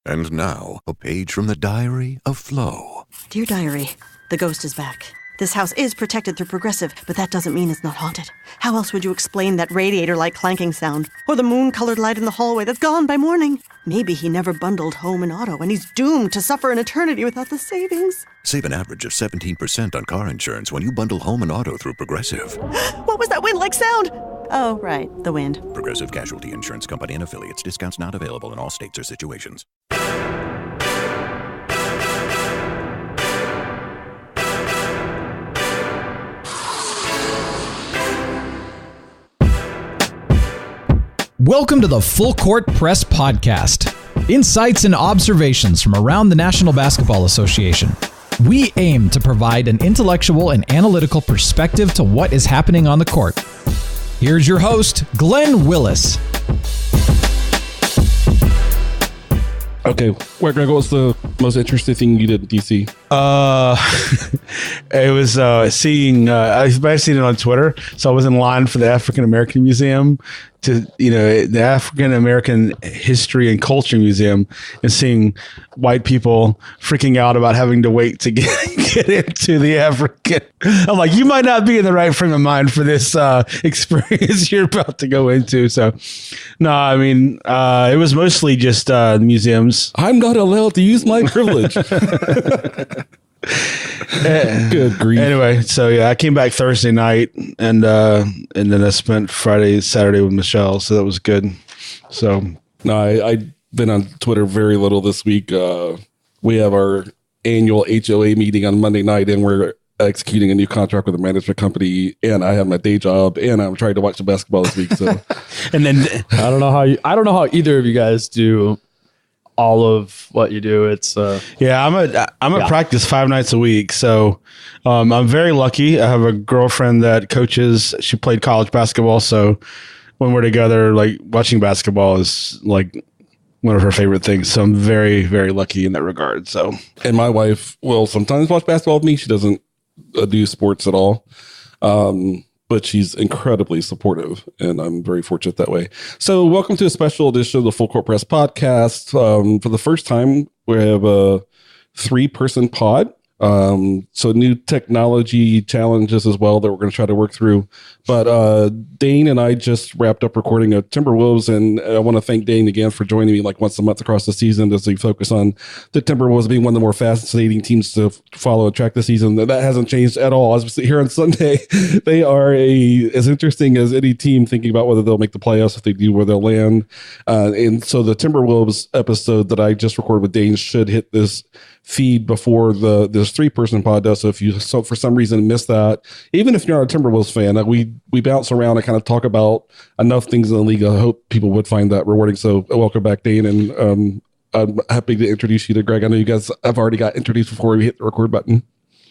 And now, a page from the diary of Flo. Dear Diary, the ghost is back. This house is protected through Progressive, but that doesn't mean it's not haunted. How else would you explain that radiator-like clanking sound? Or the moon-colored light in the hallway that's gone by morning? Maybe he never bundled home and auto, and he's doomed to suffer an eternity without the savings. Save an average of 17% on car insurance when you bundle home and auto through Progressive. What was that wind-like sound? Oh, right, the wind. Progressive Casualty Insurance Company and affiliates. Discounts not available in all states or situations. Welcome to the Full Court Press Podcast. Insights and observations from around the National Basketball Association. We aim to provide an intellectual and analytical perspective to what is happening on the court. Here's your host, Glenn Willis. Okay, Greg, what's the most interesting thing you did in DC? It was seeing, I've seen it on Twitter. So I was in line for the African American Museum the African American History and Culture Museum, and seeing white people freaking out about having to wait to get into the African. I'm like, you might not be in the right frame of mind for this experience you're about to go into. So, no, I mean, it was mostly just museums. I'm not allowed to use my privilege. Good grief. Anyway, so yeah, I came back Thursday night, and then I spent Friday, Saturday with Michelle, so that was good. So no, I've been on Twitter very little this week. We have our annual HOA meeting on Monday night, and we're executing a new contract with a management company, and I have my day job, and I'm trying to watch the basketball this week. So, and then I don't know how either of you guys do all of what you do. It's I'm at practice 5 nights a week, so I'm very lucky. I have a girlfriend that coaches. She played college basketball, so when we're together, like, watching basketball is like one of her favorite things. So I'm very, very lucky in that regard. So, and my wife will sometimes watch basketball with me. She doesn't do sports at all. But she's incredibly supportive, and I'm very fortunate that way. So welcome to a special edition of the Full Court Press Podcast. For the first time, we have a 3-person pod. So new technology challenges as well that we're going to try to work through. But Dane and I just wrapped up recording a Timberwolves, and I want to thank Dane again for joining me like once a month across the season as we focus on the Timberwolves being one of the more fascinating teams to follow and track the season. That hasn't changed at all. As we sit here on Sunday, they are as interesting as any team, thinking about whether they'll make the playoffs, if they do, where they'll land. And so the Timberwolves episode that I just recorded with Dane should hit this feed before this 3-person pod does. So if you for some reason missed that, even if you're not a Timberwolves fan, we bounce around and kind of talk about enough things in the league. I hope people would find that rewarding. So welcome back, Dane, and I'm happy to introduce you to Greg. I know you guys have already got introduced before we hit the record button.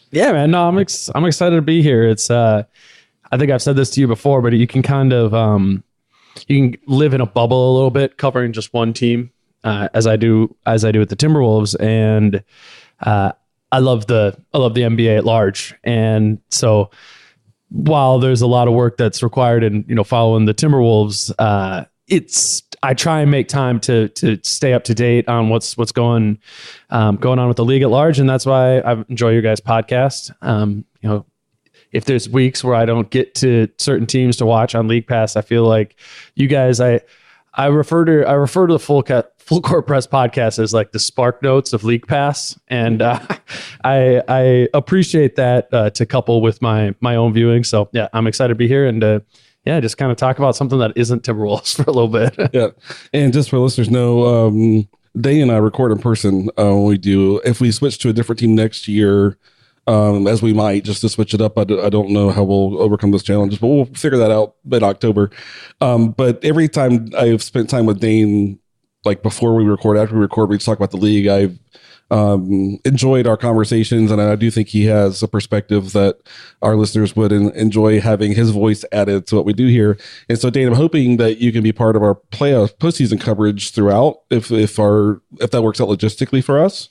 Yeah, man. No, I'm excited to be here. It's I think I've said this to you before, but you can kind of you can live in a bubble a little bit, covering just one team. As I do with the Timberwolves, and I love the NBA at large. And so while there's a lot of work that's required in following the Timberwolves, I try and make time to stay up to date on what's going on with the league at large, and that's why I enjoy your guys' podcast. If there's weeks where I don't get to certain teams to watch on League Pass, I feel like you guys, I refer to the Full Court Press Podcast as like the Spark Notes of League Pass, and I appreciate that to couple with my own viewing. So yeah, I'm excited to be here and just kind of talk about something that isn't Timberwolves for a little bit. Yeah, and just for listeners know, Dane and I record in person when we do. If we switch to a different team next year, as we might, just to switch it up. I don't know how we'll overcome those challenges, but we'll figure that out mid-October. But every time I've spent time with Dane, like before we record, after we record, we talk about the league. I've enjoyed our conversations, and I do think he has a perspective that our listeners would enjoy having his voice added to what we do here. And so, Dane, I'm hoping that you can be part of our postseason coverage throughout, if that works out logistically for us.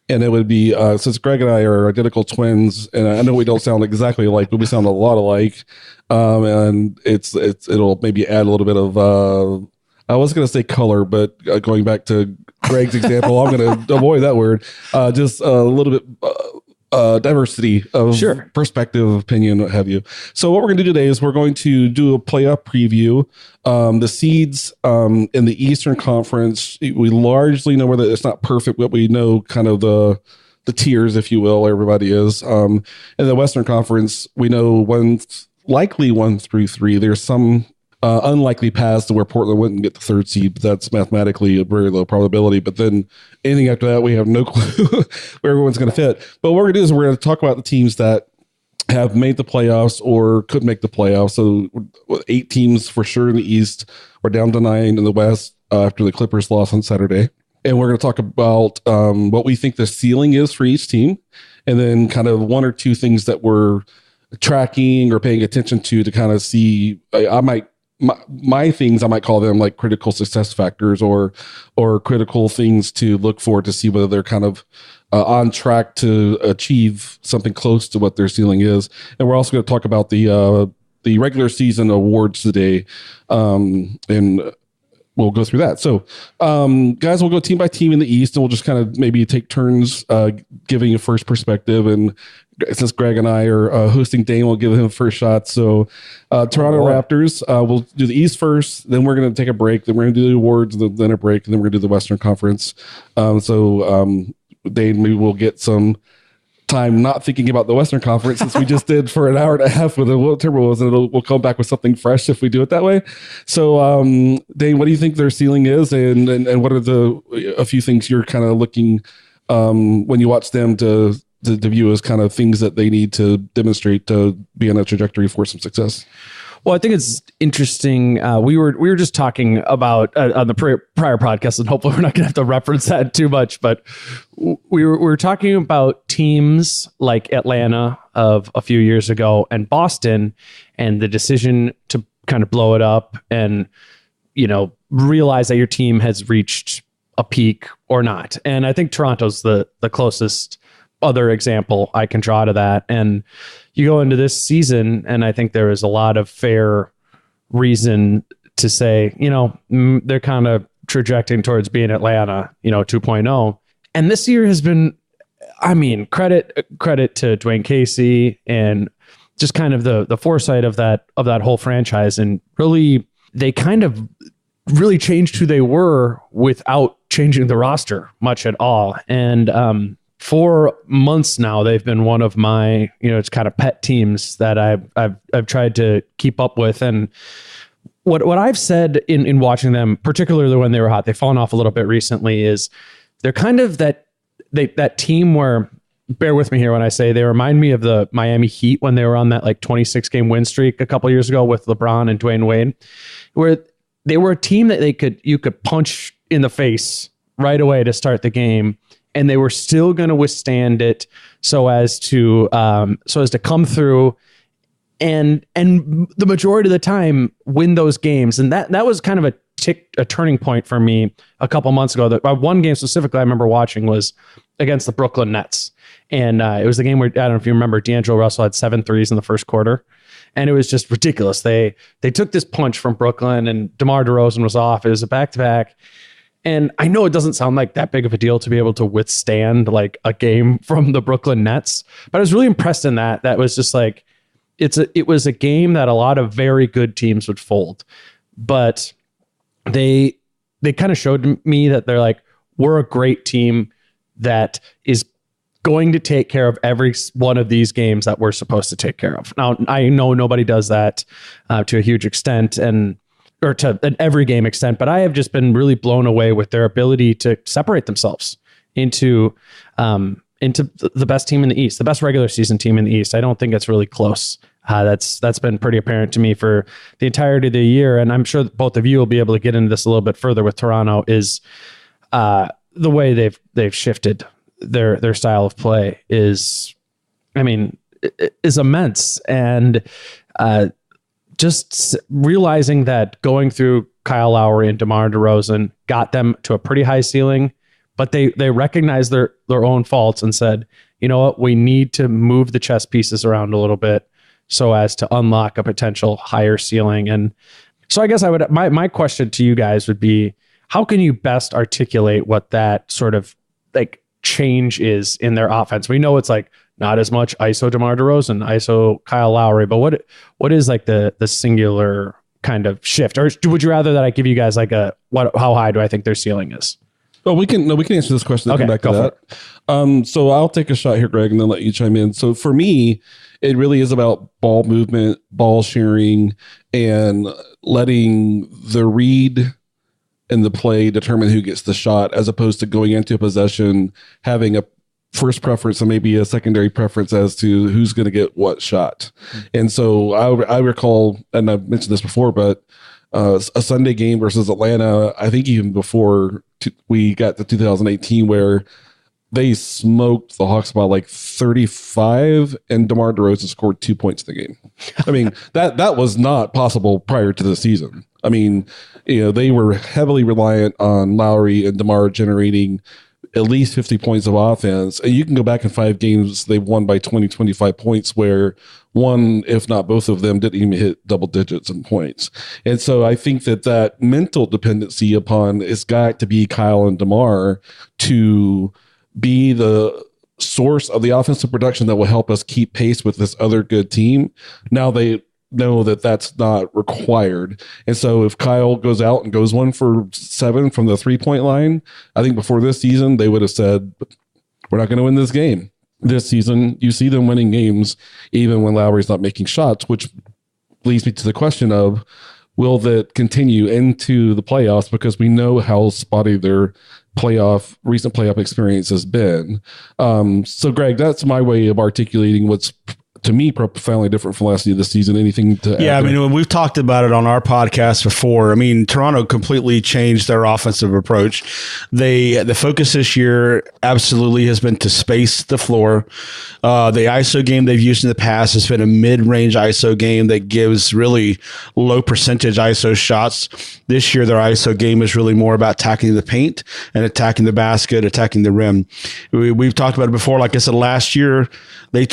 And it would be, since Greg and I are identical twins, and I know we don't sound exactly alike, but we sound a lot alike. And it'll maybe add a little bit of I was going to say color, but going back to Greg's example, I'm going to avoid that word. Just a little bit diversity of perspective, opinion, what have you. So what we're going to do today is we're going to do a playoff preview. The seeds in the Eastern Conference, we largely know whether it's not perfect, but we know kind of the tiers, if you will, everybody is. In the Western Conference, we know likely 1 through 3. There's some unlikely paths to where Portland wouldn't get the 3rd seed, but that's mathematically a very low probability. But then anything after that, we have no clue where everyone's going to fit. But what we're going to do is we're going to talk about the teams that have made the playoffs or could make the playoffs. So 8 teams for sure in the East. We're down to 9 in the West after the Clippers lost on Saturday. And we're going to talk about what we think the ceiling is for each team, and then kind of 1 or 2 things that we're tracking or paying attention to kind of see. My things, I might call them like critical success factors or critical things to look for to see whether they're kind of on track to achieve something close to what their ceiling is. And we're also going to talk about the regular season awards today, and we'll go through that. So, guys, we'll go team by team in the East, and we'll just kind of maybe take turns giving a first perspective. And since Greg and I are hosting Dane, we'll give him first shot. So, Toronto Raptors, we'll do the East first, then we're going to take a break, then we're going to do the awards, then a break, and then we're going to do the Western Conference. Dane, maybe we'll get some time not thinking about the Western Conference since we just did for an hour and a half with the Timberwolves, and we'll come back with something fresh if we do it that way. So, Dane, what do you think their ceiling is, and what are a few things you're kind of looking when you watch them to view as kind of things that they need to demonstrate to be on a trajectory for some success? Well, I think it's interesting. We were just talking about on the prior podcast, and hopefully we're not going to have to reference that too much. But we were talking about teams like Atlanta of a few years ago and Boston, and the decision to kind of blow it up and realize that your team has reached a peak or not. And I think Toronto's the closest other example I can draw to that. And you go into this season, and I think there is a lot of fair reason to say, they're kind of trajecting towards being Atlanta, 2.0. And this year has been, credit to Dwayne Casey and just kind of the foresight of that whole franchise. And really, they kind of really changed who they were without changing the roster much at all. And, for months now, they've been one of my, it's kind of pet teams that I've tried to keep up with. And what I've said in watching them, particularly when they were hot, they've fallen off a little bit recently, is they're kind of that team where, bear with me here when I say they remind me of the Miami Heat when they were on that 26 game win streak a couple years ago with LeBron and Dwayne Wade, where they were a team that you could punch in the face right away to start the game, and they were still going to withstand it so as to come through and the majority of the time win those games. And that was kind of a turning point for me a couple months ago. That one game specifically I remember watching was against the Brooklyn Nets. And it was the game where, I don't know if you remember, D'Angelo Russell had 7 threes in the first quarter. And it was just ridiculous. They took this punch from Brooklyn, and DeMar DeRozan was off. It was a back-to-back. And I know it doesn't sound like that big of a deal to be able to withstand a game from the Brooklyn Nets, but I was really impressed in that. That was just it was a game that a lot of very good teams would fold, but they kind of showed me that they're we're a great team that is going to take care of every one of these games that we're supposed to take care of. Now, I know nobody does that to a huge extent, or to an every game extent, but I have just been really blown away with their ability to separate themselves into the best team in the East, the best regular season team in the East. I don't think it's really close. That's been pretty apparent to me for the entirety of the year. And I'm sure that both of you will be able to get into this a little bit further with Toronto, is the way they've shifted their style of play is immense. And, just realizing that going through Kyle Lowry and DeMar DeRozan got them to a pretty high ceiling, but they recognized their own faults and said, you know what, we need to move the chess pieces around a little bit so as to unlock a potential higher ceiling. And So I guess my question to you guys would be, how can you best articulate what that sort of like change is in their offense? We know it's like not as much ISO DeMar DeRozan, ISO Kyle Lowry, but what is like the singular kind of shift? Or would you rather that I give you guys like how high do I think their ceiling is? Well, we can answer this question and come back to that. So I'll take a shot here, Greg, and then let you chime in. So for me, it really is about ball movement, ball sharing, and letting the read and the play determine who gets the shot, as opposed to going into a possession, having a first preference and maybe a secondary preference as to who's going to get what shot. And so I recall, and I've mentioned this before, but a Sunday game versus Atlanta, I think even before we got to 2018, where they smoked the Hawks by like 35, and DeMar DeRozan scored 2 points in the game. I mean, that was not possible prior to the season. I mean, they were heavily reliant on Lowry and DeMar generating at least 50 points of offense. And you can go back in 5 games, they won by 20, 25 points, where one, if not both of them, didn't even hit double digits in points. And so I think that mental dependency upon it's got to be Kyle and DeMar to be the source of the offensive production that will help us keep pace with this other good team. Now they know that that's not required. And so if Kyle goes out and goes 1 for 7 from the 3-point line, I think before this season, they would have said, we're not going to win this game. This season, you see them winning games, even when Lowry's not making shots, which leads me to the question of, will that continue into the playoffs? Because we know how spotty their recent playoff experience has been. So Greg, that's my way of articulating what's, to me, profoundly different philosophy of the season. Anything to add? Yeah, I mean, we've talked about it on our podcast before. I mean, Toronto completely changed their offensive approach. The focus this year absolutely has been to space the floor. The ISO game they've used in the past has been a mid-range ISO game that gives really low percentage ISO shots. This year, their ISO game is really more about attacking the paint and attacking the basket, attacking the rim. We've talked about it before. Like I said, last year, they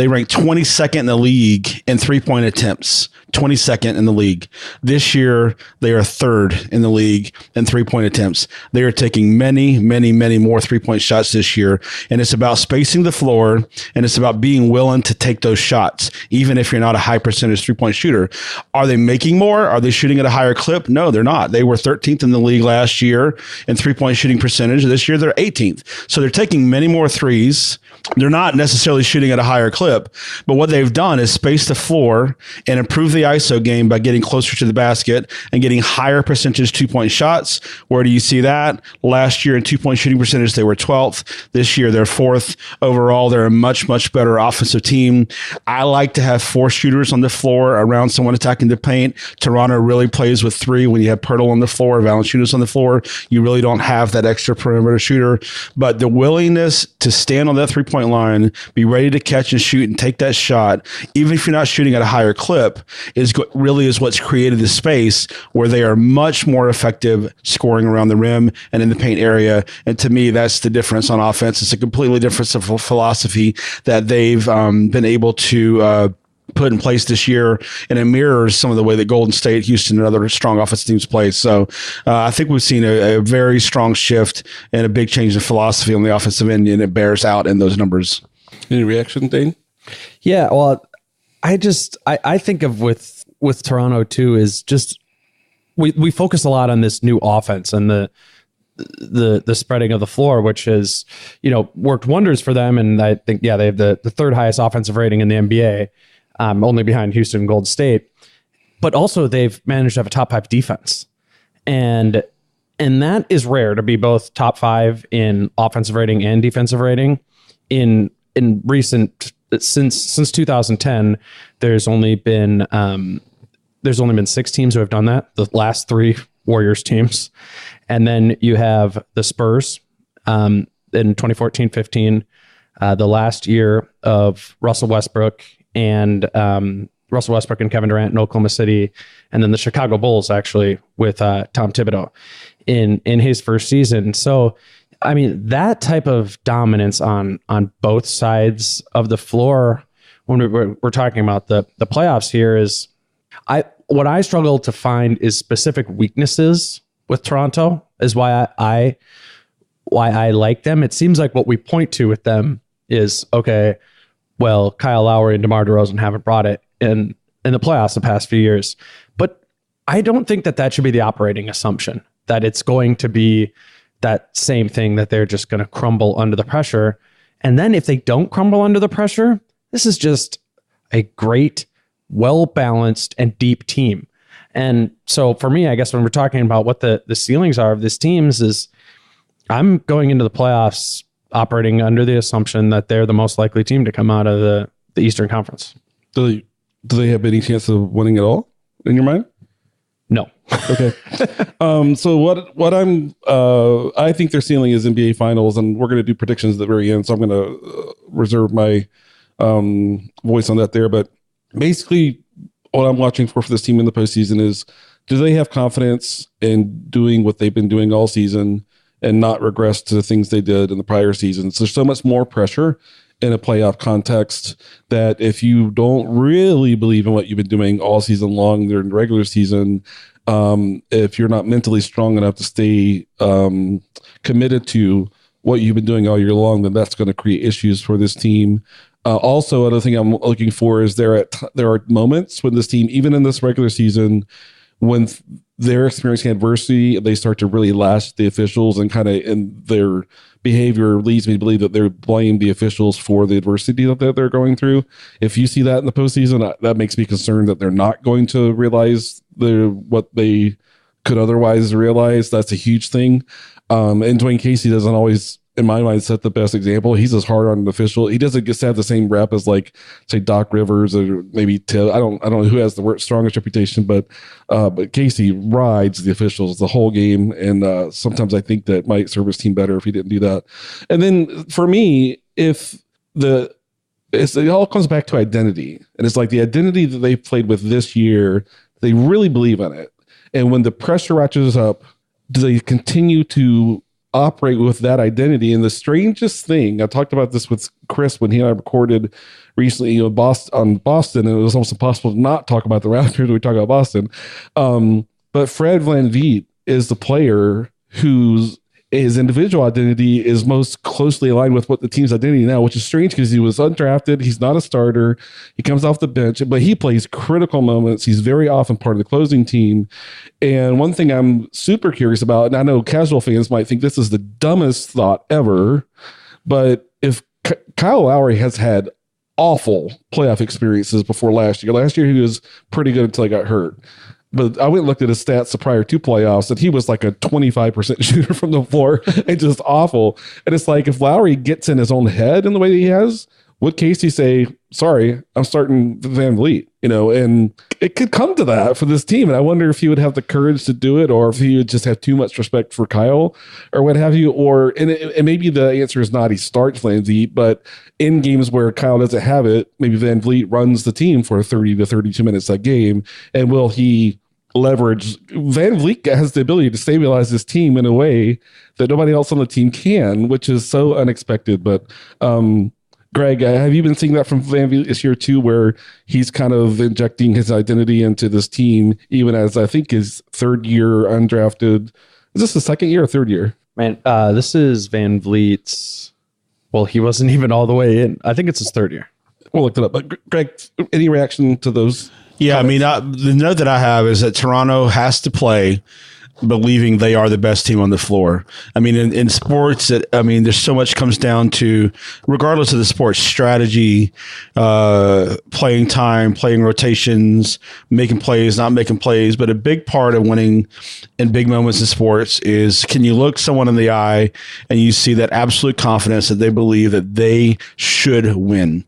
ranked 22nd in the league in 3-point attempts, 22nd in the league. This year, they are 3rd in the league in 3-point attempts. They are taking many, many, many more 3-point shots this year. And it's about spacing the floor, and it's about being willing to take those shots, even if you're not a high percentage 3-point shooter. Are they making more? Are they shooting at a higher clip? No, they're not. They were 13th in the league last year in 3-point shooting percentage. This year, they're 18th. So they're taking many more threes. They're not necessarily shooting at a higher clip, but what they've done is space the floor and improve the ISO game by getting closer to the basket and getting higher percentage 2-point shots. Where do you see that? Last year in 2-point shooting percentage, they were 12th. This year, they're 4th. Overall, they're a much, much better offensive team. I like to have 4 shooters on the floor around someone attacking the paint. Toronto really plays with 3. When you have Pirtle on the floor, Valanciunas on the floor, you really don't have that extra perimeter shooter. But the willingness to stand on that 3-point line, be ready to catch and shoot and take that shot, even if you're not shooting at a higher clip, really is what's created the space where they are much more effective scoring around the rim and in the paint area. And to me, that's the difference on offense. It's a completely different philosophy that they've been able to put in place this year, and it mirrors some of the way that Golden State, Houston, and other strong offensive teams play. So I think we've seen a very strong shift and a big change in philosophy on the offensive end, and it bears out in those numbers. Any reaction, Dane? Yeah, well, I think of with Toronto too is just we focus a lot on this new offense and the spreading of the floor, which has worked wonders for them. And I think they have the 3rd highest offensive rating in the NBA. Only behind Houston and Golden State, but also they've managed to have a top 5 defense, and that is rare to be both top 5 in offensive rating and defensive rating. In recent since 2010, there's only been 6 teams who have done that. The last 3 Warriors teams, and then you have the Spurs in 2014-15, the last year of Russell Westbrook and Kevin Durant in Oklahoma City, and then the Chicago Bulls actually with Tom Thibodeau in his first season. So, I mean, that type of dominance on both sides of the floor when we're talking about the playoffs here is, what I struggle to find is specific weaknesses with Toronto is why I like them. It seems like what we point to with them is, okay, well, Kyle Lowry and DeMar DeRozan haven't brought it in the playoffs the past few years. But I don't think that should be the operating assumption, that it's going to be that same thing, that they're just going to crumble under the pressure. And then if they don't crumble under the pressure, this is just a great, well-balanced and deep team. And so for me, I guess when we're talking about what the ceilings are of this teams is, I'm going into the playoffs operating under the assumption that they're the most likely team to come out of the Eastern Conference. Do they have any chance of winning at all in your mind? No. Okay. So what I think their ceiling is NBA Finals, and we're going to do predictions at the very end. So I'm going to reserve my voice on that there. But basically, what I'm watching for this team in the postseason is, do they have confidence in doing what they've been doing all season and not regress to the things they did in the prior seasons? There's so much more pressure in a playoff context that if you don't really believe in what you've been doing all season long during the regular season, if you're not mentally strong enough to stay committed to what you've been doing all year long, then that's going to create issues for this team. Also, another thing I'm looking for is there are moments when this team, even in this regular season, when they're experiencing adversity, they start to really lash the officials, and kind of in their behavior leads me to believe that they blame the officials for the adversity that they're going through. If you see that in the postseason, that makes me concerned that they're not going to realize what they could otherwise realize. That's a huge thing. And Dwayne Casey doesn't always, in my mind, set the best example. He's as hard on an official. He doesn't just have the same rep as, like, say, Doc Rivers or maybe Tim. I don't know who has the strongest reputation, but Casey rides the officials the whole game, and sometimes I think that might serve his team better if he didn't do that. And then for me, it all comes back to identity, and it's like the identity that they played with this year, they really believe in it. And when the pressure ratchets up, do they continue to operate with that identity? And the strangest thing, I talked about this with Chris when he and I recorded recently on Boston, and it was almost impossible to not talk about the Raptors when we talk about Boston. But Fred VanVleet is the player his individual identity is most closely aligned with what the team's identity now, which is strange because he was undrafted. He's not a starter. He comes off the bench, but he plays critical moments. He's very often part of the closing team. And one thing I'm super curious about, and I know casual fans might think this is the dumbest thought ever, but if Kyle Lowry has had awful playoff experiences before last year. Last year, he was pretty good until he got hurt. But I went and looked at his stats the prior two playoffs, and he was like a 25% shooter from the floor and just awful. And it's like, if Lowry gets in his own head in the way that he has, would Casey say, sorry, I'm starting VanVleet? And it could come to that for this team. And I wonder if he would have the courage to do it, or if he would just have too much respect for Kyle or what have you. And maybe the answer is not he starts VanVleet, but in games where Kyle doesn't have it, maybe VanVleet runs the team for 30 to 32 minutes a game. And will he leverage? VanVleet has the ability to stabilize this team in a way that nobody else on the team can, which is so unexpected. But Greg, have you been seeing that from VanVleet this year too, where he's kind of injecting his identity into this team, even as I think his third year undrafted? Is this the second year or third year? Man, this is VanVleet's. Well, he wasn't even all the way in. I think it's his third year. We'll look it up. But Greg, any reaction to those? Yeah, comments? I mean, the note that I have is that Toronto has to play believing they are the best team on the floor. I mean, in sports, there's so much comes down to, regardless of the sport, strategy, playing time, playing rotations, making plays, not making plays. But a big part of winning in big moments in sports is, can you look someone in the eye and you see that absolute confidence that they believe that they should win?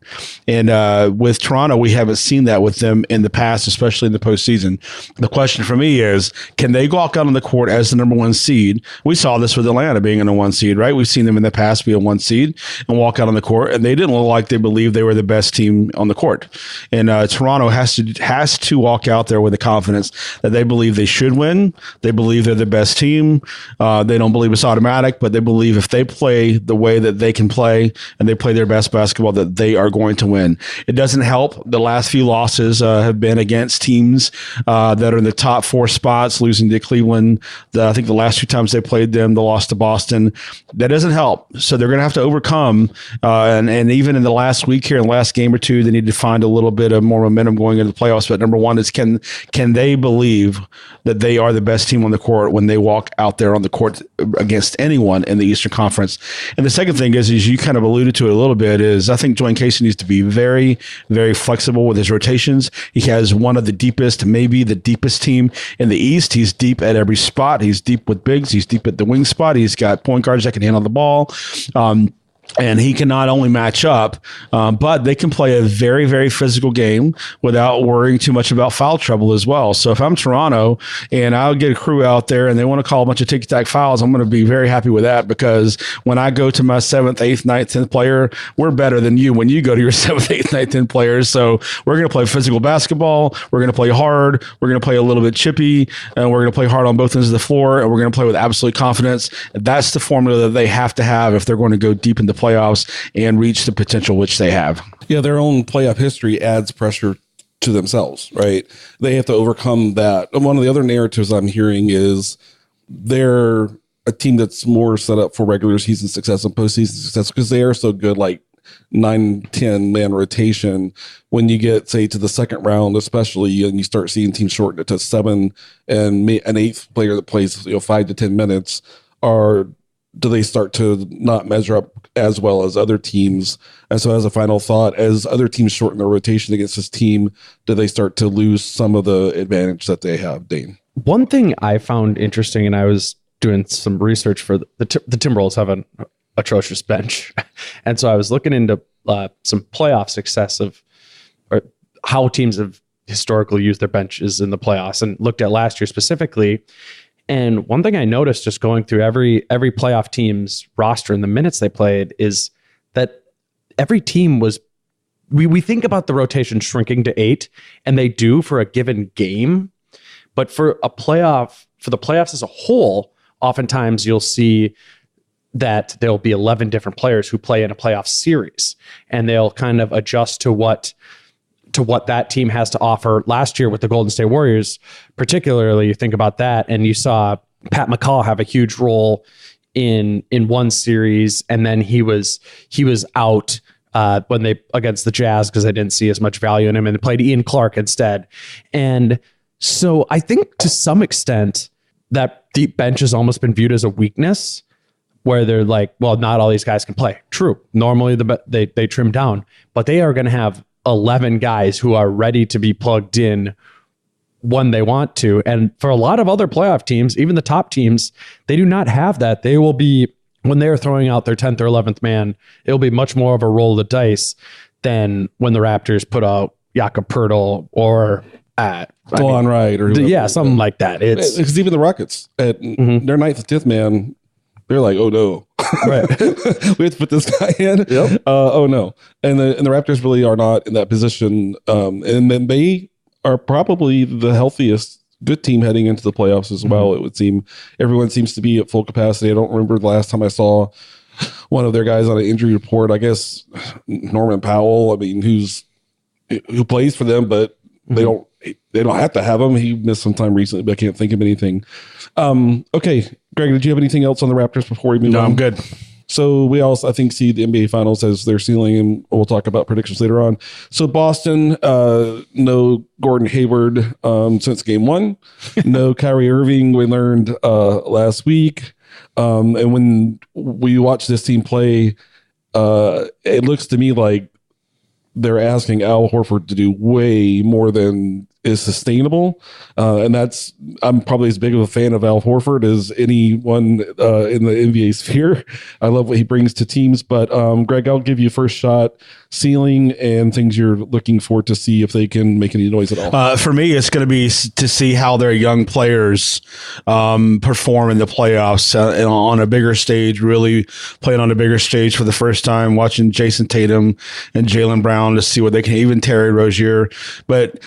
And with Toronto, we haven't seen that with them in the past, especially in the postseason. The question for me is, can they walk out on the court as the number one seed? We saw this with Atlanta being in a one seed, right? We've seen them in the past be a one seed and walk out on the court, and they didn't look like they believed they were the best team on the court. And Toronto has to walk out there with the confidence that they believe they should win. They believe believe they're the best team. They don't believe it's automatic, but they believe if they play the way that they can play and they play their best basketball, that they are going to win. It doesn't help. The last few losses have been against teams that are in the top 4 spots, losing to Cleveland. I think the last 2 times they played them, they lost to Boston. That doesn't help. So they're going to have to overcome. And even in the last week here, in the last game or 2, they need to find a little bit of more momentum going into the playoffs. But number one is can they believe that they are the best team on the court when they walk out there on the court against anyone in the Eastern Conference? And the second thing is you kind of alluded to it a little bit, is I think Dwayne Casey needs to be very, very flexible with his rotations. He has one of the deepest, maybe the deepest team in the East. He's deep at every spot. He's deep with bigs. He's deep at the wing spot. He's got point guards that can handle the ball. And he can not only match up, but they can play a very, very physical game without worrying too much about foul trouble as well. So if I'm Toronto and I'll get a crew out there and they want to call a bunch of ticky-tack fouls, I'm going to be very happy with that, because when I go to my 7th, 8th, 9th, 10th player, we're better than you when you go to your 7th, 8th, 9th, 10th players. So we're going to play physical basketball. We're going to play hard. We're going to play a little bit chippy, and we're going to play hard on both ends of the floor, and we're going to play with absolute confidence. That's the formula that they have to have if they're going to go deep into playoffs and reach the potential which they have. Yeah, their own playoff history adds pressure to themselves, right? They have to overcome that. And one of the other narratives I'm hearing is they're a team that's more set up for regular season success and postseason success because they are so good, like 9-10 man rotation. When you get, say, to the second round, especially, and you start seeing teams shorten it to 7 and an 8th player that plays 5 to 10 minutes, do they start to not measure up as well as other teams? And so as a final thought, as other teams shorten their rotation against this team, do they start to lose some of the advantage that they have, Dane? One thing I found interesting, and I was doing some research for the Timberwolves have an atrocious bench. And so I was looking into some playoff success or how teams have historically used their benches in the playoffs, and looked at last year specifically. And one thing I noticed just going through every playoff team's roster and the minutes they played is that every team was, we think about the rotation shrinking to 8, and they do for a given game. But for the playoffs as a whole, oftentimes you'll see that there'll be 11 different players who play in a playoff series, and they'll kind of adjust to what that team has to offer. Last year with the Golden State Warriors, particularly, you think about that, and you saw Pat McCaw have a huge role in one series, and then he was out when they against the Jazz because they didn't see as much value in him, and they played Ian Clark instead. And so I think to some extent that deep bench has almost been viewed as a weakness, where they're like, well, not all these guys can play. True, normally they trim down, but they are going to have 11 guys who are ready to be plugged in when they want to. And for a lot of other playoff teams, even the top teams, they do not have that. They will be, when they're throwing out their 10th or 11th man, it'll be much more of a roll of the dice than when the Raptors put out Jakob Poeltl or DeLon Wright or something like that. It's because even the Rockets at their 9th and 10th man, they're like, oh no, right. We have to put this guy in. Yep. Oh no. And the Raptors really are not in that position. And then they are probably the healthiest good team heading into the playoffs as well. It would seem everyone seems to be at full capacity. I don't remember the last time I saw one of their guys on an injury report. I guess Norman Powell, who plays for them, but they don't have to have him. He missed some time recently, but I can't think of anything. Okay, Greg, did you have anything else on the Raptors before we move on? No, I'm good. So we also, I think, see the NBA Finals as their ceiling, and we'll talk about predictions later on. So Boston, no Gordon Hayward since game 1. No Kyrie Irving, we learned last week. And when we watch this team play, it looks to me like they're asking Al Horford to do way more than is sustainable. And I'm probably as big of a fan of Al Horford as anyone in the NBA sphere. I love what he brings to teams. But Greg, I'll give you first shot, ceiling and things you're looking for to see if they can make any noise at all. For me, it's going to be to see how their young players perform in the playoffs on a bigger stage, really playing on a bigger stage for the first time, watching Jason Tatum and Jaylen Brown to see what they can, even Terry Rozier. But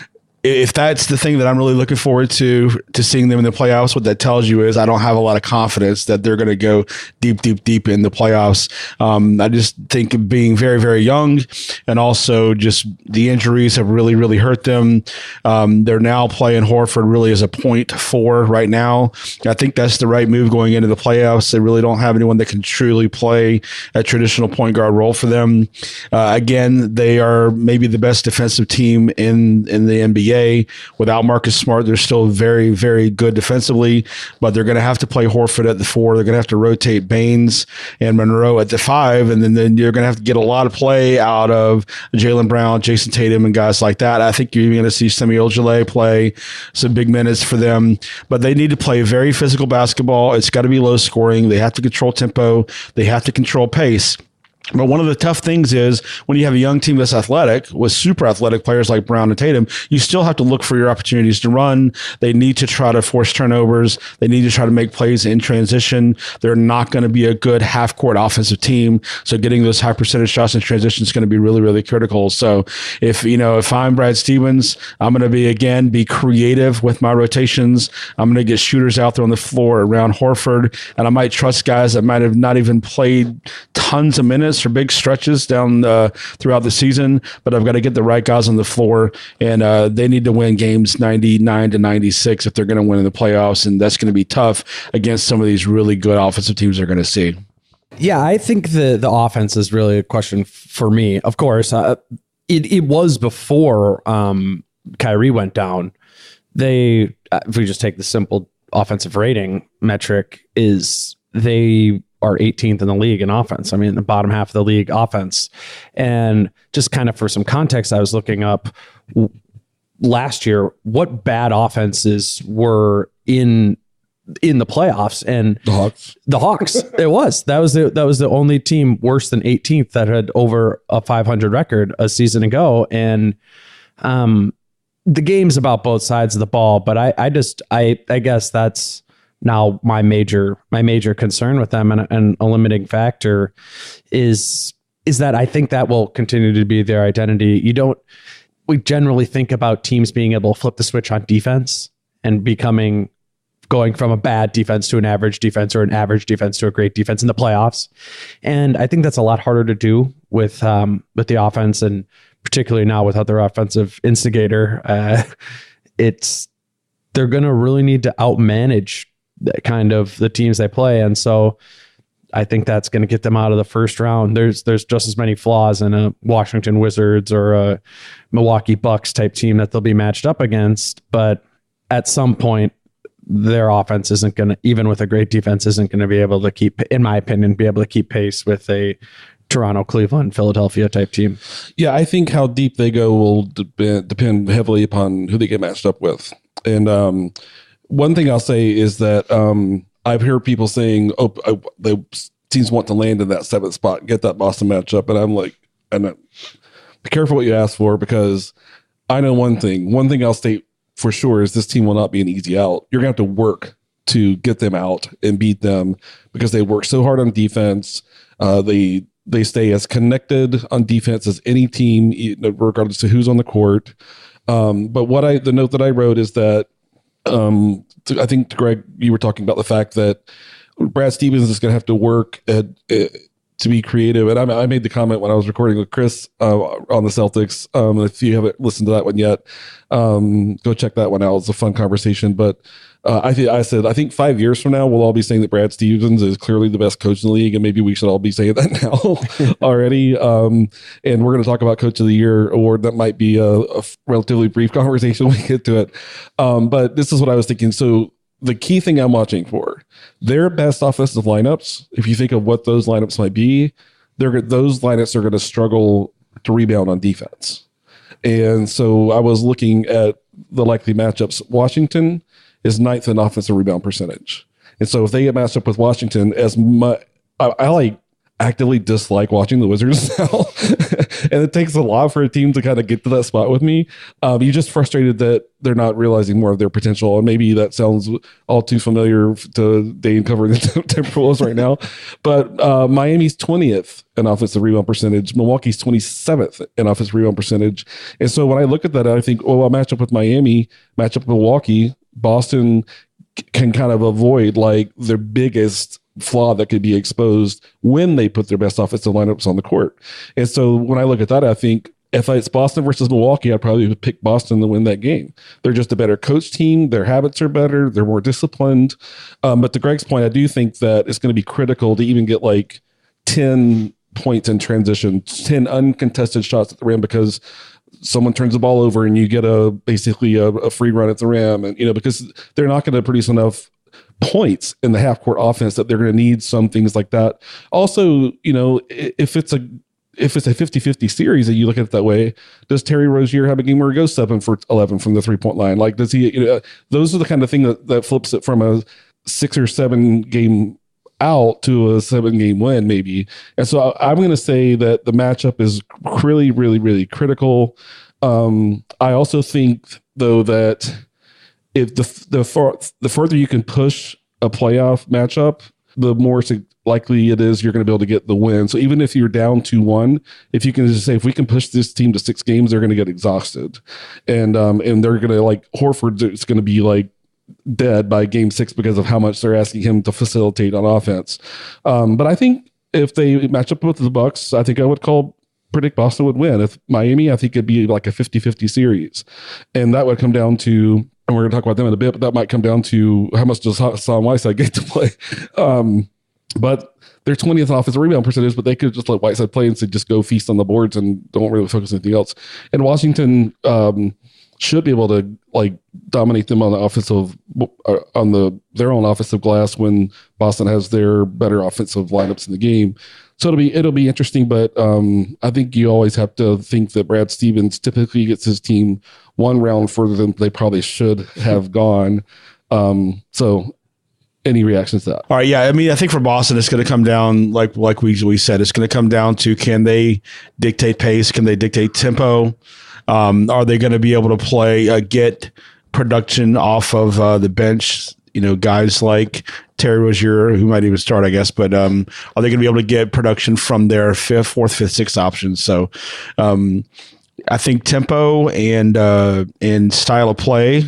if that's the thing that I'm really looking forward to seeing them in the playoffs, what that tells you is I don't have a lot of confidence that they're going to go deep in the playoffs. I just think being very, very young, and also just the injuries have really, really hurt them. They're now playing Horford really as a point four right now. I think that's the right move going into the playoffs. They really don't have anyone that can truly play a traditional point guard role for them. Again, they are maybe the best defensive team in the NBA. Without Marcus Smart, they're still very, very good defensively, but they're going to have to play Horford at the 4. They're going to have to rotate Baines and Monroe at the 5, and then you're going to have to get a lot of play out of Jaylen Brown, Jason Tatum, and guys like that. I think you're going to see Semi Ojeleye play some big minutes for them, but they need to play very physical basketball. It's got to be low scoring. They have to control tempo. They have to control pace. But one of the tough things is when you have a young team that's athletic with super athletic players like Brown and Tatum, you still have to look for your opportunities to run. They need to try to force turnovers. They need to try to make plays in transition. They're not going to be a good half-court offensive team. So getting those high percentage shots in transition is going to be really, really critical. So if I'm Brad Stevens, I'm going to be creative with my rotations. I'm going to get shooters out there on the floor around Horford, and I might trust guys that might have not even played tons of minutes or big stretches down throughout the season, but I've got to get the right guys on the floor, and they need to win games 99-96 if they're going to win in the playoffs, and that's going to be tough against some of these really good offensive teams they're going to see. Yeah, I think the offense is really a question for me. Of course, it was before Kyrie went down. If we just take the simple offensive rating metric, is they are 18th in the league in offense. I mean, the bottom half of the league offense. And just kind of for some context, I was looking up last year what bad offenses were in the playoffs, and the Hawks. That was the only team worse than 18th that had over a 500 record a season ago. And the game's about both sides of the ball, but I guess that's now my major concern with them, and a limiting factor is that I think that will continue to be their identity. We generally think about teams being able to flip the switch on defense and going from a bad defense to an average defense, or an average defense to a great defense in the playoffs. And I think that's a lot harder to do with the offense, and particularly now without their offensive instigator. They're going to really need to outmanage kind of the teams they play. And so I think that's going to get them out of the first round. There's just as many flaws in a Washington Wizards or a Milwaukee Bucks type team that they'll be matched up against. But at some point, their offense isn't going to, even with a great defense, isn't going to be able to keep, in my opinion, keep pace with a Toronto, Cleveland, Philadelphia type team. Yeah, I think how deep they go will depend heavily upon who they get matched up with. And one thing I'll say is that I've heard people saying, the teams want to land in that 7th spot, get that Boston matchup. And I'm like, be careful what you ask for, because I know one thing. One thing I'll state for sure is this team will not be an easy out. You're going to have to work to get them out and beat them, because they work so hard on defense. They stay as connected on defense as any team, regardless of who's on the court. But the note that I wrote is that I think, Greg, you were talking about the fact that Brad Stevens is going to have to work to be creative. And I made the comment when I was recording with Chris on the Celtics. If you haven't listened to that one yet, go check that one out. It's a fun conversation. But I think 5 years from now, we'll all be saying that Brad Stevens is clearly the best coach in the league, and maybe we should all be saying that now already. And we're going to talk about Coach of the Year award. That might be a relatively brief conversation when we get to it. But this is what I was thinking. So the key thing I'm watching for, their best offensive lineups, if you think of what those lineups might be, those lineups are going to struggle to rebound on defense. And so I was looking at the likely matchups. Washington is 9th in offensive rebound percentage. And so if they get matched up with Washington, I actively dislike watching the Wizards now. And it takes a lot for a team to kind of get to that spot with me. You're just frustrated that they're not realizing more of their potential. And maybe that sounds all too familiar to Dane covering the Timberwolves right now. But Miami's 20th in offensive rebound percentage. Milwaukee's 27th in offensive rebound percentage. And so when I look at that, I think, well, I'll match up with Miami, match up with Milwaukee. Boston can kind of avoid like their biggest flaw that could be exposed when they put their best offensive lineups on the court. And so when I look at that, I think if it's Boston versus Milwaukee, I'd probably pick Boston to win that game. They're just a better coach team. Their habits are better. They're more disciplined. But to Greg's point, I do think that it's going to be critical to even get like 10 points in transition, 10 uncontested shots at the rim, because someone turns the ball over and you get basically a free run at the rim. And, because they're not going to produce enough points in the half court offense that they're going to need some things like that. Also, if it's a 50-50 series that you look at it that way, does Terry Rozier have a game where he goes 7 for 11 from the 3-point line? Like, does he, those are the kind of thing that flips it from a 6 or 7 game out to a 7-game win maybe. And so I'm going to say that the matchup is really, really, really critical. I also think though that if the further you can push a playoff matchup, the more likely it is you're going to be able to get the win. So even if you're down 2-1, if you can just say, if we can push this team to 6 games, they're going to get exhausted. And they're going to, like, Horford is going to be like dead by game 6 because of how much they're asking him to facilitate on offense. But I think if they match up with the Bucks, I think I would predict Boston would win. If Miami, I think it'd be like a 50-50 series. And that would come down to, and we're going to talk about them in a bit, but that might come down to how much does Hassan Whiteside get to play. But they're 20th offensive rebound percentage, but they could just let Whiteside play and just go feast on the boards and don't really focus on anything else. And Washington should be able to like dominate them on the offensive, their own offensive glass when Boston has their better offensive lineups in the game. So it'll be interesting, but I think you always have to think that Brad Stevens typically gets his team one round further than they probably should have gone. So any reactions to that? All right. Yeah. I mean, I think for Boston, it's going to come down, like we said, it's going to come down to, can they dictate pace? Can they dictate tempo? Are they going to be able to get production off of the bench? Guys like Terry Rozier, who might even start, I guess, but are they going to be able to get production from their 4th, 5th, 6th options? So I think tempo and style of play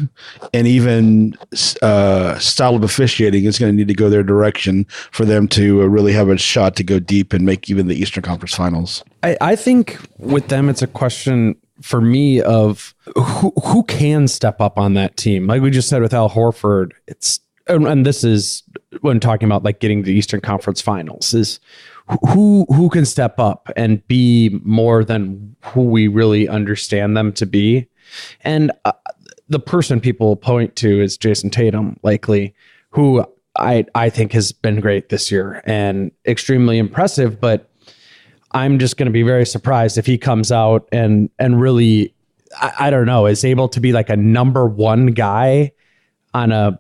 and even style of officiating is going to need to go their direction for them to really have a shot to go deep and make even the Eastern Conference Finals. I think with them, it's a question for me of who can step up on that team. Like we just said with Al Horford, and this is when talking about like getting the Eastern Conference Finals, is who can step up and be more than who we really understand them to be. And the person people point to is Jason Tatum, likely, who I think has been great this year and extremely impressive, but I'm just going to be very surprised if he comes out and really, I don't know, is able to be like a number 1 guy on a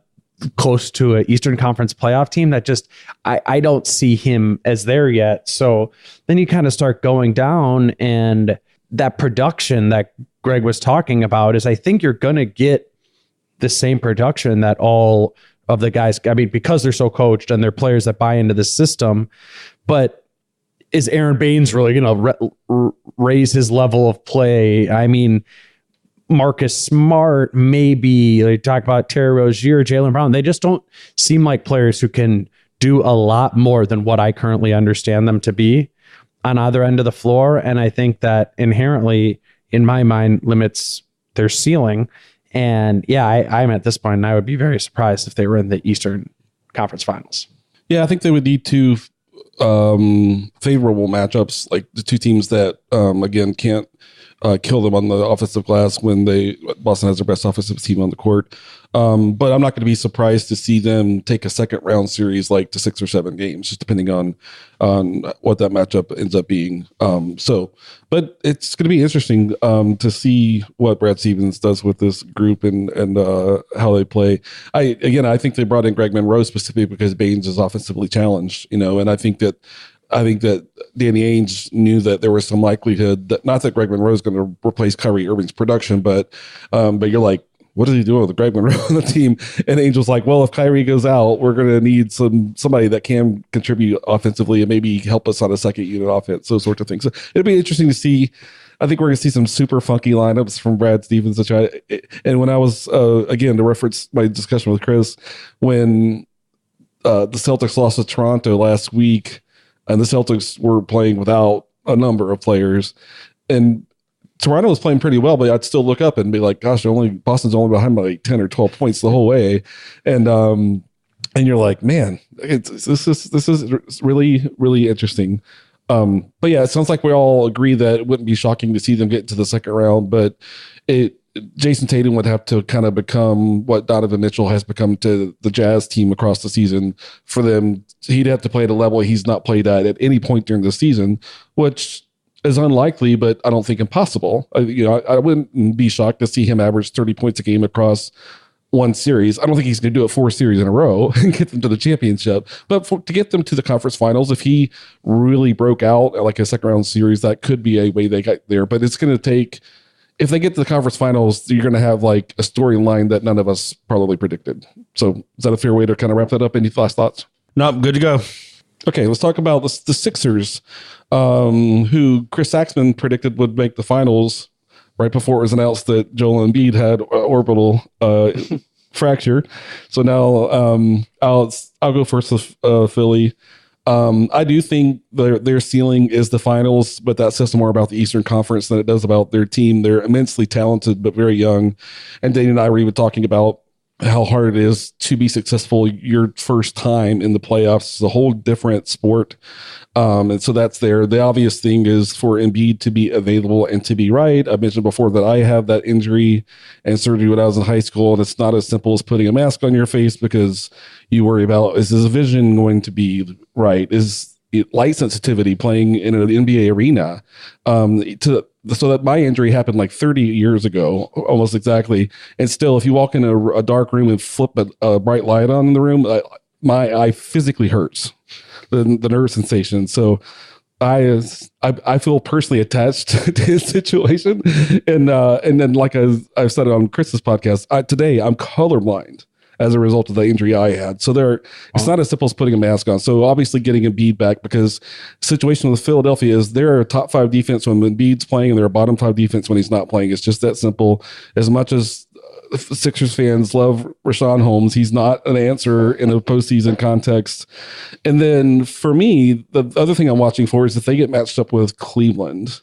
close to an Eastern Conference playoff team. That just, I don't see him as there yet. So then you kind of start going down, and that production that Greg was talking about is, I think you're going to get the same production that all of the guys, I mean, because they're so coached and they're players that buy into the system, but is Aaron Baines really going to raise his level of play? I mean, Marcus Smart, maybe. They talk about Terry Rozier, Jaylen Brown. They just don't seem like players who can do a lot more than what I currently understand them to be on either end of the floor. And I think that inherently, in my mind, limits their ceiling. And yeah, I'm at this point, and I would be very surprised if they were in the Eastern Conference Finals. Yeah, I think they would need two favorable matchups, like the two teams that again can't kill them on the offensive glass when Boston has their best offensive team on the court. But I'm not going to be surprised to see them take a second round series like to 6 or 7 games, just depending on what that matchup ends up being. But it's going to be interesting to see what Brad Stevens does with this group and how they play. I think they brought in Greg Monroe specifically because Baines is offensively challenged, and I think that I think that Danny Ainge knew that there was some likelihood that, not that Greg Monroe is going to replace Kyrie Irving's production, but you're like, what is he doing with Greg Monroe on the team? And Ainge was like, well, if Kyrie goes out, we're going to need somebody that can contribute offensively and maybe help us on a second unit offense, those sorts of things. So it'll be interesting to see. I think we're going to see some super funky lineups from Brad Stevens. And when I was, again, to reference my discussion with Chris, when the Celtics lost to Toronto last week, and the Celtics were playing without a number of players, and Toronto was playing pretty well, but I'd still look up and be like, gosh, Boston's only behind by like 10 or 12 points the whole way. And you're like, man, this is really, really interesting. But yeah, it sounds like we all agree that it wouldn't be shocking to see them get into the second round, but Jason Tatum would have to kind of become what Donovan Mitchell has become to the Jazz team across the season for them. He'd have to play at a level he's not played at any point during the season, which is unlikely, but I don't think impossible. I wouldn't be shocked to see him average 30 points a game across one series. I don't think he's going to do it 4 series in a row and get them to the championship, but to get them to the conference finals, if he really broke out like a second round series, that could be a way they got there. But it's going to take, if they get to the conference finals, you're going to have like a storyline that none of us probably predicted. So is that a fair way to kind of wrap that up? Any last thoughts? No, good to go. Okay, let's talk about the Sixers, who Chris Saxman predicted would make the finals right before it was announced that Joel Embiid had orbital fracture. So now I'll go first with Philly. I do think their ceiling is the finals, but that says more about the Eastern Conference than it does about their team. They're immensely talented, but very young. And Danny and I were even talking about how hard it is to be successful your first time in the playoffs. It's a whole different sport. And so that's there. The obvious thing is for Embiid to be available and to be right. I mentioned before that I have that injury and surgery when I was in high school, and it's not as simple as putting a mask on your face because you worry about, is his vision going to be right? Is it light sensitivity playing in an NBA arena? So that my injury happened like 30 years ago, almost exactly. And still, if you walk in a dark room and flip a bright light on in the room, my eye physically hurts, the nerve sensation. So I feel personally attached to his situation. And then like I've said it on Chris's podcast, today I'm colorblind as a result of the injury I had. So it's not as simple as putting a mask on. So obviously getting Embiid back, because the situation with Philadelphia is they're a top 5 defense when Embiid's playing and they're a bottom 5 defense when he's not playing. It's just that simple. As much as Sixers fans love Rashawn Holmes, he's not an answer in a postseason context. And then for me, the other thing I'm watching for is if they get matched up with Cleveland,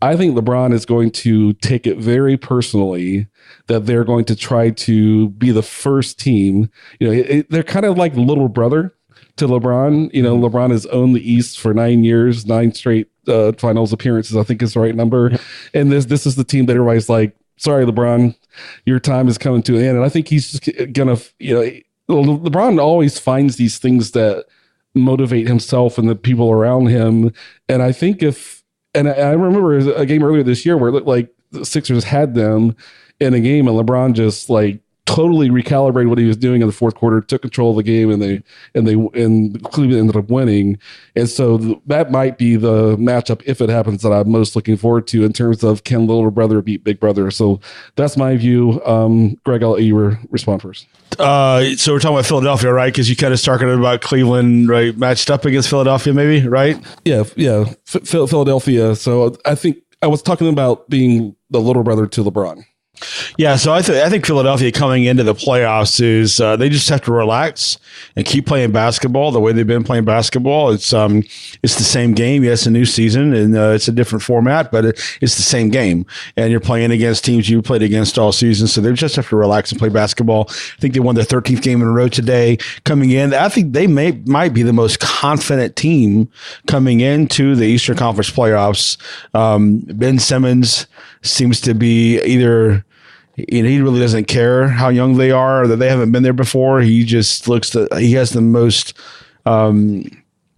I think LeBron is going to take it very personally that they're going to try to be the first team. They're kind of like little brother to LeBron. LeBron has owned the East for 9 years, 9 straight finals appearances, I think is the right number. And this is the team that everybody's like, sorry, LeBron, your time is coming to an end. And I think he's just going to, LeBron always finds these things that motivate himself and the people around him. And I think and I remember a game earlier this year where like the Sixers had them in a game and LeBron just like totally recalibrated what he was doing in the fourth quarter, took control of the game, and Cleveland ended up winning. And so that might be the matchup, if it happens, that I'm most looking forward to in terms of can little brother beat big brother. So that's my view. Greg, I'll let you respond first. So we're talking about Philadelphia, right? Because you kind of started about Cleveland, right? Matched up against Philadelphia, maybe, right? Yeah. Philadelphia. So I think I was talking about being the little brother to LeBron. Yeah, so I think Philadelphia coming into the playoffs is they just have to relax and keep playing basketball the way they've been playing basketball. It's the same game. Yes, a new season and it's a different format, but it's the same game. And you're playing against teams you played against all season, so they just have to relax and play basketball. I think they won their 13th game in a row today. Coming in, I think they might be the most confident team coming into the Eastern Conference playoffs. Ben Simmons seems to be either. He really doesn't care how young they are or that they haven't been there before. He just he has the most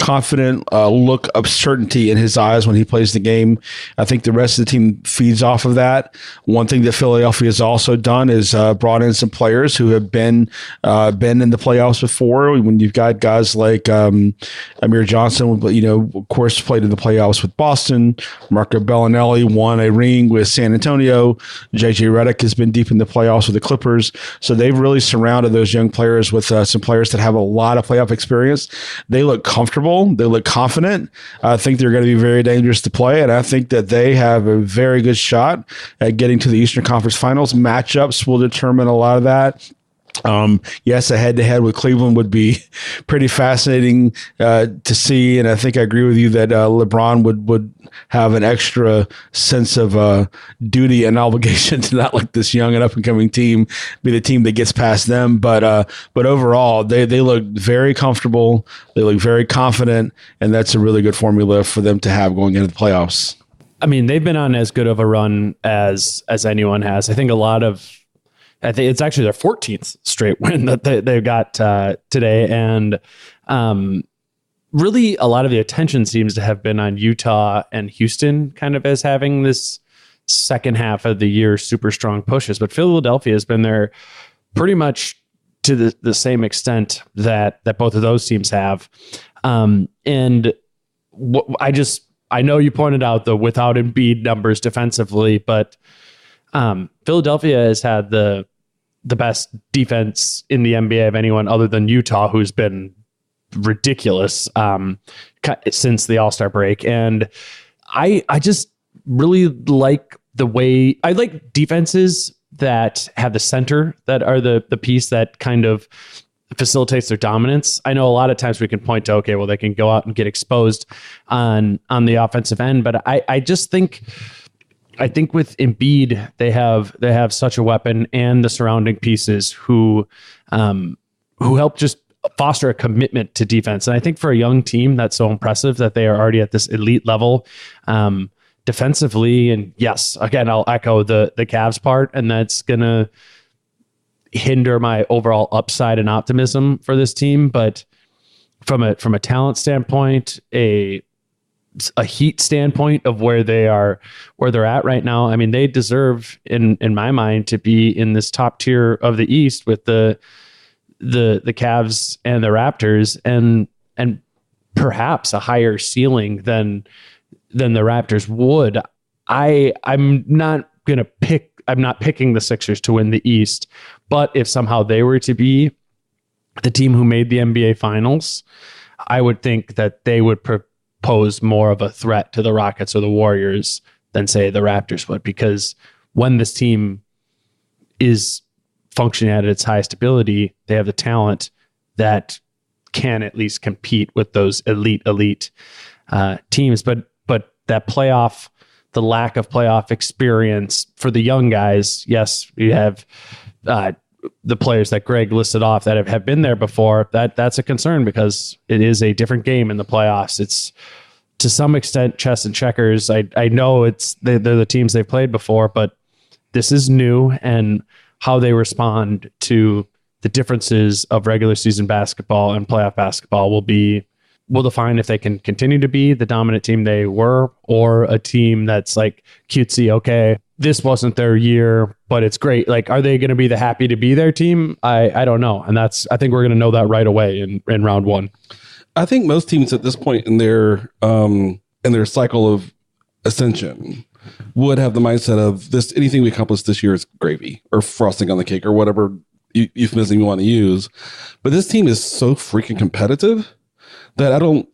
confident look of certainty in his eyes when he plays the game. I think the rest of the team feeds off of that. One thing that Philadelphia has also done is brought in some players who have been in the playoffs before. When you've got guys like Amir Johnson, of course, played in the playoffs with Boston. Marco Bellinelli won a ring with San Antonio. JJ Redick has been deep in the playoffs with the Clippers. So they've really surrounded those young players with some players that have a lot of playoff experience. They look comfortable. They look confident. I think they're going to be very dangerous to play, and I think that they have a very good shot at getting to the Eastern Conference Finals. Matchups will determine a lot of that. Yes, a head-to-head with Cleveland would be pretty fascinating to see, and I think I agree with you that LeBron would have an extra sense of duty and obligation to not let this young and up-and-coming team be the team that gets past them. But overall, they look very comfortable, they look very confident, and that's a really good formula for them to have going into the playoffs. I mean, they've been on as good of a run as anyone has. I think it's actually their 14th straight win that they got today. And really a lot of the attention seems to have been on Utah and Houston kind of as having this second half of the year super strong pushes. But Philadelphia has been there pretty much to the same extent that both of those teams have. And I know you pointed out the without Embiid numbers defensively, but Philadelphia has had the best defense in the NBA of anyone other than Utah, who's been ridiculous since the All-Star break. And I just really like the way I like defenses that have the center that are the piece that kind of facilitates their dominance. I know a lot of times we can point to, okay, well, they can go out and get exposed on the offensive end, but I just think with Embiid, they have such a weapon and the surrounding pieces who help just foster a commitment to defense. And I think for a young team, that's so impressive that they are already at this elite level defensively. And yes, again, I'll echo the Cavs part, and that's going to hinder my overall upside and optimism for this team. But from a talent standpoint, a Heat standpoint of where they're at right now, I mean, they deserve in my mind to be in this top tier of the East with the Cavs and the Raptors, and perhaps a higher ceiling than the Raptors would. I'm not picking the Sixers to win the East, but if somehow they were to be the team who made the NBA Finals, I would think that they would pose more of a threat to the Rockets or the Warriors than, say, the Raptors would, because when this team is functioning at its highest ability, they have the talent that can at least compete with those elite teams. But that the lack of playoff experience for the young guys, yes, you have the players that Greg listed off that have been there before. That's a concern because it is a different game in the playoffs. It's to some extent chess and checkers. I know they're the teams they've played before, but this is new, and how they respond to the differences of regular season basketball and playoff basketball will define if they can continue to be the dominant team they were, or a team that's like cutesy. Okay, this wasn't their year, but it's great. Like, are they going to be the happy to be their team? I don't know. And I think we're going to know that right away in round one. I think most teams at this point in their cycle of ascension would have the mindset of this. Anything we accomplish this year is gravy or frosting on the cake or whatever euphemism you want to use. But this team is so freaking competitive that I don't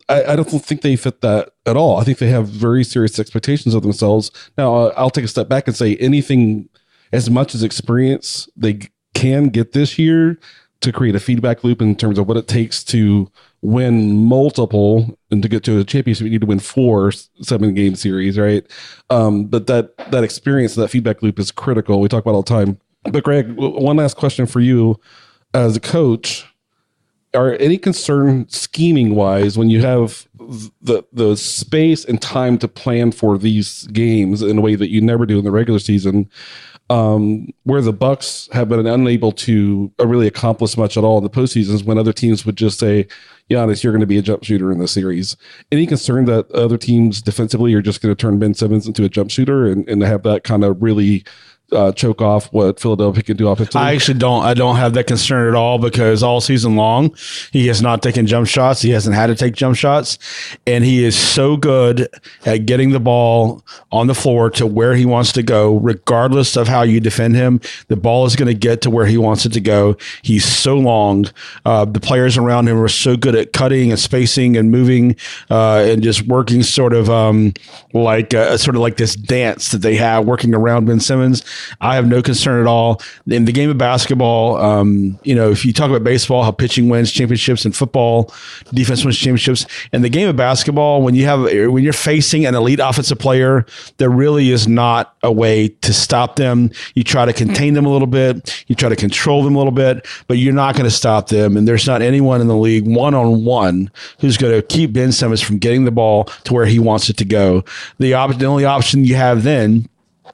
think they fit that at all. I think they have very serious expectations of themselves. Now, I'll take a step back and say anything, as much as experience they can get this year to create a feedback loop in terms of what it takes to win multiple, and to get to a championship, you need to win 4 7-game series, right? But that experience, that feedback loop is critical. We talk about it all the time. But Greg, one last question for you as a coach. are any concern scheming wise when you have the space and time to plan for these games in a way that you never do in the regular season, where the Bucks have been unable to really accomplish much at all in the postseasons when other teams would just say, Giannis, you're going to be a jump shooter in the series. Any concern that other teams defensively are just going to turn Ben Simmons into a jump shooter and have that kind of really choke off what Philadelphia can do offensively? I don't have that concern at all, because all season long he has not taken jump shots. He hasn't had to take jump shots, and he is so good at getting the ball on the floor to where he wants to go, regardless of how you defend him. The ball is going to get to where he wants it to go. He's so long. The players around him are so good at cutting and spacing and moving and just working sort of like this dance that they have working around Ben Simmons. I have no concern at all. In the game of basketball, if you talk about baseball, how pitching wins championships, and football, defense wins championships. In the game of basketball, when you're facing an elite offensive player, there really is not a way to stop them. You try to contain them a little bit, you try to control them a little bit, but you're not going to stop them. And there's not anyone in the league one-on-one who's going to keep Ben Simmons from getting the ball to where he wants it to go. The only option you have then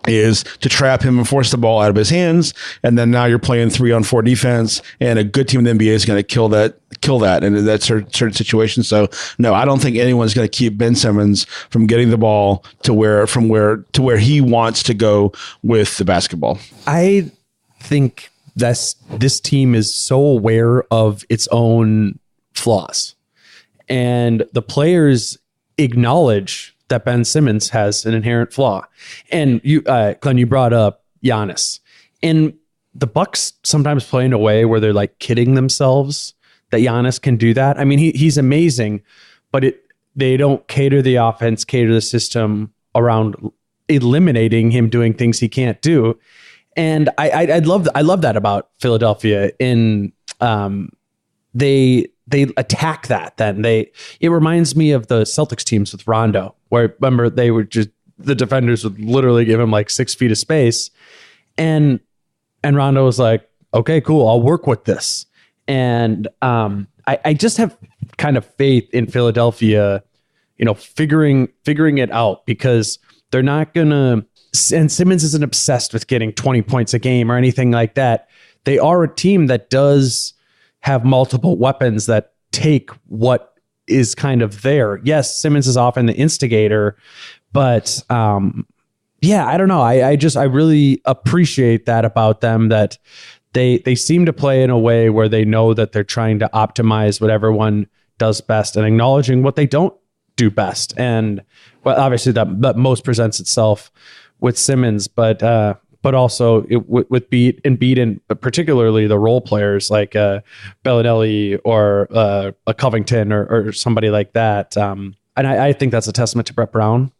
is to trap him and force the ball out of his hands, and then now you're playing 3-on-4 defense, and a good team in the NBA is going to kill that in that certain situation. So no, I don't think anyone's going to keep Ben Simmons from getting the ball to where he wants to go with the basketball. I think this team is so aware of its own flaws, and the players acknowledge that Ben Simmons has an inherent flaw. And you, Glenn, you brought up Giannis, and the Bucks sometimes play in a way where they're like kidding themselves that Giannis can do that. I mean, he's amazing, but they don't cater the offense, cater the system around eliminating him doing things he can't do. And I love that about Philadelphia. They attack that. Then it reminds me of the Celtics teams with Rondo, where remember they were just, the defenders would literally give him like 6 feet of space, and Rondo was like, okay, cool, I'll work with this. And I just have kind of faith in Philadelphia, figuring it out, because they're not gonna. And Simmons isn't obsessed with getting 20 points a game or anything like that. They are a team that does have multiple weapons that take what is kind of there. Yes, Simmons is often the instigator, but I don't know. I really appreciate that about them, that they seem to play in a way where they know that they're trying to optimize what everyone does best and acknowledging what they don't do best. And well, obviously that most presents itself with Simmons, but also with Embiid and particularly the role players like Bellinelli or a Covington or somebody like that. And I think that's a testament to Brett Brown.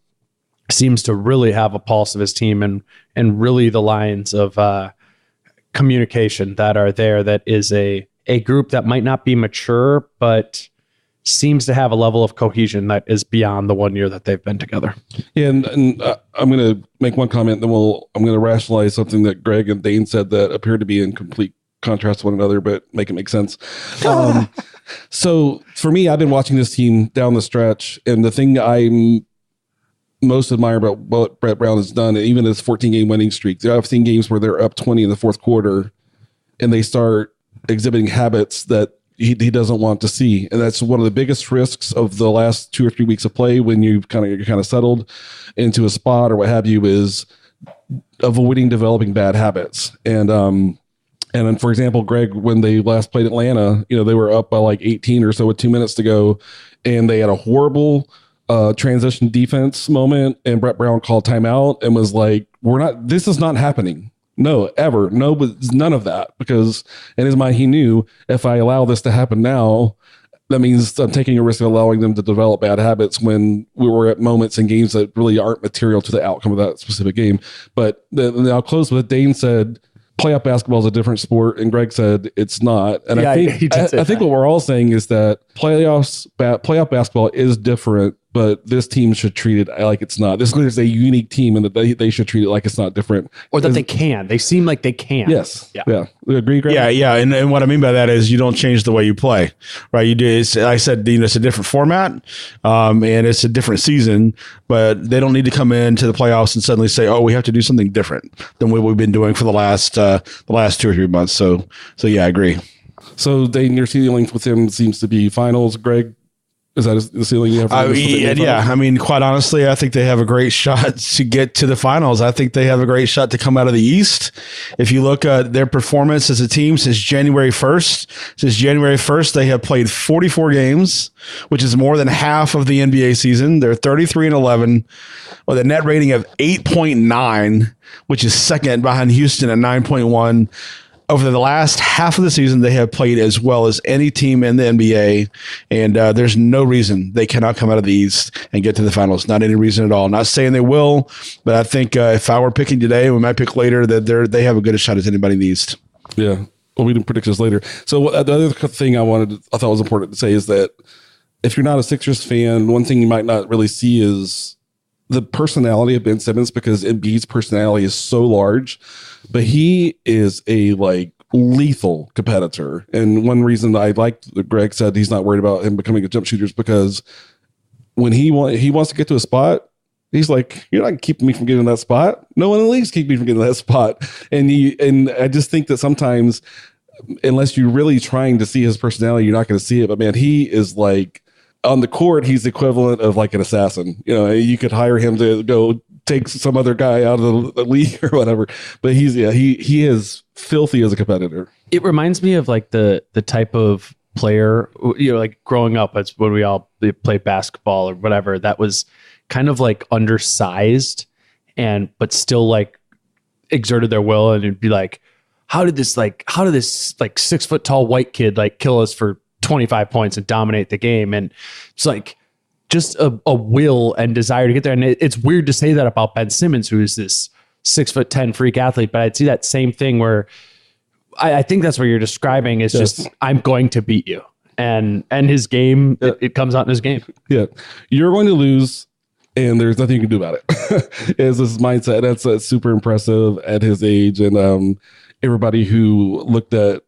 Seems to really have a pulse of his team and really the lines of communication that are there. That is a group that might not be mature, but seems to have a level of cohesion that is beyond the 1 year that they've been together. Yeah, and I'm going to make one comment, then I'm going to rationalize something that Greg and Dane said that appeared to be in complete contrast to one another, but make it make sense. So for me, I've been watching this team down the stretch, and the thing I'm most admire about what Brett Brown has done, even his 14-game winning streak, I've seen games where they're up 20 in the fourth quarter, and they start exhibiting habits that he doesn't want to see. And that's one of the biggest risks of the last 2 or 3 weeks of play when you're kind of settled into a spot or what have you, is avoiding developing bad habits. And then, for example, Greg, when they last played Atlanta, they were up by like 18 or so with 2 minutes to go, and they had a horrible transition defense moment, and Brett Brown called timeout and was like, this is not happening. No, ever. No, but none of that, because in his mind, he knew, if I allow this to happen now, that means I'm taking a risk of allowing them to develop bad habits when we were at moments in games that really aren't material to the outcome of that specific game. But then I'll close with, Dane said, playoff basketball is a different sport, and Greg said it's not. And I think what we're all saying is that playoff basketball is different but this team should treat it like it's not. This is a unique team, and that they should treat it like it's not different. Or that they can. They seem like they can. Yes. Yeah. Agree, Greg? Yeah. And what I mean by that is you don't change the way you play, right? You do. I said, it's a different format, and it's a different season, but they don't need to come into the playoffs and suddenly say, oh, we have to do something different than what we've been doing for the last 2 or 3 months. So yeah, I agree. So Dayton, your ceiling with him seems to be finals. Greg, is that the ceiling you have? I mean, quite honestly, I think they have a great shot to get to the finals. I think they have a great shot to come out of the East. If you look at their performance as a team since January 1st, they have played 44 games, which is more than half of the NBA season. They're 33-11 with a net rating of 8.9, which is second behind Houston at 9.1. Over the last half of the season, they have played as well as any team in the NBA, and there's no reason they cannot come out of the East and get to the finals. Not any reason at all. Not saying they will, but I think if I were picking today, we might pick later, that they have a good shot as anybody in the East. Yeah. Well, we can predict this later. So the other thing I thought was important to say is that if you're not a Sixers fan, one thing you might not really see is the personality of Ben Simmons, because Embiid's personality is so large, but he is a lethal competitor. And one reason I liked that Greg said he's not worried about him becoming a jump shooter is because when he wants to get to a spot, he's like, you're not keeping me from getting that spot. No one in the league's keeping me from getting that spot. And I just think that sometimes, unless you're really trying to see his personality, you're not going to see it. But man, he is on the court, he's the equivalent of an assassin. You could hire him to go take some other guy out of the league or whatever. But he is filthy as a competitor. It reminds me of the type of player, growing up, it's when we all played basketball or whatever, that was kind of undersized but still exerted their will, and it'd be how did this 6 foot tall white kid kill us for 25 points and dominate the game? And it's just a will and desire to get there. And it's weird to say that about Ben Simmons, who is this 6'10" freak athlete, but I'd see that same thing where I think that's what you're describing is just, I'm going to beat you. And his game, it comes out in his game. Yeah. You're going to lose, and there's nothing you can do about it. Is this mindset. That's super impressive at his age. And everybody who looked at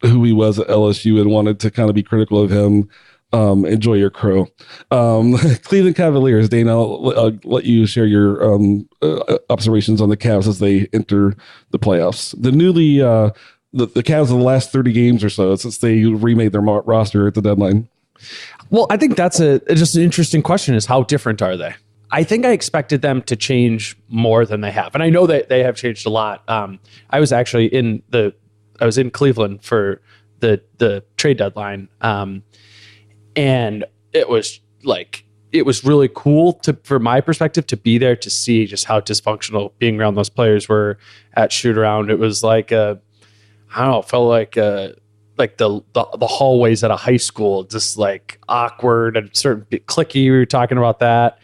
who he was at LSU and wanted to kind of be critical of him, enjoy your crow. Cleveland Cavaliers, Dana, I'll let you share your observations on the Cavs as they enter the playoffs. The newly the Cavs in the last 30 games or so since they remade their roster at the deadline. Well, I think that's just an interesting question, is how different are they? I think I expected them to change more than they have. And I know that they have changed a lot. I was actually in Cleveland for the trade deadline. And it was really cool for my perspective to be there to see just how dysfunctional being around those players were at shoot around. It was felt like the hallways at a high school, just awkward and certain clicky. We were talking about that.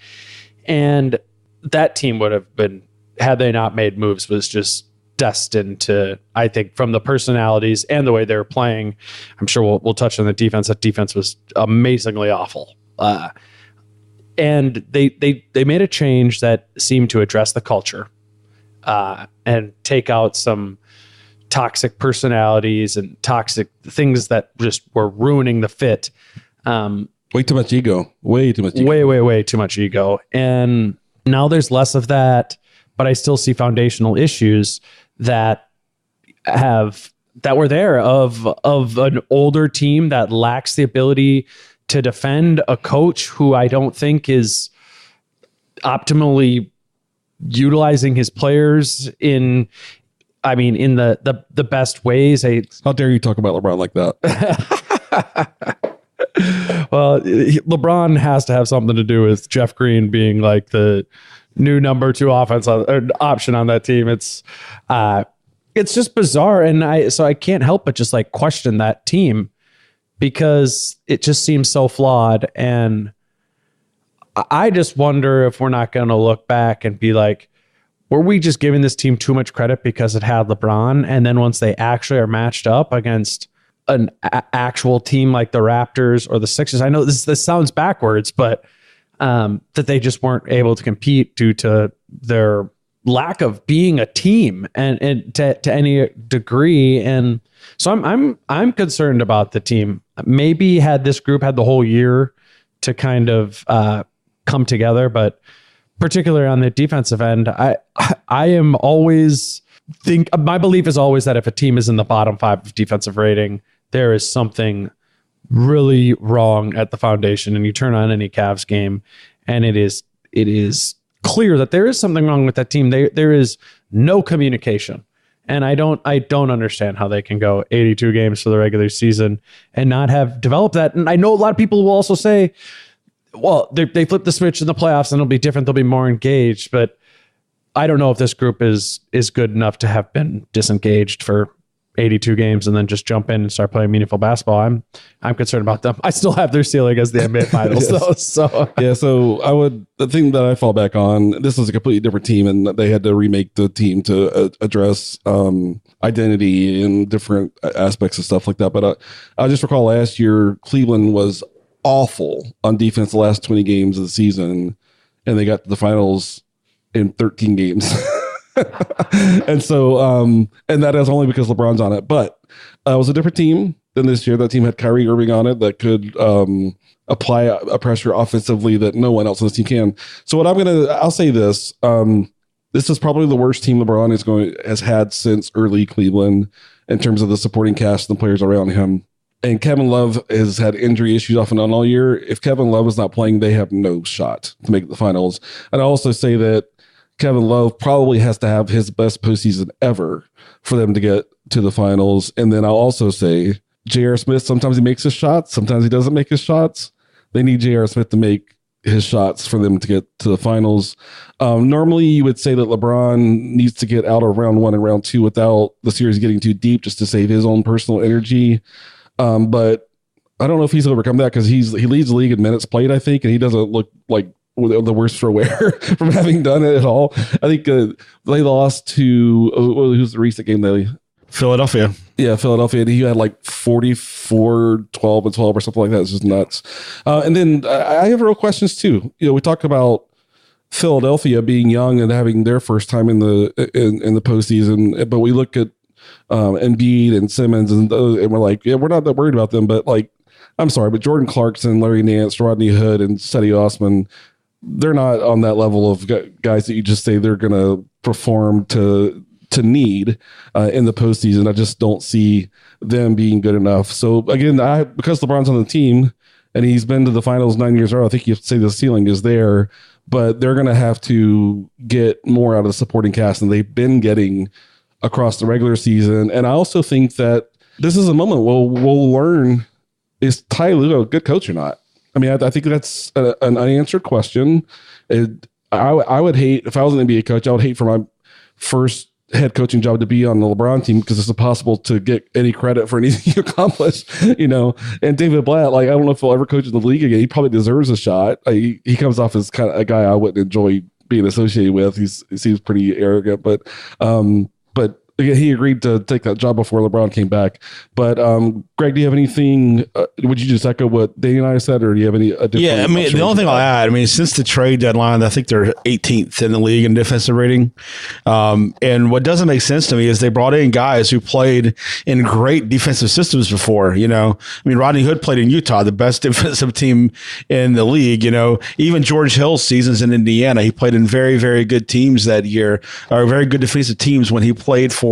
And that team would have been, had they not made moves, was just destined to, I think, from the personalities and the way they were playing. I'm sure we'll touch on the defense. That defense was amazingly awful. And they made a change that seemed to address the culture and take out some toxic personalities and toxic things that just were ruining the fit. Way too much ego. Way too much ego. Way too much ego. And now there's less of that, but I still see foundational issues that were there of an older team that lacks the ability to defend, a coach who I don't think is optimally utilizing his players in the best ways. How dare you talk about LeBron like that? Well, LeBron has to have something to do with Jeff Green being the new number 2 offense option on that team. It's just bizarre, and I can't help but just question that team because it just seems so flawed. And I just wonder if we're not going to look back and be were we just giving this team too much credit because it had LeBron? And then once they actually are matched up against an actual team like the Raptors or the Sixers, I know this sounds backwards, but that they just weren't able to compete due to their lack of being a team and to any degree. And so I'm concerned about the team. Maybe had this group had the whole year to kind of come together, but particularly on the defensive end, I am always my belief is always that if a team is in the bottom 5 of defensive rating, there is something really wrong at the foundation. And you turn on any Cavs game, and it is clear that there is something wrong with that team. There is no communication. And I don't understand how they can go 82 games for the regular season and not have developed that. And I know a lot of people will also say, well, they flip the switch in the playoffs and it'll be different. They'll be more engaged. But I don't know if this group is good enough to have been disengaged for 82 games and then just jump in and start playing meaningful basketball. I'm concerned about them. I still have their ceiling as the NBA Finals, Yes. though. So Yeah, so the thing that I fall back on, this is a completely different team, and they had to remake the team to address identity and different aspects of stuff like that. But I just recall last year, Cleveland was awful on defense the last 20 games of the season, and they got to the finals in 13 games. And so, and that is only because LeBron's on it. But it was a different team than this year. That team had Kyrie Irving on it that could apply a pressure offensively that no one else on this team can. So I'll say this. This is probably the worst team LeBron has had since early Cleveland in terms of the supporting cast and the players around him. And Kevin Love has had injury issues off and on all year. If Kevin Love is not playing, they have no shot to make the finals. And I also say that Kevin Love probably has to have his best postseason ever for them to get to the finals. And then I'll also say J.R. Smith, sometimes he makes his shots, sometimes he doesn't make his shots. They need J.R. Smith to make his shots for them to get to the finals. Normally, you would say that LeBron needs to get out of round 1 and round 2 without the series getting too deep just to save his own personal energy. But I don't know if he's overcome that because he leads the league in minutes played, I think, and he doesn't look like the worst for wear from having done it at all. I think they lost to who's the recent game Philadelphia. Yeah, Philadelphia. He had like 44, 12, and 12 or something like that. It's just nuts. And then I have real questions too. We talk about Philadelphia being young and having their first time in the postseason, but we look at Embiid and Simmons and we're like, yeah, we're not that worried about them. But like, I'm sorry, but Jordan Clarkson, Larry Nance, Rodney Hood, and Cedi Osman, they're not on that level of guys that you just say they're going to perform to need in the postseason. I just don't see them being good enough. So again, because LeBron's on the team and he's been to the finals 9 years in a row, I think you have to say the ceiling is there, but they're going to have to get more out of the supporting cast than they've been getting across the regular season. And I also think that this is a moment we'll learn, is Ty Lue a good coach or not? I mean, I think that's an unanswered question. I would hate, if I was an NBA coach, I would hate for my first head coaching job to be on the LeBron team because it's impossible to get any credit for anything you accomplish, And David Blatt, like, I don't know if he'll ever coach in the league again. He probably deserves a shot. He comes off as kind of a guy I wouldn't enjoy being associated with. He seems pretty arrogant, but he agreed to take that job before LeBron came back. But Greg, do you have anything? Would you just echo what Danny and I said, or do you have any? Yeah, I mean, the only thing I'll add, I mean, since the trade deadline, I think they're 18th in the league in defensive rating. And what doesn't make sense to me is they brought in guys who played in great defensive systems before. I mean, Rodney Hood played in Utah, the best defensive team in the league. Even George Hill's seasons in Indiana, he played in very, very good teams that year, or very good defensive teams when he played for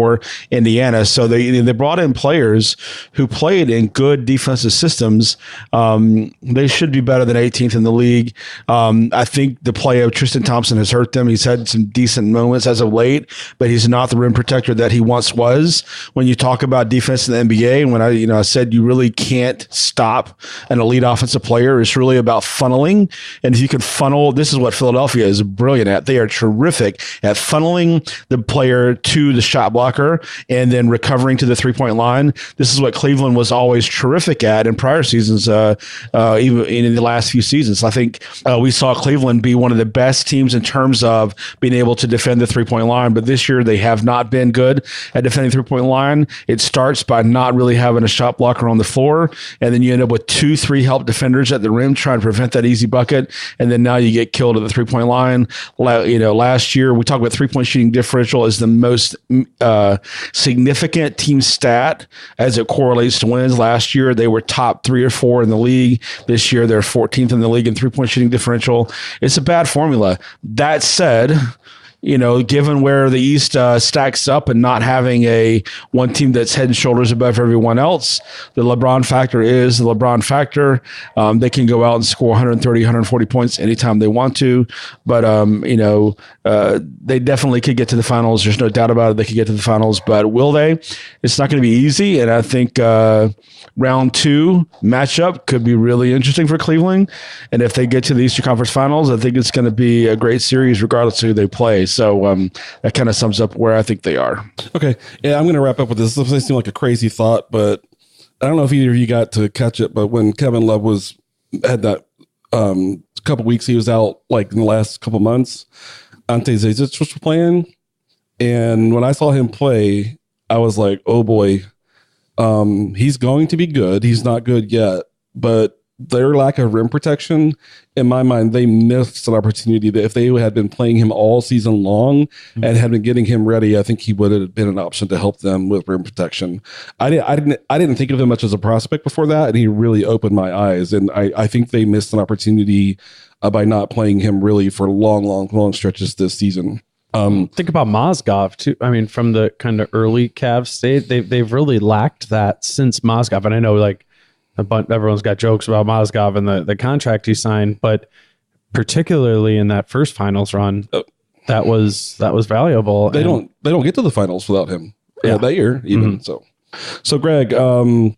Indiana. So they brought in players who played in good defensive systems. They should be better than 18th in the league. I think the play of Tristan Thompson has hurt them. He's had some decent moments as of late, but he's not the rim protector that he once was. When you talk about defense in the NBA, and when I said you really can't stop an elite offensive player, it's really about funneling. And if you can funnel, this is what Philadelphia is brilliant at. They are terrific at funneling the player to the shot block blocker and then recovering to the 3-point line. This is what Cleveland was always terrific at in prior seasons, even in the last few seasons. I think we saw Cleveland be one of the best teams in terms of being able to defend the 3-point line, but this year they have not been good at defending 3-point line. It starts by not really having a shot blocker on the floor, and then you end up with 2-3 help defenders at the rim trying to prevent that easy bucket, and then now you get killed at the 3-point line. Last year we talked about 3-point shooting differential as the most significant team stat as it correlates to wins. Last year they were top 3 or 4 in the league. This year they're 14th in the league in 3-point shooting differential. It's a bad formula. That said, given where the East stacks up and not having a one team that's head and shoulders above everyone else, the LeBron factor is the LeBron factor. They can go out and score 130, 140 points anytime they want to, but they definitely could get to the finals. There's no doubt about it. They could get to the finals, but will they? It's not going to be easy, and I think round 2 matchup could be really interesting for Cleveland. And if they get to the Eastern Conference Finals, I think it's going to be a great series regardless of who they play. So that kind of sums up where I think they are. Okay. Yeah, I'm going to wrap up with this. This may seem like a crazy thought, but I don't know if either of you got to catch it, but when Kevin Love had that couple weeks he was out, like in the last couple months, Ante Zizic was playing. And when I saw him play, I was like, oh boy, he's going to be good. He's not good yet, but their lack of rim protection, in my mind, they missed an opportunity that if they had been playing him all season long and had been getting him ready, I think he would have been an option to help them with rim protection. I didn't think of him much as a prospect before that, and he really opened my eyes. And I think they missed an opportunity by not playing him really for long stretches this season. Think about Mozgov too. I mean, from the kind of early Cavs state, they've really lacked that since Mozgov. And I know like everyone's got jokes about Mozgov and the contract he signed, but particularly in that first finals run, that was valuable. They don't get to the finals without him that year even. So Greg,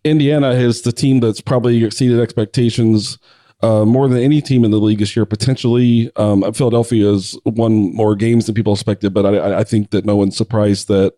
Indiana is the team that's probably exceeded expectations more than any team in the league this year, potentially. Philadelphia has won more games than people expected, but I think that no one's surprised that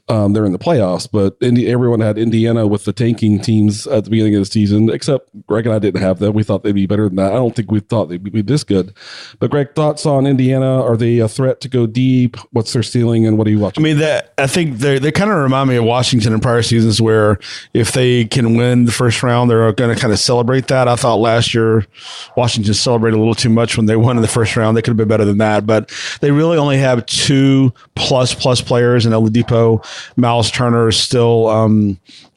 they're in the playoffs. But everyone had Indiana with the tanking teams at the beginning of the season, except Greg and I didn't have them. We thought they'd be better than that. I don't think we thought they'd be this good. But Greg, thoughts on Indiana? Are they a threat to go deep? What's their ceiling, and what are you watching? I mean, I think they kind of remind me of Washington in prior seasons, where if they can win the first round, they're going to kind of celebrate that. I thought last year Washington celebrated a little too much when they won in the first round. They could have been better than that, but they really only have 2 plus players in Oladipo. Miles Turner is still,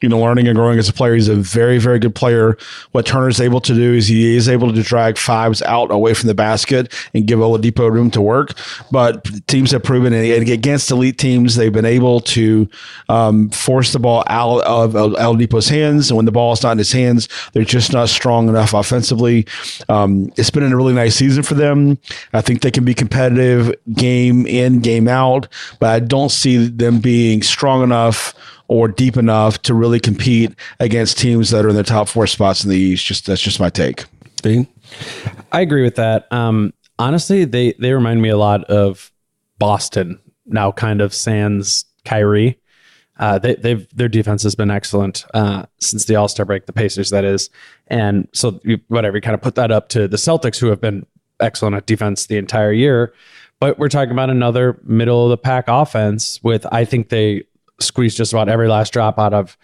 learning and growing as a player. He's a very, very good player. What Turner's able to do is he is able to drag 5s out away from the basket and give Oladipo room to work. But teams have proven, and against elite teams, they've been able to force the ball out of Oladipo's hands. And when the ball is not in his hands, they're just not strong enough offensively. It's been a really nice season for them. I think they can be competitive game in, game out, but I don't see them being strong enough or deep enough to really compete against teams that are in the top 4 spots in the East. That's just my take. Dean? I agree with that. Honestly, they remind me a lot of Boston now, kind of sans Kyrie. Their defense has been excellent since the All-Star break, the Pacers, that is. And so you kind of put that up to the Celtics, who have been excellent at defense the entire year. But we're talking about another middle of the pack offense with, I think they squeeze just about every last drop out of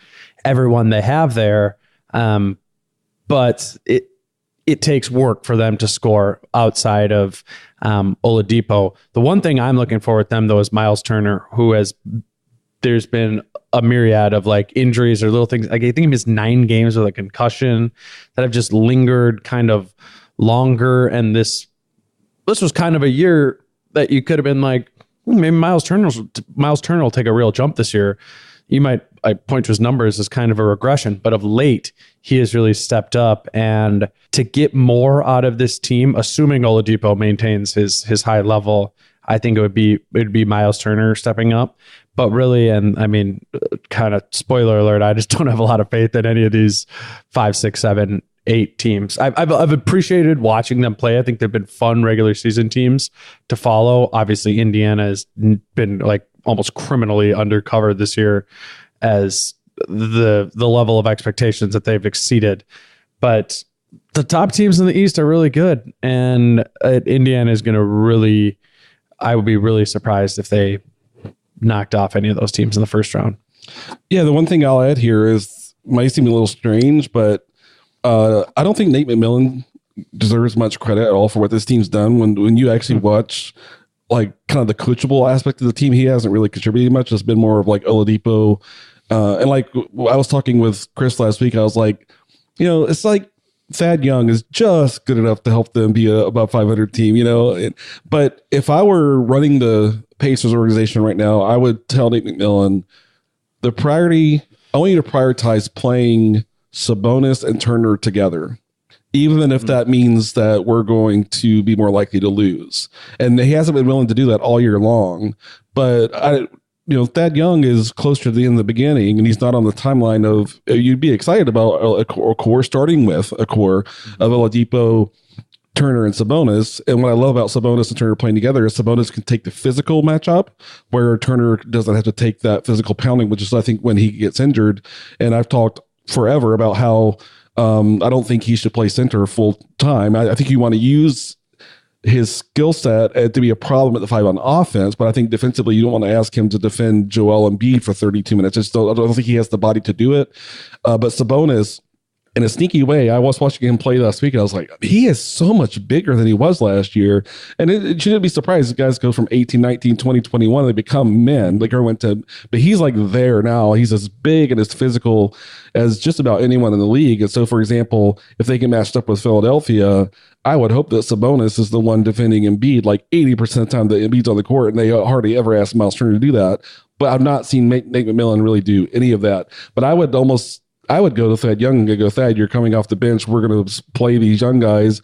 everyone they have there. But it takes work for them to score outside of Oladipo. The one thing I'm looking for with them, though, is Miles Turner, there's been a myriad of like injuries or little things. Like I think he missed 9 games with a concussion that have just lingered kind of longer. And this was kind of a year that you could have been like, maybe Miles Turner will take a real jump this year. I point to his numbers as kind of a regression, but of late he has really stepped up. And to get more out of this team, assuming Oladipo maintains his high level, I think it'd be Miles Turner stepping up. But really, and I mean, kind of spoiler alert, I just don't have a lot of faith in any of these 5, 6, 7, 8 teams. I've appreciated watching them play. I think they've been fun regular season teams to follow. Obviously, Indiana has been like almost criminally undercovered this year as the level of expectations that they've exceeded. But the top teams in the East are really good, and Indiana is going to really. I would be really surprised if they knocked off any of those teams in the first round. Yeah, the one thing I'll add here is might seem a little strange, but I don't think Nate McMillan deserves much credit at all for what this team's done. When you actually watch like kind of the coachable aspect of the team, he hasn't really contributed much. It's been more of like Oladipo. And like I was talking with Chris last week, I was like, it's like Thad Young is just good enough to help them be a above 500 team, but if I were running the Pacers organization right now, I would tell Nate McMillan the priority. I want you to prioritize playing Sabonis and Turner together, even if that means that we're going to be more likely to lose. And he hasn't been willing to do that all year long, but Thad Young is closer to the end of the beginning, and he's not on the timeline of. You'd be excited about a core starting with a core of Oladipo, Turner, and Sabonis. And what I love about Sabonis and Turner playing together is Sabonis can take the physical matchup, where Turner doesn't have to take that physical pounding, which is I think when he gets injured. And I've talked forever about how I don't think he should play center full time. I think you want to use his skill set to be a problem at the 5 on offense, but I think defensively you don't want to ask him to defend Joel Embiid for 32 minutes. I don't think he has the body to do it. But Sabonis, in a sneaky way, I was watching him play last week, and I was like, he is so much bigger than he was last year. And it shouldn't be surprised. Guys go from 18, 19, 20, 21, they become men. Like but he's like there now. He's as big and as physical as just about anyone in the league. And so, for example, if they get matched up with Philadelphia, I would hope that Sabonis is the one defending Embiid like 80% of the time that Embiid's on the court, and they hardly ever ask Miles Turner to do that. But I've not seen Nate McMillan really do any of that. But I would go to Thad Young and go, Thad, you're coming off the bench. We're going to play these young guys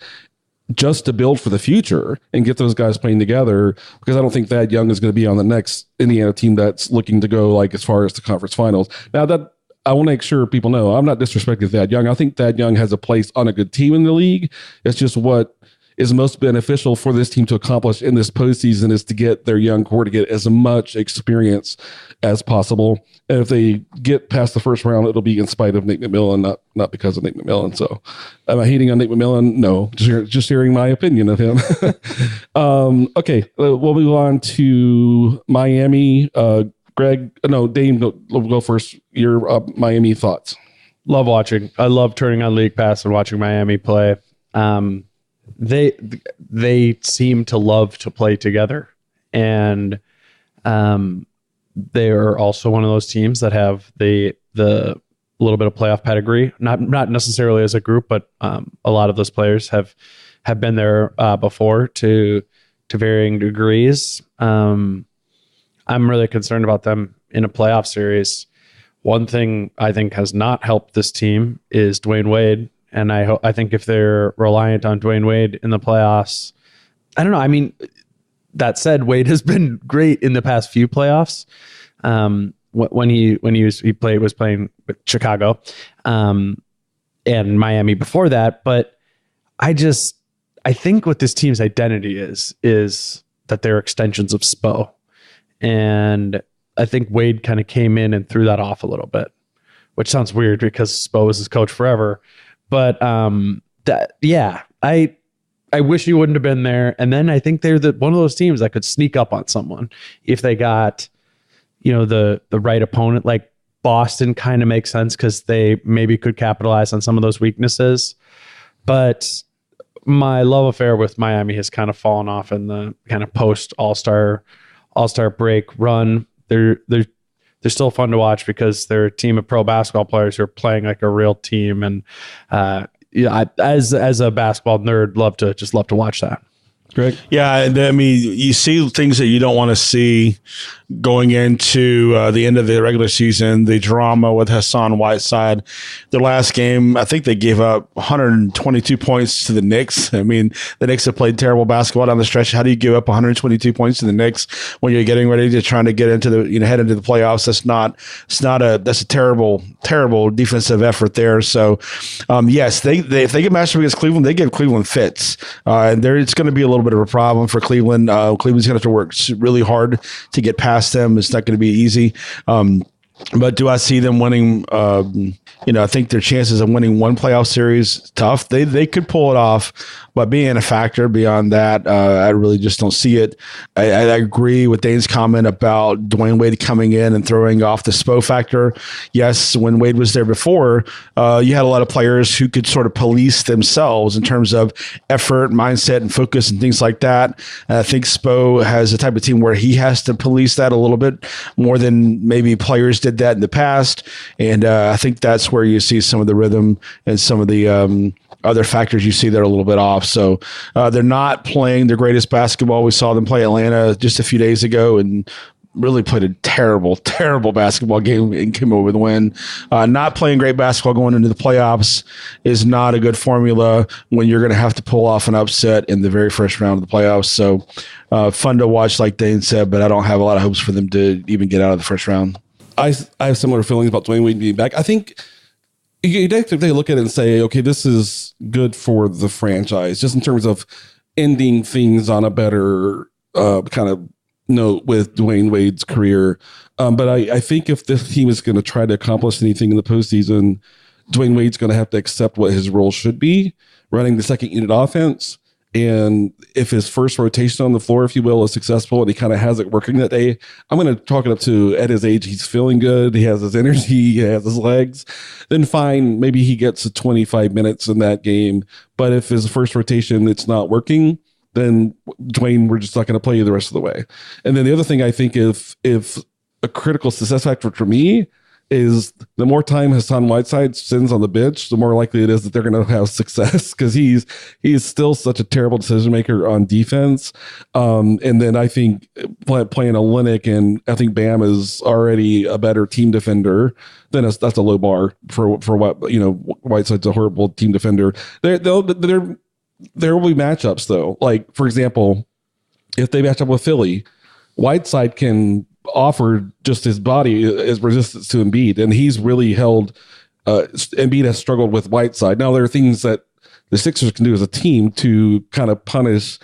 just to build for the future and get those guys playing together, because I don't think Thad Young is going to be on the next Indiana team that's looking to go like as far as the conference finals. Now that I want to make sure people know, I'm not disrespecting Thad Young. I think Thad Young has a place on a good team in the league. It's just what is most beneficial for this team to accomplish in this postseason is to get their young core to get as much experience as possible. And if they get past the first round, it'll be in spite of Nate McMillan, not because of Nate McMillan. So am I hating on Nate McMillan? No, just sharing my opinion of him. Okay, we'll move on to Miami. Greg, no, Dame, go first. Your Miami thoughts. Love watching. I love turning on League Pass and watching Miami play. They seem to love to play together, and they are also one of those teams that have the little bit of playoff pedigree. Not necessarily as a group, but a lot of those players have been there before to varying degrees. I'm really concerned about them in a playoff series. One thing I think has not helped this team is Dwayne Wade. And I think if they're reliant on Dwayne Wade in the playoffs, I don't know. I mean, that said, Wade has been great in the past few playoffs. When he was playing with Chicago, and Miami before that. But I think what this team's identity is that they're extensions of Spo, and I think Wade kind of came in and threw that off a little bit, which sounds weird because Spo was his coach forever. But I wish he wouldn't have been there. And then I think they're one of those teams that could sneak up on someone if they got, the right opponent. Like Boston kind of makes sense because they maybe could capitalize on some of those weaknesses. But my love affair with Miami has kind of fallen off in the kind of post All-Star break run. They're still fun to watch because they're a team of pro basketball players who are playing like a real team. And as a basketball nerd, love to watch that. Greg? Yeah, I mean, you see things that you don't want to see going into the end of the regular season, the drama with Hassan Whiteside. Their last game, I think they gave up 122 points to the Knicks. I mean, the Knicks have played terrible basketball down the stretch. How do you give up 122 points to the Knicks when you're getting ready to trying to get into the, head into the playoffs? That's a terrible defensive effort there. So, yes, if they get matched up against Cleveland, they give Cleveland fits. And it's going to be a little bit of a problem for Cleveland. Cleveland's going to have to work really hard to get past them. It's not going to be easy. But do I see them winning? I think their chances of winning one playoff series tough. They could pull it off, but being a factor beyond that, I really just don't see it. I agree with Dane's comment about Dwayne Wade coming in and throwing off the Spo factor. Yes, when Wade was there before, you had a lot of players who could sort of police themselves in terms of effort, mindset, and focus and things like that. And I think Spo has a type of team where he has to police that a little bit more than maybe players did that in the past. And I think that's where you see some of the rhythm and some of the other factors you see that are a little bit off. So they're not playing their greatest basketball. We saw them play Atlanta just a few days ago and really played a terrible basketball game and came over with a win. Not playing great basketball going into the playoffs is not a good formula when you're going to have to pull off an upset in the very first round of the playoffs. So fun to watch, like Dane said, but I don't have a lot of hopes for them to even get out of the first round. I have similar feelings about Dwayne Wade being back. I think you definitely look at it and say, okay, this is good for the franchise, just in terms of ending things on a better kind of note with Dwayne Wade's career. But I think if this team is going to try to accomplish anything in the postseason, Dwayne Wade's going to have to accept what his role should be, running the second unit offense. And if his first rotation on the floor, if you will, is successful and he kind of has it working that day, I'm going to chalk it up to, at his age, he's feeling good. He has his energy. He has his legs. Then fine, maybe he gets to 25 minutes in that game. But if his first rotation, it's not working, then Dwayne, we're just not going to play you the rest of the way. And then the other thing I think, if a critical success factor for me is the more time Hassan Whiteside spends on the bench, the more likely it is that they're going to have success, because he's still such a terrible decision maker on defense. And then I think playing Olynyk, and I think Bam is already a better team defender. Then that's a low bar for what, Whiteside's a horrible team defender. There will be matchups though. Like, for example, if they match up with Philly, Whiteside can offer just his body as resistance to Embiid, and he's really held Embiid has struggled with Whiteside. Now there are things that the Sixers can do as a team to kind of punish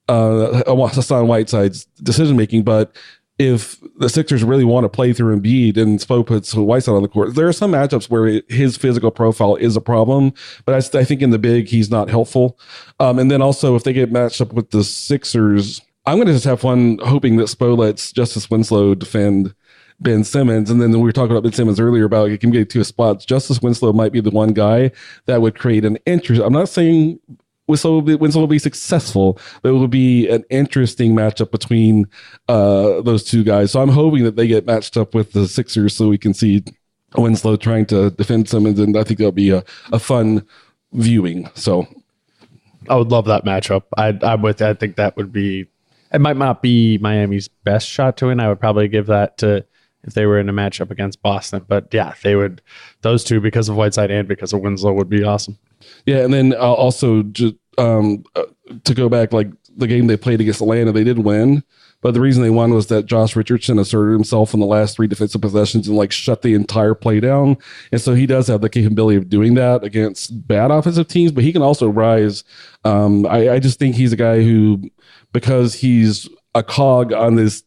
Hassan Whiteside's decision making, but if the Sixers really want to play through Embiid and Spo puts Whiteside on the court, there are some matchups where his physical profile is a problem, but I think in the big he's not helpful. And then also if they get matched up with the Sixers, I'm going to just have fun hoping that Spo lets Justice Winslow defend Ben Simmons. And then we were talking about Ben Simmons earlier about he can get to his spots. Justice Winslow might be the one guy that would create an interest. I'm not saying Winslow will be successful, but it will be an interesting matchup between those two guys. So I'm hoping that they get matched up with the Sixers so we can see Winslow trying to defend Simmons. And I think that'll be a fun viewing. So I would love that matchup. I think that would be. It might not be Miami's best shot to win. I would probably give that to if they were in a matchup against Boston. But yeah, they would. Those two, because of Whiteside and because of Winslow, would be awesome. Yeah, and then also just to go back, like the game they played against Atlanta, they did win. But the reason they won was that Josh Richardson asserted himself in the last 3 defensive possessions and shut the entire play down. And so he does have the capability of doing that against bad offensive teams, but he can also rise. I just think he's a guy who, because he's a cog on this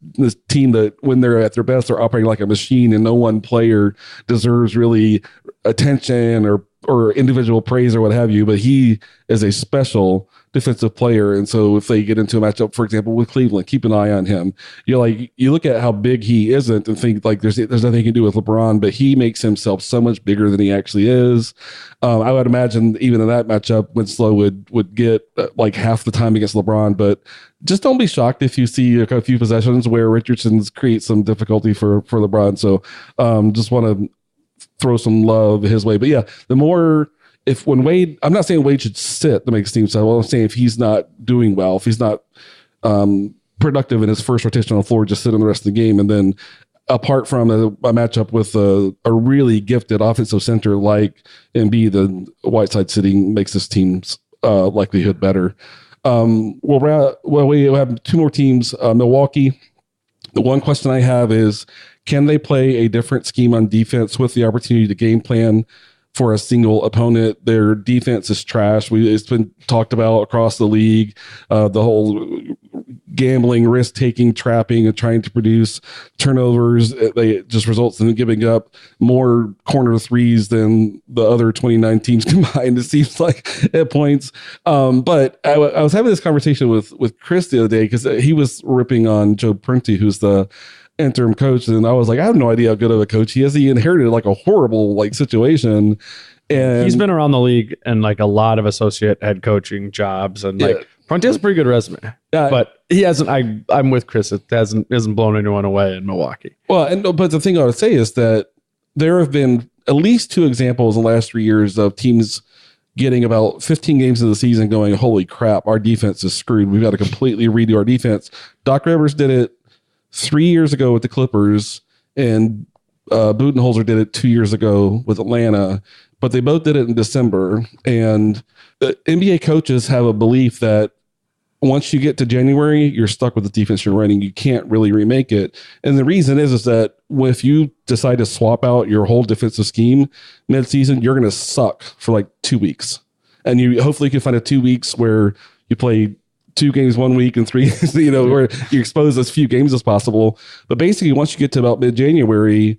team that when they're at their best, they're operating like a machine, and no one player deserves really attention or individual praise or what have you, but he is a special defensive player. And so if they get into a matchup, for example, with Cleveland, keep an eye on him. You look at how big he isn't and think there's nothing he can do with LeBron, but he makes himself so much bigger than he actually is. I would imagine even in that matchup, Winslow would get half the time against LeBron, but just don't be shocked if you see a few possessions where Richardson's creates some difficulty for LeBron. So just want to throw some love his way. But yeah, the more when Wade, I'm not saying Wade should sit to make his team so well. I'm saying if he's not doing well, if he's not productive in his first rotation on the floor, just sit in the rest of the game. And then apart from a matchup with a really gifted offensive center like Embiid, the Whiteside sitting makes this team's likelihood better. We have two more teams, Milwaukee. The one question I have is, can they play a different scheme on defense with the opportunity to game plan for a single opponent? Their defense is trash. It's been talked about across the league, the whole gambling, risk-taking, trapping, and trying to produce turnovers. It just results in giving up more corner threes than the other 29 teams combined, it seems like, at points. But I was having this conversation with Chris the other day because he was ripping on Joe Prunty, who's the interim coach, and I was like, I have no idea how good of a coach he is. He inherited like a horrible situation, and he's been around the league and like a lot of associate head coaching jobs, and like Prunty has a pretty good resume. But he hasn't. I'm with Chris. It hasn't blown anyone away in Milwaukee. Well, but the thing I would say is that there have been at least two examples in the last 3 years of teams getting about 15 games of the season going, holy crap, our defense is screwed. We've got to completely redo our defense. Doc Rivers did it 3 years ago with the Clippers, and Budenholzer did it 2 years ago with Atlanta, but they both did it in December. And NBA coaches have a belief that once you get to January, you're stuck with the defense you're running. You can't really remake it. And the reason is that if you decide to swap out your whole defensive scheme mid-season, you're going to suck for like 2 weeks. And you hopefully can find a 2 weeks where you play 2 games 1 week and 3, where you expose as few games as possible. But basically, once you get to about mid-January,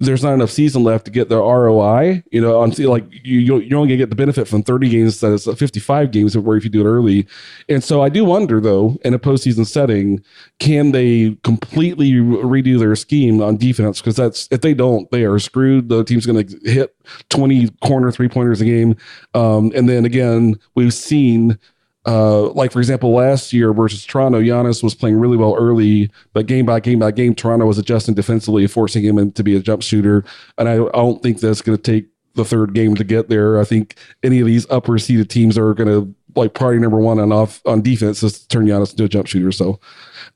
there's not enough season left to get the ROI, on like you're only gonna get the benefit from 30 games instead of 55 games where if you do it early. And so I do wonder though, in a postseason setting, can they completely redo their scheme on defense? Because if they don't, they are screwed. The team's going to hit 20 corner 3-pointers a game. And then again, we've seen like for example, last year versus Toronto, Giannis was playing really well early, but game by game, Toronto was adjusting defensively, forcing him to be a jump shooter. And I don't think that's going to take the third game to get there. I think any of these upper seeded teams are going to like priority number one on defense is to turn Giannis into a jump shooter. So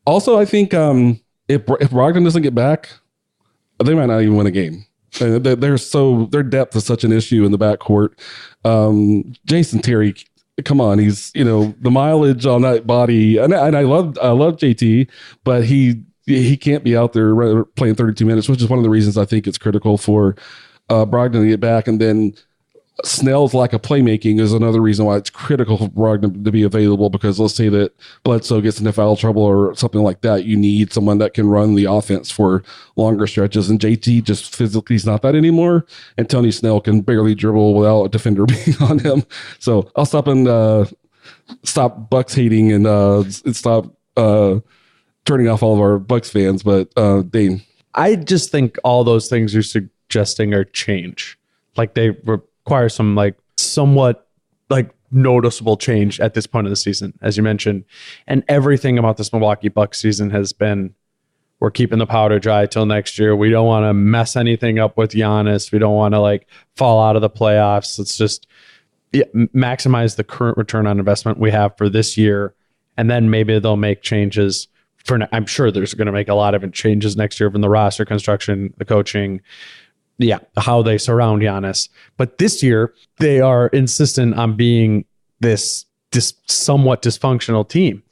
also I think if Brogdon doesn't get back, they might not even win a game. Their depth is such an issue in the backcourt. Jason Terry, come on, he's the mileage on that body, and I love JT, but he can't be out there playing 32 minutes, which is one of the reasons I think it's critical for Brogdon to get back. And then Snell's lack of playmaking is another reason why it's critical for Brogdon to be available, because let's say that Bledsoe gets into foul trouble or something like that, you need someone that can run the offense for longer stretches. And JT just physically is not that anymore. And Tony Snell can barely dribble without a defender being on him. So I'll stop Bucks hating and stop turning off all of our Bucks fans. But Dane, I just think all those things you're suggesting are change. Like they require some like somewhat like noticeable change at this point of the season, as you mentioned. And everything about this Milwaukee Bucks season has been, we're keeping the powder dry till next year. We don't want to mess anything up with Giannis. We don't want to like fall out of the playoffs. Let's just maximize the current return on investment we have for this year. And then maybe they'll make changes I'm sure there's going to make a lot of changes next year from the roster construction, the coaching, how they surround Giannis. But this year, they are insistent on being this somewhat dysfunctional team.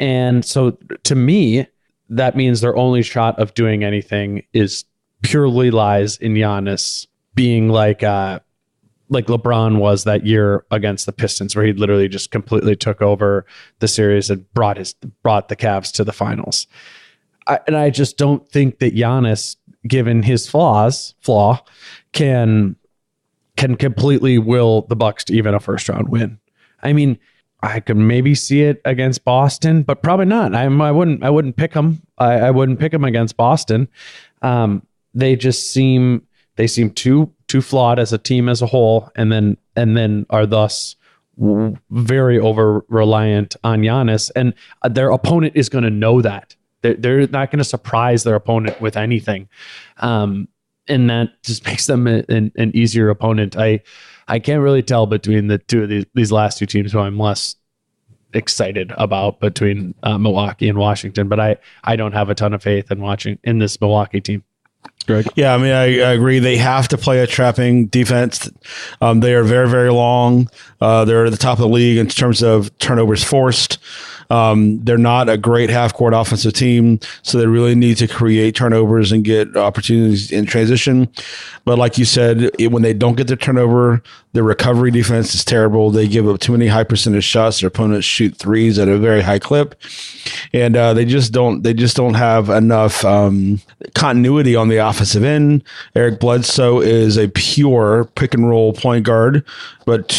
And so to me, that means their only shot of doing anything is purely lies in Giannis being like LeBron was that year against the Pistons, where he literally just completely took over the series and brought the Cavs to the finals. I just don't think that Giannis, given his flaw, can completely will the Bucks to even a first round win. I mean, I could maybe see it against Boston, but probably not. I wouldn't pick them. I wouldn't pick them against Boston. They seem too flawed as a team as a whole, and then are thus very over reliant on Giannis, and their opponent is going to know that. They're not going to surprise their opponent with anything. And that just makes them an easier opponent. I I can't really tell between the two of these last two teams who I'm less excited about between Milwaukee and Washington, but I don't have a ton of faith in this Milwaukee team. Greg? Yeah, I mean, I agree. They have to play a trapping defense. They are very, very long. They're at the top of the league in terms of turnovers forced. They're not a great half-court offensive team, so they really need to create turnovers and get opportunities in transition. But like you said, when they don't get the turnover, their recovery defense is terrible. They give up too many high percentage shots. Their opponents shoot threes at a very high clip, and they just don't have enough continuity on the offensive end. Eric Bledsoe is a pure pick and roll point guard, but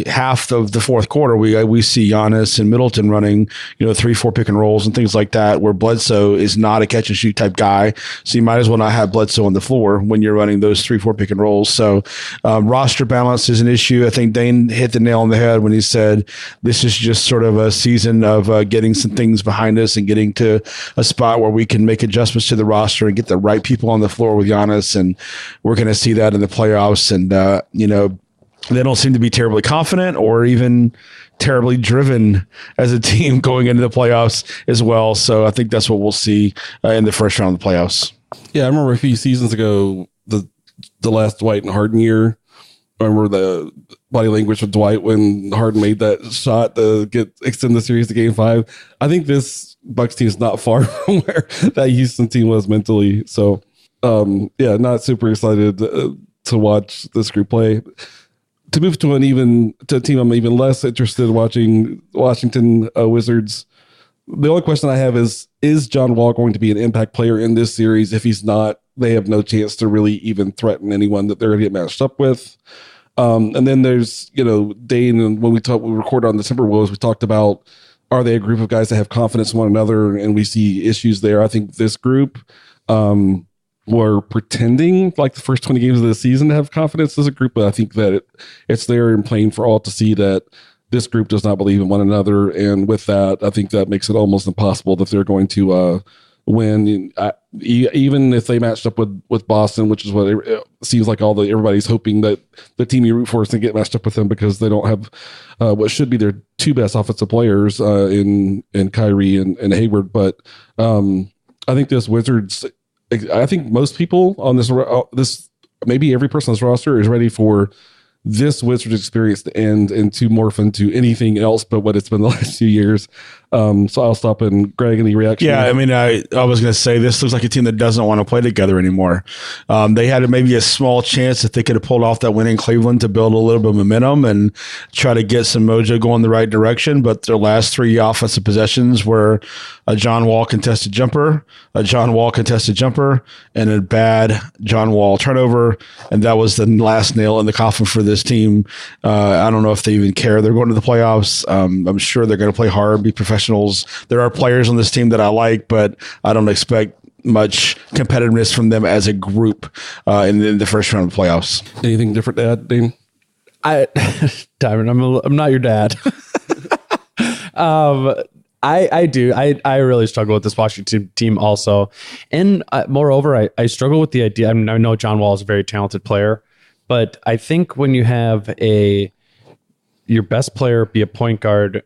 half of the fourth quarter we see Giannis and Middleton running 3-4 pick and rolls and things like that, where Bledsoe is not a catch and shoot type guy. So you might as well not have Bledsoe on the floor when you're running those 3-4 pick and rolls. So roster balance is an issue. I think Dane hit the nail on the head when he said this is just sort of a season of getting some things behind us and getting to a spot where we can make adjustments to the roster and get the right people on the floor with Giannis. And we're going to see that in the playoffs. And, they don't seem to be terribly confident or even terribly driven as a team going into the playoffs as well. So I think that's what we'll see in the first round of the playoffs. Yeah, I remember a few seasons ago, the last Dwight and Harden year. I remember the body language of Dwight when Harden made that shot to extend the series to Game 5. I think this Bucks team is not far from where that Houston team was mentally. So, not super excited to watch this group play. To move to a team I'm even less interested in watching, Washington Wizards. The only question I have is John Wall going to be an impact player in this series? If he's not, they have no chance to really even threaten anyone that they're going to get matched up with. And then there's, Dane, and when we recorded on the Timberwolves, we talked about, are they a group of guys that have confidence in one another? And we see issues there. I think this group, were pretending like the first 20 games of the season to have confidence as a group, but I think that it's there and plain for all to see that this group does not believe in one another. And with that, I think that makes it almost impossible that they're going to win. Even if they matched up with Boston, which is what it seems like everybody's hoping that the team you root for is to get matched up with them because they don't have what should be their two best offensive players in Kyrie and Hayward. But I think this Wizards, I think most people on this maybe every person on this roster is ready for this Wizards experience to end and to morph into anything else but what it's been the last few years. So I'll stop. And Greg, any reaction? Yeah, I mean, I was going to say this looks like a team that doesn't want to play together anymore. They had maybe a small chance that they could have pulled off that win in Cleveland to build a little bit of momentum and try to get some mojo going the right direction. But their last three offensive possessions were a John Wall contested jumper, a John Wall contested jumper, and a bad John Wall turnover. And that was the last nail in the coffin for this team. I don't know if they even care. They're going to the playoffs. I'm sure they're going to play hard, be professionals. There are players on this team that I like, but I don't expect much competitiveness from them as a group in the first round of the playoffs. Anything different to add, Dane? Diamond, I'm not your dad. I do. I really struggle with this Washington team also. And moreover, I struggle with the idea. I mean, I know John Wall is a very talented player, but I think when you have your best player be a point guard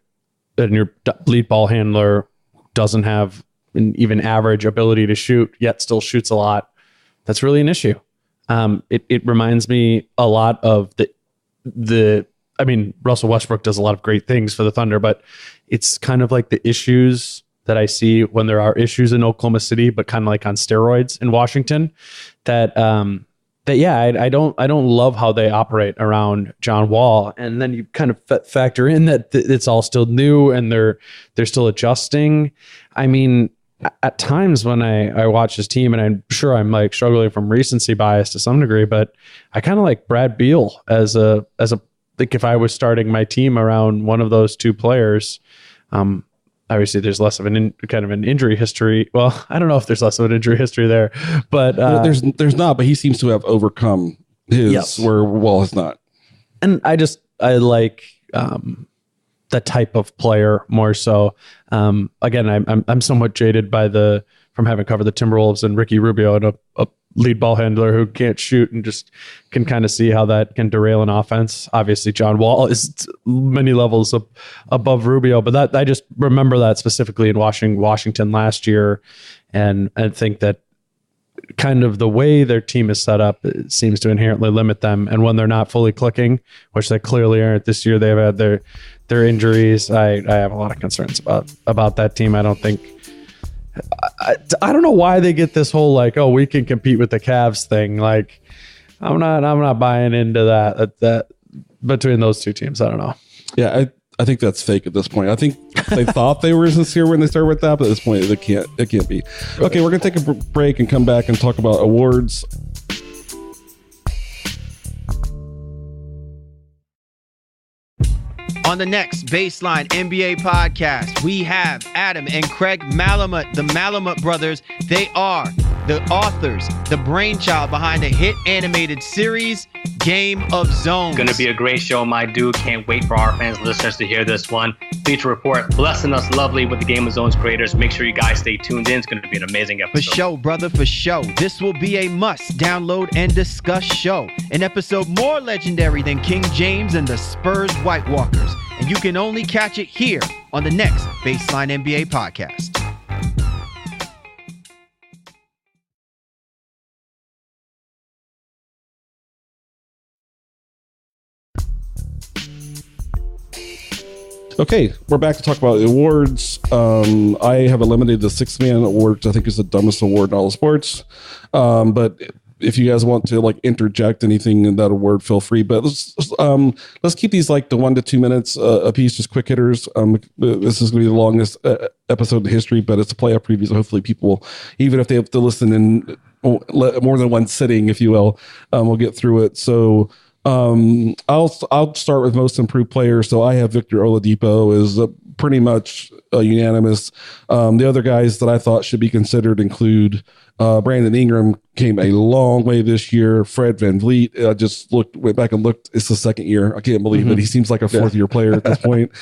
and your lead ball handler doesn't have an even average ability to shoot, yet still shoots a lot, that's really an issue. It reminds me a lot of I mean, Russell Westbrook does a lot of great things for the Thunder, but it's kind of like the issues that I see when there are issues in Oklahoma City, but kind of like on steroids in Washington. I don't love how they operate around John Wall, and then you kind of factor in that it's all still new and they're still adjusting. I mean, at times when I watch this team, and I'm sure I'm like struggling from recency bias to some degree, but I kind of like Brad Beal as a like if I was starting my team around one of those two players. Obviously, there's less of an injury history. Well, I don't know if there's less of an injury history there, but there's not. But he seems to have overcome his where Wall has not. And I like that type of player more so. Again, I'm somewhat jaded by the from having covered the Timberwolves and Ricky Rubio and a lead ball handler who can't shoot and just can kind of see how that can derail an offense. Obviously, John Wall is many levels above Rubio, but that I just remember that specifically in Washington last year, and think that kind of the way their team is set up, it seems to inherently limit them. And when they're not fully clicking, which they clearly aren't this year, they've had their injuries. I have a lot of concerns about that team. I don't think. I don't know why they get this whole like, oh, we can compete with the Cavs thing. Like, I'm not buying into that between those two teams. I don't know. Yeah, I think that's fake at this point. I think they thought they were sincere when they started with that, but at this point, it can't be. Okay, we're gonna take a break and come back and talk about awards. On the next Baseline NBA podcast, we have Adam and Craig Malamut, the Malamut brothers. They are the authors, the brainchild behind the hit animated series, Game of Zones. Going to be a great show, my dude. Can't wait for our fans, listeners to hear this one. Feature report blessing us lovely with the Game of Zones creators. Make sure you guys stay tuned in. It's going to be an amazing episode. For show, brother, for show. This will be a must download and discuss show. An episode more legendary than King James and the Spurs White Walkers. And you can only catch it here on the next Baseline NBA podcast. Okay, we're back to talk about the awards. I have eliminated the 6-man award, which I think is the dumbest award in all of sports. But if you guys want to like interject anything in that award, feel free. But let's keep these like the 1 to 2 minutes a piece, just quick hitters. This is going to be the longest episode in history, but it's a playoff preview, so hopefully people, even if they have to listen in more than one sitting, if you will, we'll get through it. So I'll start with most improved player. So I have Victor Oladipo is pretty much unanimous. The other guys that I thought should be considered include Brandon Ingram came a long way this year. Fred VanVleet, I just went back and looked. It's the second year. I can't believe it. He seems like a fourth-year player at this point.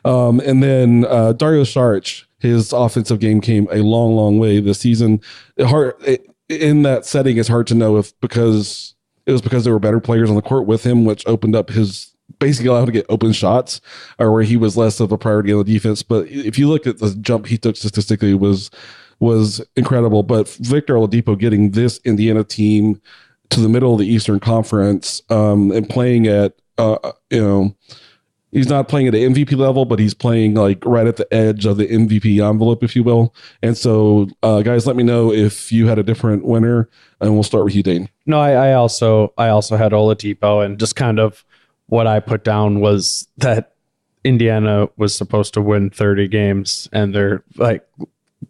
And then Dario Saric, his offensive game came a long, long way this season. In that setting, it's hard to know if because there were better players on the court with him, which opened up basically allowed him to get open shots, or where he was less of a priority on the defense. But if you look at the jump he took statistically was incredible. But Victor Oladipo getting this Indiana team to the middle of the Eastern Conference and playing at he's not playing at an MVP level, but he's playing like right at the edge of the MVP envelope, if you will. And so, guys, let me know if you had a different winner, and we'll start with you, Dane. No, I also had Oladipo, and just kind of what I put down was that Indiana was supposed to win 30 games, and they're like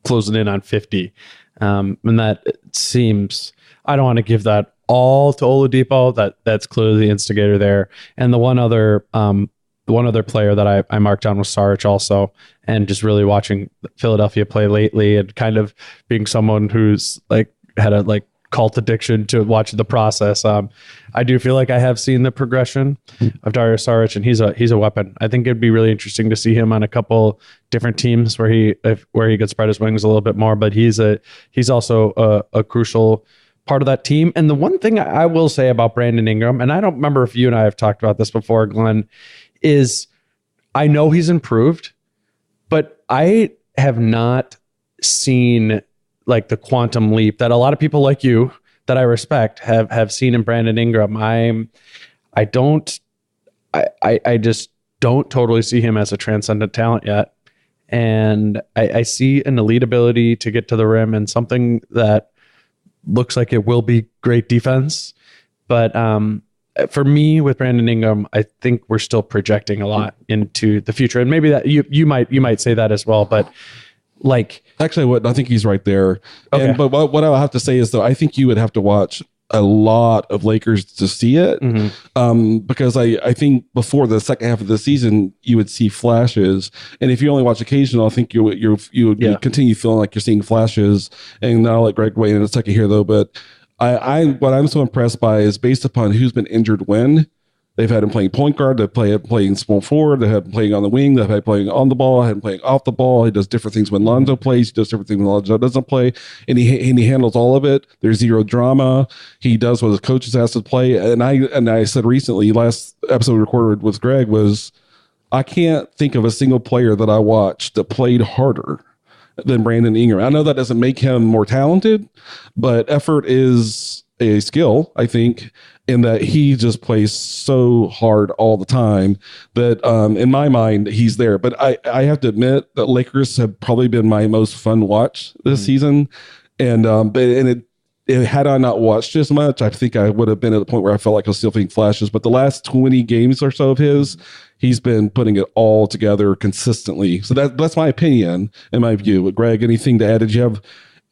closing in on 50. And that seems, I don't want to give that all to Oladipo. That's clearly the instigator there. And the one other player that I marked down was Saric also, and just really watching Philadelphia play lately and kind of being someone who's like had a like cult addiction to watching the process. I do feel like I have seen the progression of Dario Saric, and he's a weapon. I think it'd be really interesting to see him on a couple different teams where he could spread his wings a little bit more. But he's also a crucial part of that team. And the one thing I will say about Brandon Ingram, and I don't remember if you and I have talked about this before, Glenn, is I know he's improved, but I have not seen like the quantum leap that a lot of people like you that I respect have seen in Brandon Ingram. I just don't totally see him as a transcendent talent yet. And I see an elite ability to get to the rim and something that looks like it will be great defense. But for me with Brandon Ingram, I think we're still projecting a lot into the future. And maybe that you might say that as well, but like actually I think he's right there. Okay. But what I'll have to say is though, I think you would have to watch a lot of Lakers to see it. Because I think before the second half of the season, you would see flashes. And if you only watch occasional, I think you would continue feeling like you're seeing flashes. And I'll let Greg weigh in a second here though, but what I'm so impressed by is based upon who's been injured when, They've had him playing point guard. They've playing small forward. They had him playing on the wing. They've had him playing on the ball. Had him playing off the ball. He does different things when Lonzo plays. He does different things when Lonzo doesn't play, and he handles all of it. There's zero drama. He does what his coaches asked to play. And I said recently, last episode we recorded with Greg was, I can't think of a single player that I watched that played harder than Brandon Ingram. I know that doesn't make him more talented, but effort is a skill, I think, in that he just plays so hard all the time that in my mind he's there. But I have to admit that Lakers have probably been my most fun watch this season, and had I not watched as much, I think I would have been at the point where I felt like I was still seeing flashes. But the last 20 games or so of his, he's been putting it all together consistently. So that's my opinion and my view. But Greg, anything to add? Did you have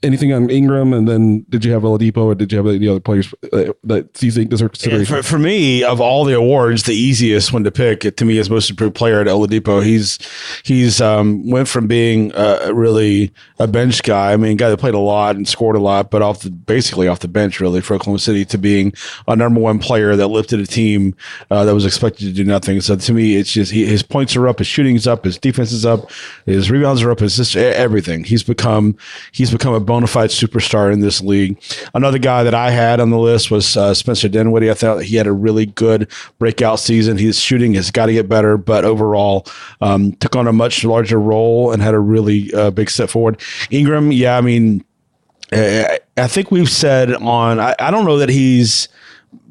anything on Ingram, and then did you have Oladipo, or did you have any other players that you think deserve consideration? For me, of all the awards, the easiest one to pick to me is most improved player at Oladipo. He's went from being really a bench guy. I mean, a guy that played a lot and scored a lot, but basically off the bench really for Oklahoma City, to being a number one player that lifted a team that was expected to do nothing. So to me, it's just his points are up, his shooting's up, his defense is up, his rebounds are up, his just everything. He's become a bona fide superstar in this league. Another guy that I had on the list was Spencer Dinwiddie. I thought he had a really good breakout season. His shooting has got to get better, but overall took on a much larger role and had a really big step forward. Ingram, yeah, I mean, I think we've said on, I don't know that he's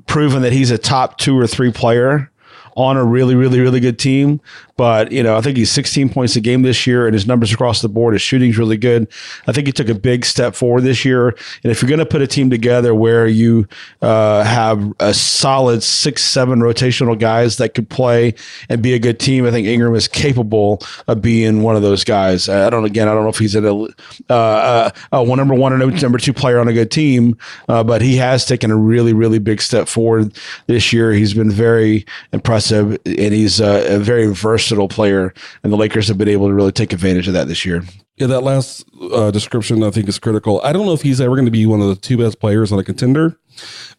proven that he's a top 2 or 3 player on a really, really, really good team. But, I think he's 16 points a game this year, and his numbers across the board, his shooting's really good. I think he took a big step forward this year. And if you're going to put a team together where you have a solid 6-7 rotational guys that could play and be a good team, I think Ingram is capable of being one of those guys. I don't know if he's a number 1 or number 2 player on a good team, but he has taken a really, really big step forward this year. He's been very impressive, and he's a very versatile player, and the Lakers have been able to really take advantage of that this year. Yeah, that last description I think is critical. I don't know if he's ever going to be one of the 2 best players on a contender,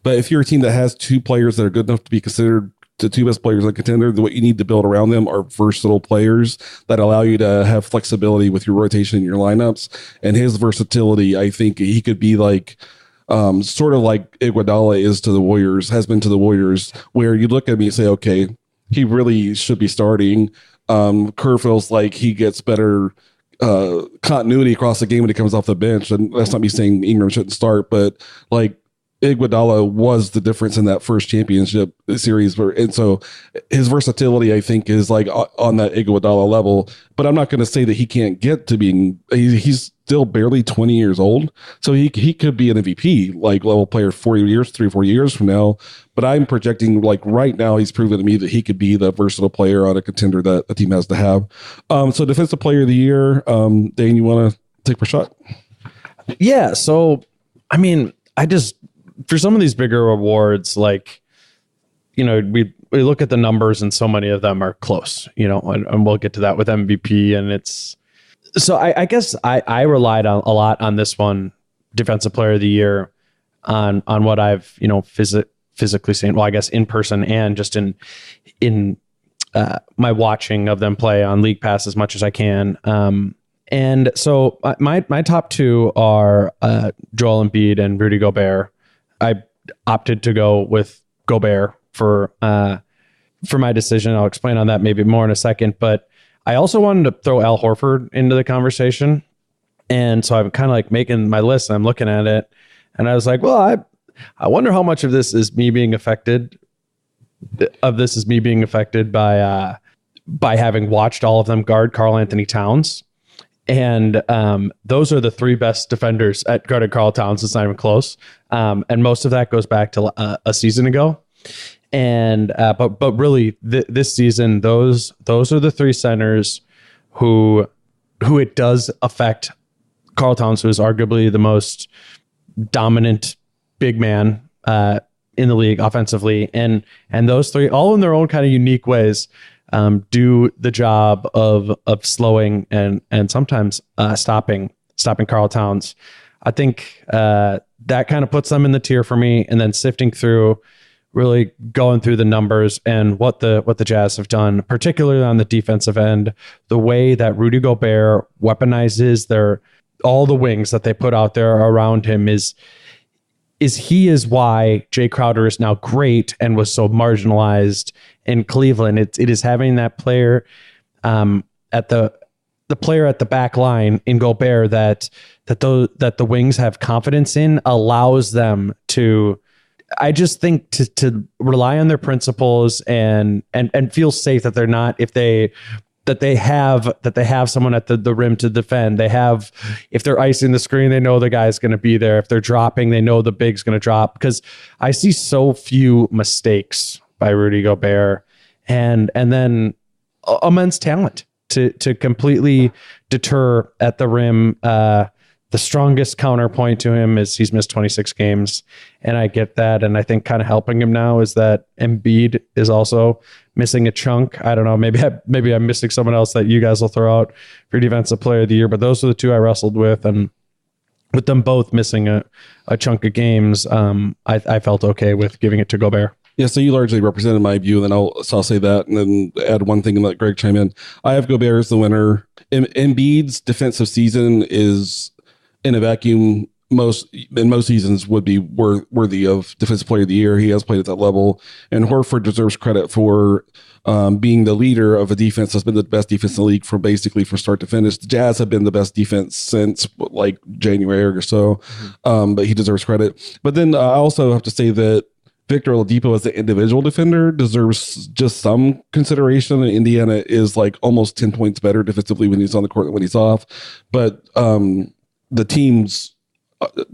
but if you're a team that has 2 players that are good enough to be considered the 2 best players on a contender, what you need to build around them are versatile players that allow you to have flexibility with your rotation and your lineups. And his versatility, I think he could be like sort of like Iguodala is to the Warriors, has been to the Warriors, where you look at me and say, okay, he really should be starting. Kerr feels like he gets better continuity across the game when he comes off the bench. And that's not me saying Ingram shouldn't start, but like Iguodala was the difference in that first championship series. And so his versatility, I think, is like on that Iguodala level. But I'm not going to say that he can't get to being, he's still barely 20 years old. So he could be an MVP like level player 3 or 4 years from now. But I'm projecting like right now, he's proven to me that he could be the versatile player on a contender that a team has to have. So defensive player of the year, Dane, you want to take a shot? Yeah. So, I mean, for some of these bigger awards, like, we look at the numbers and so many of them are close, and we'll get to that with MVP. And so I guess I relied a lot on this one, defensive player of the year, on what I've, physically seen, well, I guess in person and just in my watching of them play on League Pass as much as I can. And so my top 2 are Joel Embiid and Rudy Gobert. I opted to go with Gobert for my decision. I'll explain on that maybe more in a second, but I also wanted to throw Al Horford into the conversation. And so I'm kind of like making my list and I'm looking at it and I was like, well, I wonder how much of this is me being affected by having watched all of them guard Karl Anthony Towns. And those are the 3 best defenders at guarding Karl Towns. It's not even close. And most of that goes back to a season ago. And but really this season, those are the 3 centers who it does affect. Karl Towns, who is arguably the most dominant big man in the league offensively, and those 3, all in their own kind of unique ways, do the job of slowing and sometimes stopping Karl Towns. I think that kind of puts them in the tier for me. And then sifting through really going through the numbers and what the Jazz have done, particularly on the defensive end, the way that Rudy Gobert weaponizes all the wings that they put out there around him is why Jay Crowder is now great and was so marginalized in Cleveland. It is having that player at the player at the back line in Gobert that the wings have confidence in, allows them to, I just think, to rely on their principles and feel safe that they're not, if they have someone at the rim to defend. If they're icing the screen, they know the guy's going to be there. If they're dropping, they know the big's going to drop, because I see so few mistakes by Rudy Gobert, and then immense talent to completely deter at the rim. The strongest counterpoint to him is he's missed 26 games, and I get that. And I think kind of helping him now is that Embiid is also missing a chunk. I don't know. Maybe I'm missing someone else that you guys will throw out for Defensive Player of the Year, but those are the two I wrestled with, and with them both missing a chunk of games, I felt okay with giving it to Gobert. Yeah, so you largely represented my view, and then I'll say that, and then add one thing and let Greg chime in. I have Gobert as the winner. Embiid's defensive season is, in a vacuum, most seasons would be worthy of Defensive Player of the Year. He has played at that level, and Horford deserves credit for being the leader of a defense that's been the best defense in the league from start to finish. The Jazz have been the best defense since like January or so, but he deserves credit. But then I also have to say that Victor Oladipo as the individual defender deserves just some consideration. Indiana is like almost 10 points better defensively when he's on the court than when he's off, but the team's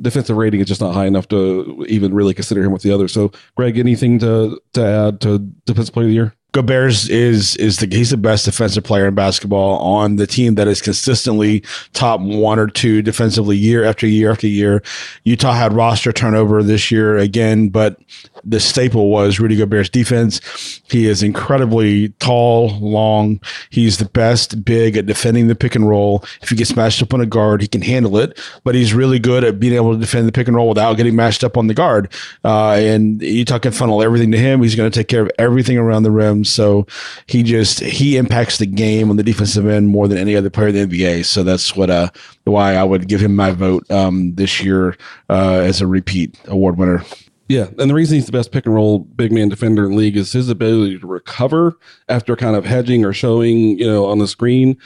defensive rating is just not high enough to even really consider him with the others. So, Greg, anything to add to Defensive Player of the Year? Gobert he's the best defensive player in basketball on the team that is consistently top 1 or 2 defensively year after year after year. Utah had roster turnover this year again, but the staple was Rudy Gobert's defense. He is incredibly tall, long. He's the best big at defending the pick and roll. If he gets matched up on a guard, he can handle it, but he's really good at being able to defend the pick and roll without getting matched up on the guard. And Utah can funnel everything to him. He's going to take care of everything around the rim. So he impacts the game on the defensive end more than any other player in the NBA. So that's why I would give him my vote this year as a repeat award winner. Yeah, and the reason he's the best pick and roll big man defender in the league is his ability to recover after kind of hedging or showing, on the screen,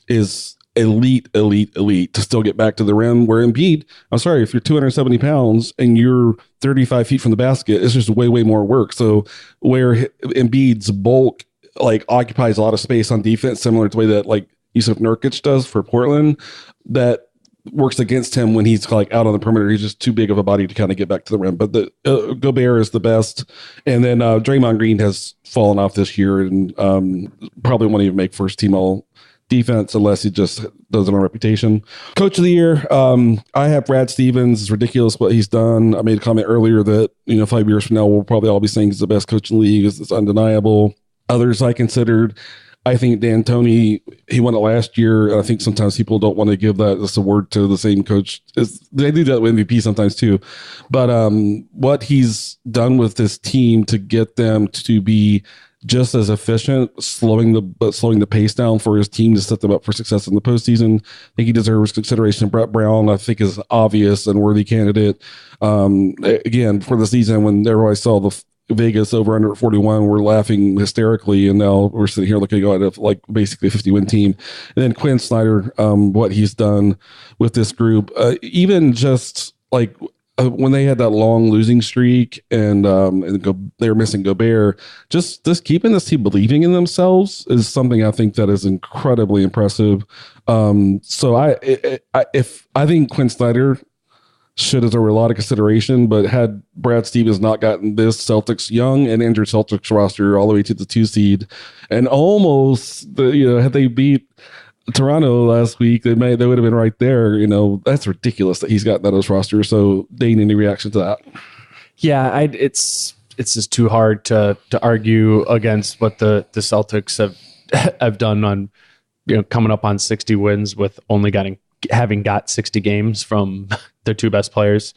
is elite to still get back to the rim. Where Embiid, I'm sorry, if you're 270 pounds and you're 35 feet from the basket, it's just way more work. So where Embiid's bulk occupies a lot of space on defense, similar to the way that Yusuf Nurkic does for Portland, that works against him when he's out on the perimeter. He's just too big of a body to kind of get back to the rim. But the Gobert is the best. And then Draymond Green has fallen off this year and probably won't even make first team all defense unless he just does it on reputation. Coach of the Year, I have Brad Stevens. It's ridiculous what he's done. I made a comment earlier that 5 years from now we'll probably all be saying he's the best coach in the league. It's undeniable. Others I considered, I think D'Antoni, he won it last year. And I think sometimes people don't want to give this award to the same coach. They do that with MVP sometimes too. But what he's done with this team to get them to be just as efficient, slowing the pace down for his team to set them up for success in the postseason, I think he deserves consideration. Brett Brown, I think, is obvious and worthy candidate. Again, for the season when everybody saw the Vegas over under 41, we're laughing hysterically, and now we're sitting here looking at basically a 50-win team. And then Quinn Snyder, what he's done with this group, even just when they had that long losing streak and they were missing Gobert, just keeping this team believing in themselves is something I think that is incredibly impressive. So I think Quinn Snyder should deserve a lot of consideration, but had Brad Stevens not gotten this Celtics young and injured Celtics roster all the way to the 2 seed, and almost had they beat Toronto last week, they would have been right there. That's ridiculous that he's gotten that as roster. So, Dane, any reaction to that? Yeah, it's just too hard to argue against what the Celtics have done on coming up on 60 wins with only having got 60 games from their two best players.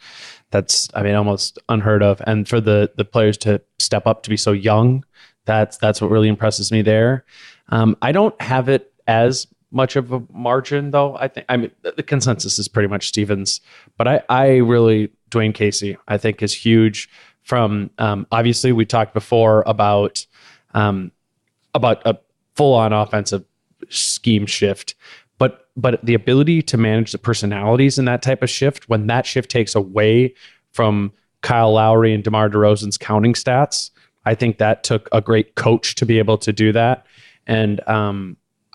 That's, I mean, almost unheard of. And for the players to step up to be so young, that's what really impresses me there. I don't have it as much of a margin, though. I mean, the consensus is pretty much Stevens, but I really, Dwayne Casey, I think is huge. From obviously, we talked before about a full-on offensive scheme shift, but the ability to manage the personalities in that type of shift, when that shift takes away from Kyle Lowry and DeMar DeRozan's counting stats, I think that took a great coach to be able to do that. And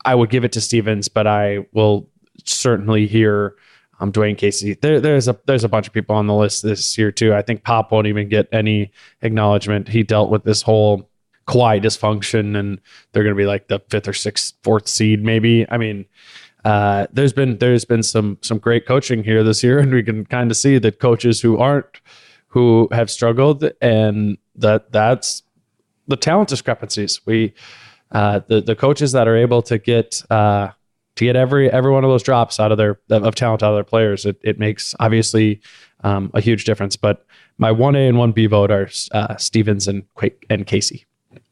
I would give it to Stevens, but I will certainly hear Dwayne Casey. There's a bunch of people on the list this year too. I think Pop won't even get any acknowledgement. He dealt with this whole Kawhi dysfunction, and they're going to be like the 5th or 4th seed, maybe. I mean, there's been some great coaching here this year, and we can kind of see that coaches who have struggled, and that's the talent discrepancies. The coaches that are able to get every one of those drops of talent out of their players, it makes obviously a huge difference. But my 1A and 1B vote are Stevens and Casey.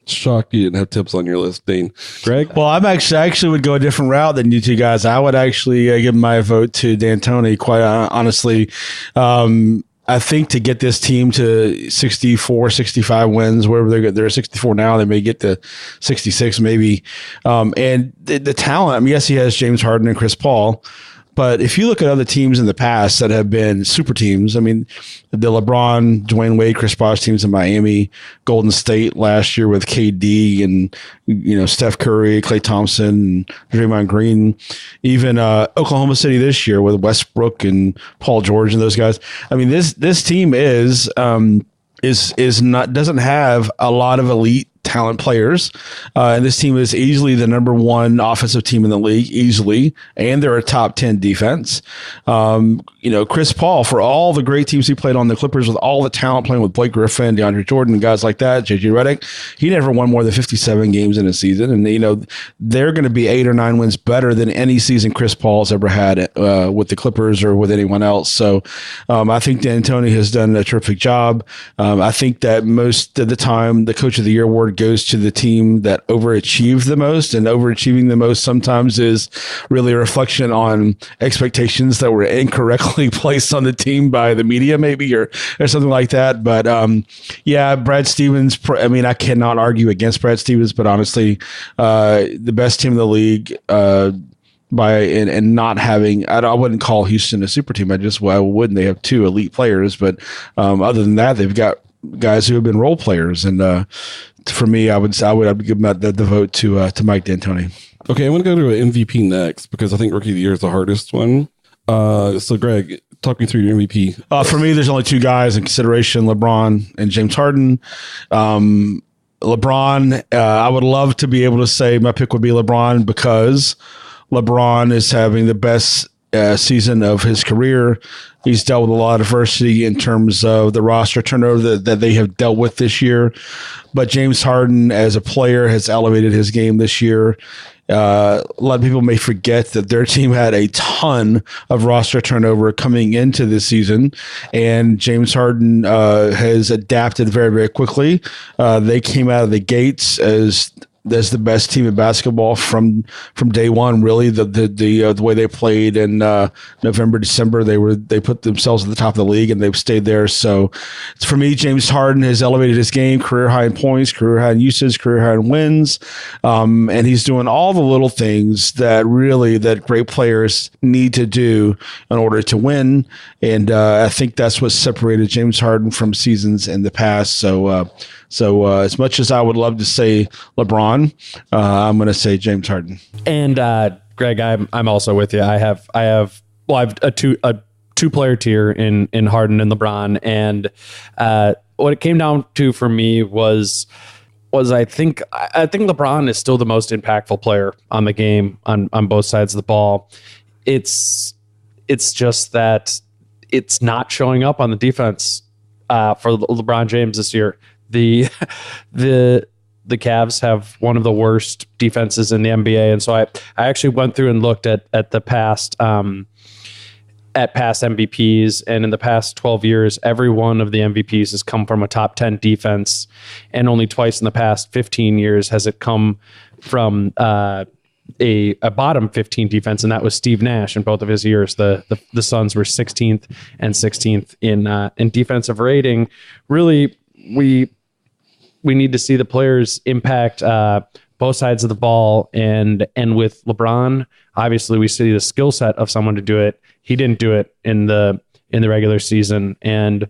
Shocked you didn't have Tibbs on your list, Dane. Greg? Well, I actually would go a different route than you two guys. I would actually give my vote to D'Antoni, quite honestly. I think to get this team to 64, 65 wins, wherever they're 64 now, they may get to 66 maybe. And the talent, I mean, yes, he has James Harden and Chris Paul, but if you look at other teams in the past that have been super teams, I mean, the LeBron, Dwayne Wade, Chris Bosh teams in Miami, Golden State last year with KD and, Steph Curry, Klay Thompson, and Draymond Green, even Oklahoma City this year with Westbrook and Paul George and those guys. I mean, this team doesn't have a lot of elite talent players, and this team is easily the number one offensive team in the league, easily, and they're a top 10 defense. Chris Paul, for all the great teams he played on, the Clippers, with all the talent, playing with Blake Griffin, DeAndre Jordan, guys like that, JJ Redick, he never won more than 57 games in a season, and they're going to be 8 or 9 wins better than any season Chris Paul's ever had with the Clippers or with anyone else. So I think D'Antoni has done a terrific job. I think that most of the time the Coach of the Year award goes to the team that overachieved the most, and overachieving the most sometimes is really a reflection on expectations that were incorrectly placed on the team by the media, maybe, or something like that. But Brad Stevens, I mean, I cannot argue against Brad Stevens, but honestly, the best team in the league, and not having, I wouldn't call Houston a super team. Why wouldn't they have 2 elite players? But other than that, they've got guys who have been role players, and for me, I would give the vote to Mike D'Antoni. Okay, I'm going to go to an MVP next because I think Rookie of the Year is the hardest one. So, Greg, talk me through your MVP. For me, there's only 2 guys in consideration: LeBron and James Harden. LeBron, I would love to be able to say my pick would be LeBron because LeBron is having the best season of his career. He's dealt with a lot of adversity in terms of the roster turnover that they have dealt with this year. But James Harden, as a player, has elevated his game this year. A lot of people may forget that their team had a ton of roster turnover coming into this season, and James Harden has adapted very, very quickly. They came out of the gates as the best team in basketball from day one. Really, the way they played in November, December, they put themselves at the top of the league, and they've stayed there. So, for me, James Harden has elevated his game, career high in points, career high in usage, career high in wins, and he's doing all the little things that great players need to do in order to win. And I think that's what separated James Harden from seasons in the past. So as much as I would love to say LeBron, I'm going to say James Harden. And Greg, I'm also with you. I have a two-player tier in Harden and LeBron, and what it came down to for me was I think LeBron is still the most impactful player on the game on both sides of the ball. It's just that it's not showing up on the defense for LeBron James this year. The Cavs have one of the worst defenses in the NBA, and so I actually went through and looked at the past at past MVPs, and in the past 12 years, every one of the MVPs has come from a top 10 defense, and only twice in the past 15 years has it come from a bottom 15 defense, and that was Steve Nash in both of his years. The Suns were 16th and 16th in defensive rating. Really, we need to see the players impact both sides of the ball, and with LeBron, obviously we see the skill set of someone to do it. He didn't do it in the regular season, and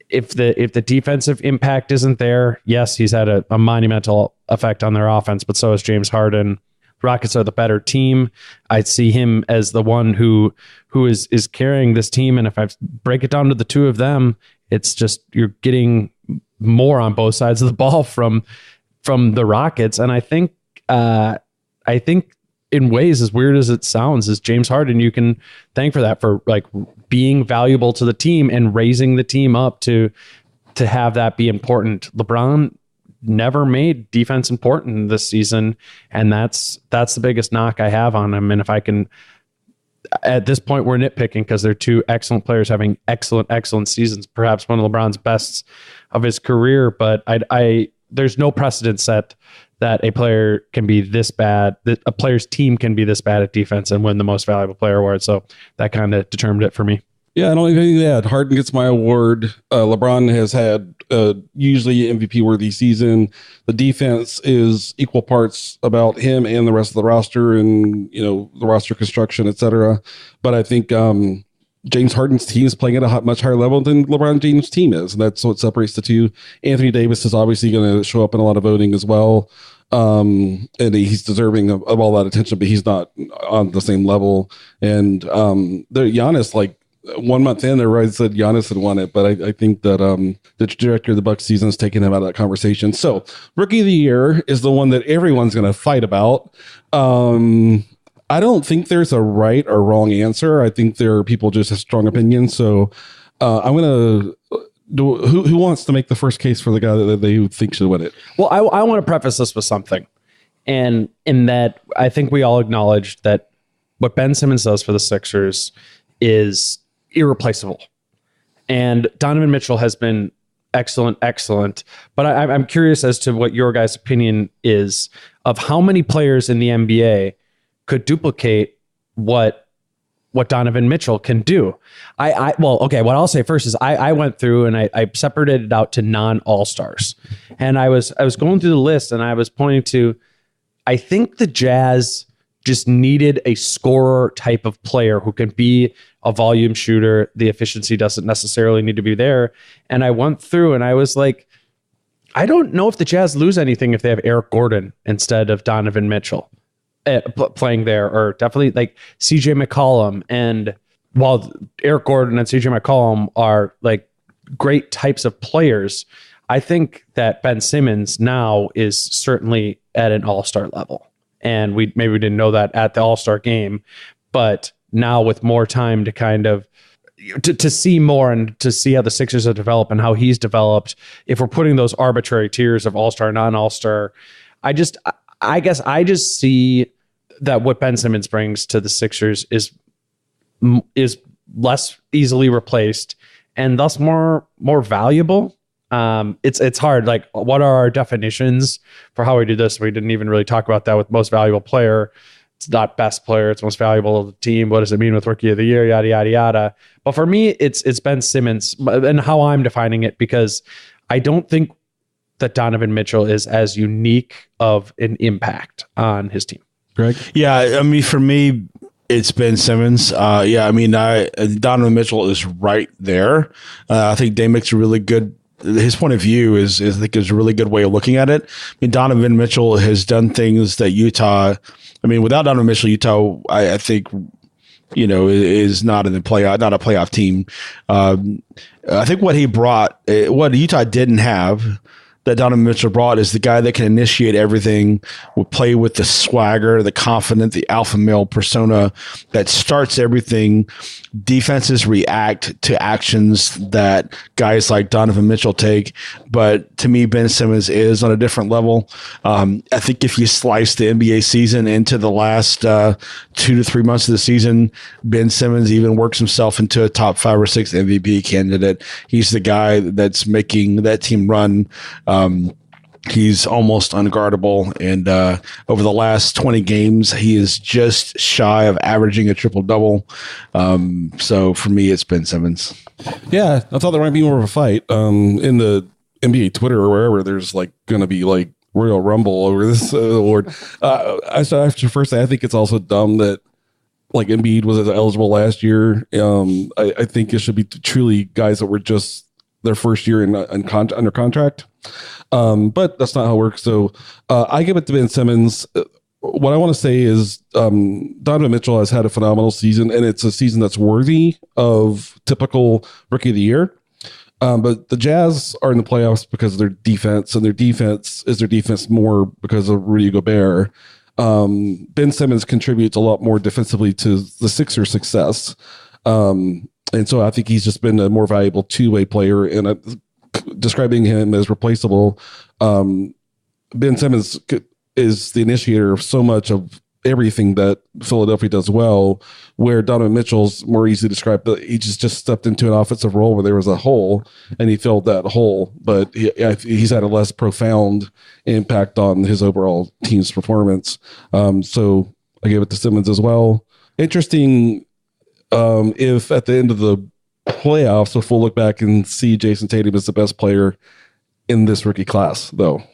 if the defensive impact isn't there, yes, he's had a monumental effect on their offense, but so is James Harden. Rockets are the better team. I'd see him as the one who is carrying this team, and if I break it down to the two of them, it's just you're getting more on both sides of the ball from the Rockets, and I think in ways, as weird as it sounds, is James Harden you can thank for that, for like being valuable to the team and raising the team up to have that be important. LeBron never made defense important this season, and that's the biggest knock I have on him. And if I can, at this point, we're nitpicking because they're two excellent players having excellent seasons, perhaps one of LeBron's best of his career. But there's no precedent set that a player can be this bad, that a player's team can be this bad at defense and win the most valuable player award. So that kind of determined it for me. Yeah, I don't have anything to add. Harden gets my award. LeBron has had usually MVP worthy season. The defense is equal parts about him and the rest of the roster, and the roster construction, etc. But I think James Harden's team is playing at a much higher level than LeBron James' team is, and that's what separates the two. Anthony Davis is obviously going to show up in a lot of voting as well, and he's deserving of all that attention, but he's not on the same level. And Giannis, like 1 month in, everybody said Giannis had won it, but I think that the trajectory of the Bucks season has taken him out of that conversation. So Rookie of the Year is the one that everyone's going to fight about. I don't think there's a right or wrong answer. I think there are people just have strong opinions. So I'm going to do who wants to make the first case for the guy that they think should win it? Well, I want to preface this with something. And in that, I think we all acknowledge that what Ben Simmons does for the Sixers is irreplaceable. And Donovan Mitchell has been excellent. But I'm curious as to what your guys' opinion is of how many players in the NBA could duplicate what Donovan Mitchell can do. What I'll say first is I went through and I separated it out to non-all-stars. And I was going through the list and I was pointing to, I think the Jazz just needed a scorer type of player who can be a volume shooter. The efficiency doesn't necessarily need to be there. And I went through and I was like, I don't know if the Jazz lose anything if they have Eric Gordon instead of Donovan Mitchell playing there, or definitely like CJ McCollum. And while Eric Gordon and CJ McCollum are like great types of players, I think that Ben Simmons now is certainly at an all-star level. And we didn't know that at the all-star game, but now with more time to kind of to see more and to see how the Sixers have developed and how he's developed, if we're putting those arbitrary tiers of all-star, non-all-star, I guess I just see that what Ben Simmons brings to the Sixers is less easily replaced and thus more valuable. It's hard. Like, what are our definitions for how we do this? We didn't even really talk about that with most valuable player. It's not best player. It's most valuable of the team. What does it mean with Rookie of the Year? Yada, yada, yada. But for me, it's Ben Simmons and how I'm defining it, because I don't think that Donovan Mitchell is as unique of an impact on his team. Greg? Yeah, I mean, for me, it's Ben Simmons. Donovan Mitchell is right there. I think Dame makes a really good. His point of view is I think is a really good way of looking at it. I mean, Donovan Mitchell has done things that Utah. I mean, without Donovan Mitchell, Utah, I think, is not in the playoff, not a playoff team. I think what he brought, what Utah didn't have, that Donovan Mitchell brought is the guy that can initiate everything, will play with the swagger, the confident, the alpha male persona that starts everything. Defenses react to actions that guys like Donovan Mitchell take. But to me, Ben Simmons is on a different level. I think if you slice the NBA season into the last 2 to 3 months of the season, Ben Simmons even works himself into a top 5 or 6 MVP candidate. He's the guy that's making that team run. He's almost unguardable. And over the last 20 games, he is just shy of averaging a triple-double. So for me, it's Ben Simmons. Yeah, I thought there might be more of a fight. In the NBA Twitter or wherever, there's like going to be like Royal Rumble over this award. I have to first say, I think it's also dumb that like Embiid was eligible last year. I think it should be truly guys that were just their first year under contract. But that's not how it works. So I give it to Ben Simmons. What I want to say is Donovan Mitchell has had a phenomenal season, and it's a season that's worthy of typical Rookie of the Year. But the Jazz are in the playoffs because of their defense, and their defense is their defense more because of Rudy Gobert. Ben Simmons contributes a lot more defensively to the Sixers' success. And so I think he's just been a more valuable two-way player, and describing him as replaceable. Ben Simmons is the initiator of so much of everything that Philadelphia does well, where Donovan Mitchell's more easily described, but he just stepped into an offensive role where there was a hole and he filled that hole, but he's had a less profound impact on his overall team's performance. So I gave it to Simmons as well. Interesting. If at the end of the playoffs, if we'll look back and see Jason Tatum as the best player in this rookie class, though.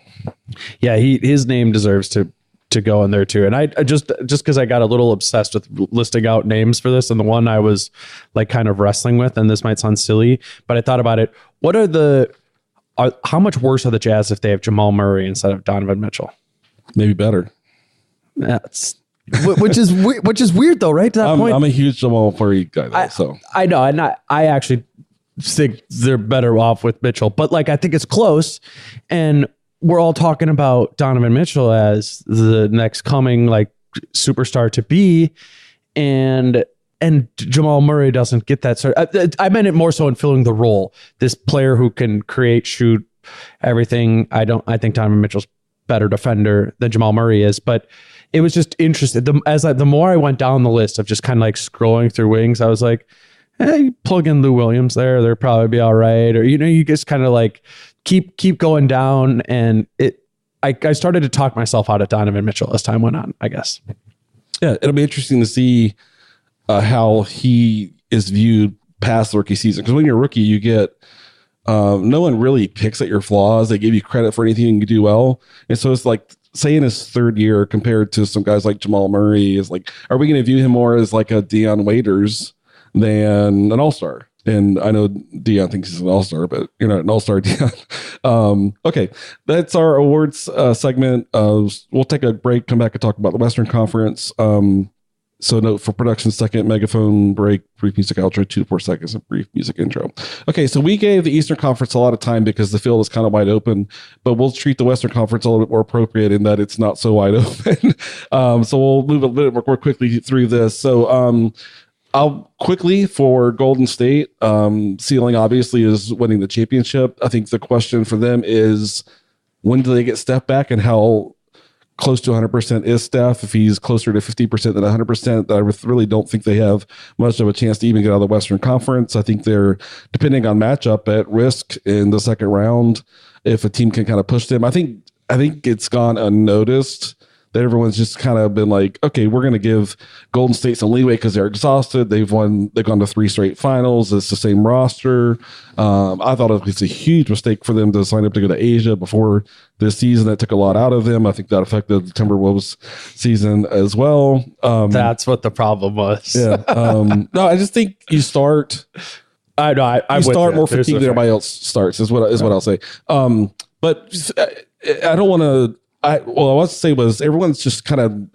Yeah, his name deserves to go in there too. And I just because I got a little obsessed with listing out names for this, and the one I was like kind of wrestling with, and this might sound silly, but I thought about it. How much worse are the Jazz if they have Jamal Murray instead of Donovan Mitchell? Maybe better. That's which is weird though, right? To that point, I'm a huge Jamal Murray guy, though, I know, and I actually think they're better off with Mitchell, but like I think it's close, and we're all talking about Donovan Mitchell as the next coming like superstar to be, and Jamal Murray doesn't get that sort. I meant it more so in filling the role. This player who can create, shoot, everything. I think Donovan Mitchell's better defender than Jamal Murray is, but it was just interesting. The more I went down the list of just kind of like scrolling through wings, I was like, hey, plug in Lou Williams there, they'll probably be all right. Or, you just kind of like keep going down. And I started to talk myself out of Donovan Mitchell as time went on, I guess. Yeah, it'll be interesting to see how he is viewed past the rookie season. Because when you're a rookie, you get no one really picks at your flaws. They give you credit for anything you do well. And so it's like, say in his third year compared to some guys like Jamal Murray, is like, are we going to view him more as like a Deion Waiters than an all-star? And I know Deion thinks he's an all-star, but you're not an all-star, Deion. Okay, that's our awards segment. We'll take a break, come back and talk about the Western Conference. So note for production second, megaphone break, brief music outro, 2 to 4 seconds of brief music intro. Okay, so we gave the Eastern Conference a lot of time because the field is kind of wide open, but we'll treat the Western Conference a little bit more appropriate in that it's not so wide open. So we'll move a little bit more quickly through this. So I'll quickly for Golden State, ceiling obviously is winning the championship. I think the question for them is, when do they get Steph back, and how close to 100% is Steph? If he's closer to 50% than 100%, I really don't think they have much of a chance to even get out of the Western Conference. I think they're, depending on matchup, at risk in the second round if a team can kind of push them. I think it's gone unnoticed that everyone's just kind of been like, okay, we're going to give Golden State some leeway because they're exhausted. They've gone to 3 straight finals. It's the same roster. I thought it was a huge mistake for them to sign up to go to Asia before this season. That took a lot out of them. I think that affected the Timberwolves season as well. That's what the problem was. Yeah. No, I just think you start. I know. I start more fatigued than everybody else starts. Is what I'll say. But I don't want to. I want to say was everyone's just kind of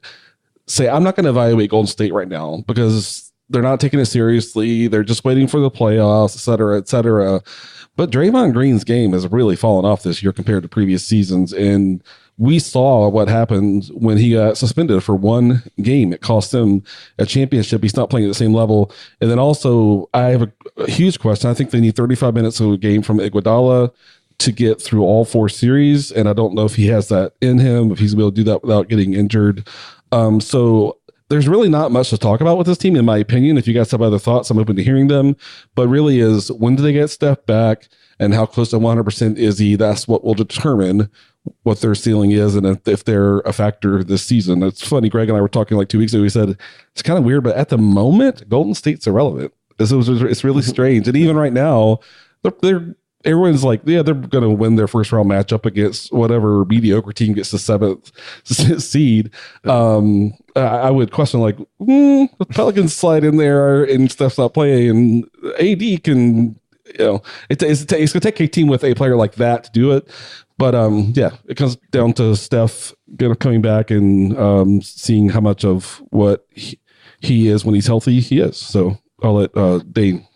say, I'm not going to evaluate Golden State right now because they're not taking it seriously. They're just waiting for the playoffs, et cetera, et cetera. But Draymond Green's game has really fallen off this year compared to previous seasons. And we saw what happened when he got suspended for one game. It cost him a championship. He's not playing at the same level. And then also, I have a huge question. I think they need 35 minutes of a game from Iguodala to get through all 4 series. And I don't know if he has that in him, if he's able to do that without getting injured. So there's really not much to talk about with this team, in my opinion. If you guys have other thoughts, I'm open to hearing them. But really is, when do they get Steph back and how close to 100% is he? That's what will determine what their ceiling is and if they're a factor this season. It's funny, Greg and I were talking like 2 weeks ago. We said, it's kind of weird, but at the moment, Golden State's irrelevant. It's really strange. And even right now, everyone's like, yeah, they're going to win their first round matchup against whatever mediocre team gets the 7th seed. I would question, like, the Pelicans slide in there and Steph's not playing, and AD can, it's going to take a team with a player like that to do it. But it comes down to Steph coming back and seeing how much of what he is when he's healthy he is. So I'll let Dane.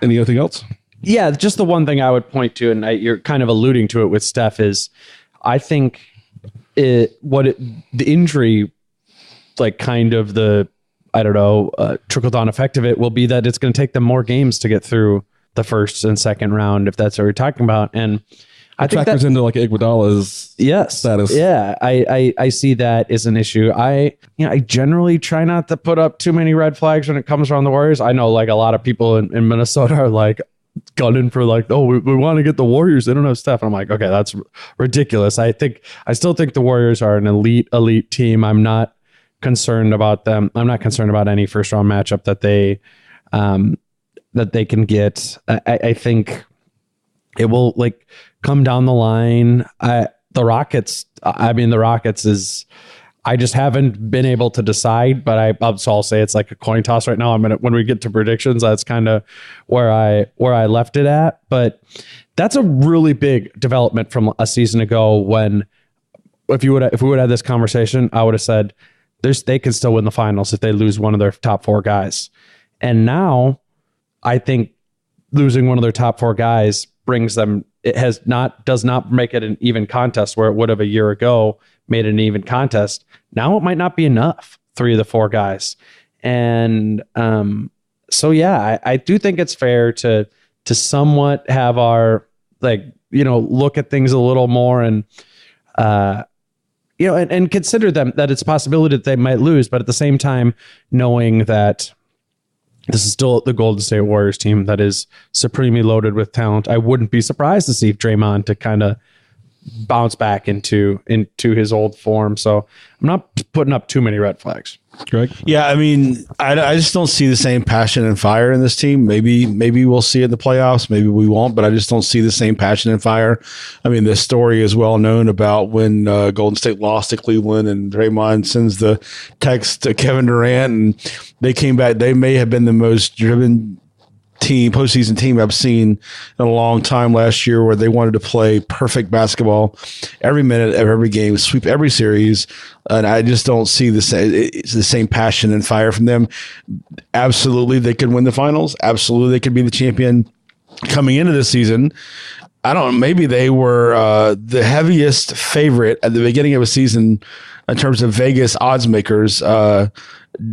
Anything else? Yeah, just the one thing I would point to, and you're kind of alluding to it with Steph, is I think the injury, like kind of the, trickle-down effect of it will be that it's going to take them more games to get through the first and second round, if that's what we're talking about. And I think factors into like Iguodala's status. Yeah, I see that as an issue. I generally try not to put up too many red flags when it comes around the Warriors. I know like a lot of people in Minnesota are like, gunning for like, oh, we want to get the Warriors. They don't have Steph. And I'm like, okay, that's ridiculous. I still think the Warriors are an elite team. I'm not concerned about them. I'm not concerned about any first round matchup that they can get. I think it will like come down the line. The Rockets is, I just haven't been able to decide, but I'll say it's like a coin toss right now. When we get to predictions, that's kind of where I left it at. But that's a really big development from a season ago. When if we would have had this conversation, I would have said they can still win the finals if they lose one of their top 4 guys. And now I think losing one of their top 4 guys brings them. Does not make it an even contest where it would have a year ago made an even contest. Now it might not be enough, 3 of the 4 guys. And so, yeah, I do think it's fair to somewhat have our, look at things a little more and, and consider them that it's a possibility that they might lose, but at the same time, knowing that this is still the Golden State Warriors team that is supremely loaded with talent. I wouldn't be surprised to see Draymond to kind of bounce back into his old form. So I'm not putting up too many red flags. Greg? Yeah, I mean, I just don't see the same passion and fire in this team. Maybe we'll see it in the playoffs. Maybe we won't, but I just don't see the same passion and fire. I mean, this story is well known about when Golden State lost to Cleveland and Draymond sends the text to Kevin Durant and they came back. They may have been the most driven postseason team I've seen in a long time last year, where they wanted to play perfect basketball every minute of every game, sweep every series. And I just don't see the same passion and fire from them. Absolutely, they could win the finals. Absolutely, they could be the champion coming into this season. I don't know. Maybe they were the heaviest favorite at the beginning of a season in terms of Vegas odds makers,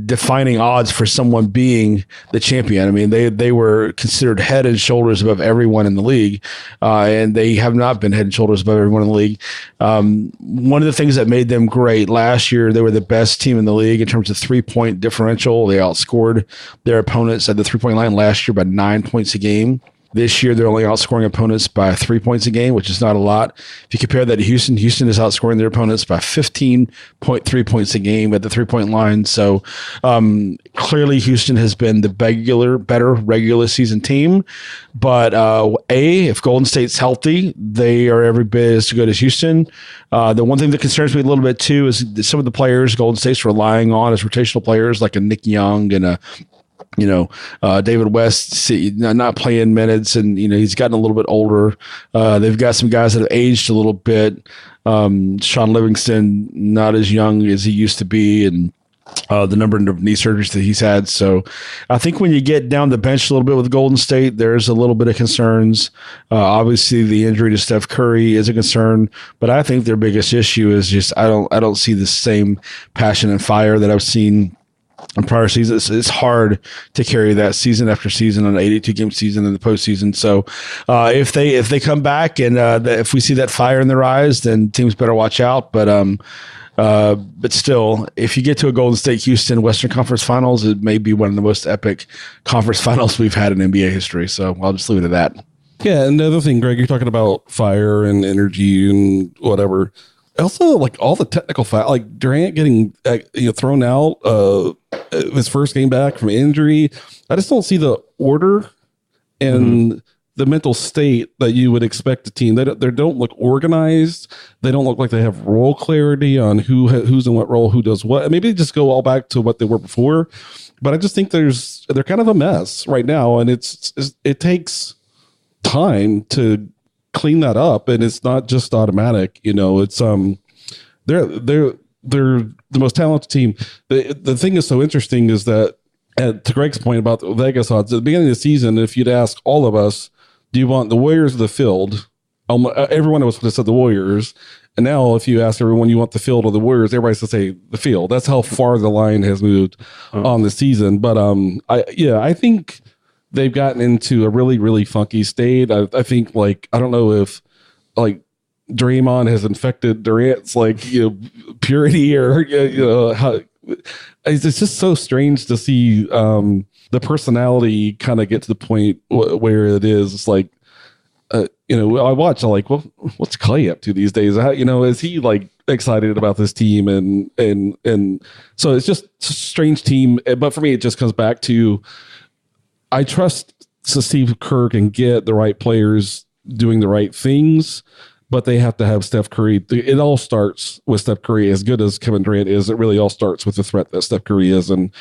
defining odds for someone being the champion. I mean, they were considered head and shoulders above everyone in the league, and they have not been head and shoulders above everyone in the league. One of the things that made them great last year, they were the best team in the league in terms of 3-point differential. They outscored their opponents at the 3-point line last year by 9 points a game. This year, they're only outscoring opponents by 3 points a game, which is not a lot. If you compare that to Houston is outscoring their opponents by 15.3 points a game at the 3-point line. So clearly, Houston has been the better regular season team. But if Golden State's healthy, they are every bit as good as Houston. The one thing that concerns me a little bit, too, is that some of the players Golden State's relying on as rotational players, like a Nick Young and David West not playing minutes, and he's gotten a little bit older. They've got some guys that have aged a little bit. Sean Livingston not as young as he used to be, and the number of knee surgeries that he's had. So I think when you get down the bench a little bit with Golden State, there's a little bit of concerns. Obviously, the injury to Steph Curry is a concern, but I think their biggest issue is just I don't see the same passion and fire that I've seen in prior seasons. It's hard to carry that season after season on an 82-game season in the postseason. So if they come back and if we see that fire in their eyes, then teams better watch out. But still, if you get to a Golden State Houston Western Conference Finals, it may be one of the most epic conference finals we've had in NBA history. So I'll just leave it at that. Yeah, and the other thing, Greg, you're talking about fire and energy and whatever. Also, like all the technical like Durant getting thrown out his first game back from injury. I just don't see the order and the mental state that you would expect a team. They don't look organized. They don't look like they have role clarity on who's in what role, who does what. Maybe they just go all back to what they were before. But I just think they're kind of a mess right now, and it takes time to clean that up, and it's not just automatic. It's they're the most talented team. The thing is so interesting is that, to Greg's point about the Vegas odds, at the beginning of the season, if you'd ask all of us, do you want the Warriors or the field? Everyone of us would have said the Warriors. And now if you ask everyone you want the field or the Warriors, everybody's going to say the field. That's how far the line has moved on the season. But I think they've gotten into a really, really funky state. I think I don't know if Draymond has infected Durant's purity or how. It's just so strange to see the personality kind of get to the point where it is. It's like, I watch. I'm like, well, what's Clay up to these days? How, is he excited about this team? And so it's just a strange team. But for me, it just comes back to I trust Steve Kerr can get the right players doing the right things. But they have to have Steph Curry. It all starts with Steph Curry. As good as Kevin Durant is, it really all starts with the threat that Steph Curry is. And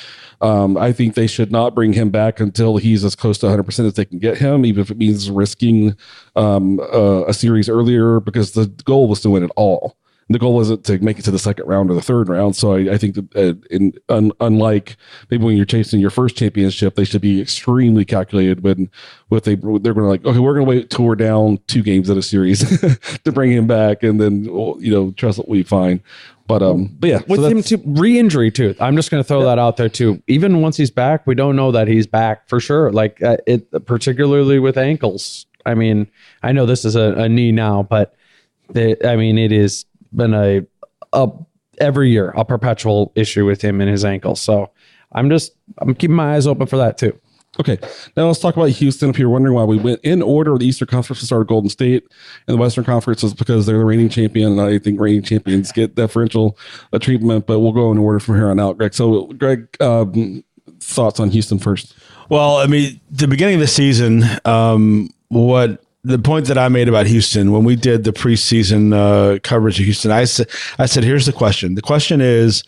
I think they should not bring him back until he's as close to 100% as they can get him, even if it means risking a series earlier, because the goal was to win it all. The goal isn't to make it to the second round or the third round. So I think that unlike maybe when you're chasing your first championship, they should be extremely calculated they're going to okay, we're going to wait till we're down 2 games in a series to bring him back, and then trust that we fine. But yeah, with him too, re-injury too. I'm just going to throw that out there too. Even once he's back, we don't know that he's back for sure. Particularly with ankles. I mean, I know this is a knee now, but it is been a every year a perpetual issue with him and his ankle. So I'm keeping my eyes open for that too. Okay, now let's talk about Houston. If you're wondering why we went in order, the Eastern Conference started Golden State, and the Western Conference is because they're the reigning champion, and I think reigning champions get deferential treatment, but we'll go in order from here on out, Greg. So, Greg, thoughts on Houston first? Well, the beginning of the season, the point that I made about Houston when we did the preseason coverage of Houston, I said, here's the question. The question is,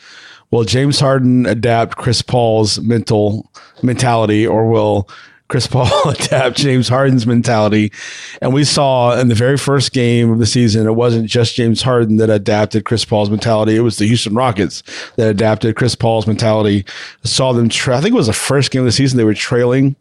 will James Harden adapt Chris Paul's mentality, or will Chris Paul adapt James Harden's mentality? And we saw in the very first game of the season, it wasn't just James Harden that adapted Chris Paul's mentality. It was the Houston Rockets that adapted Chris Paul's mentality. Saw them, I think it was the first game of the season, they were trailing.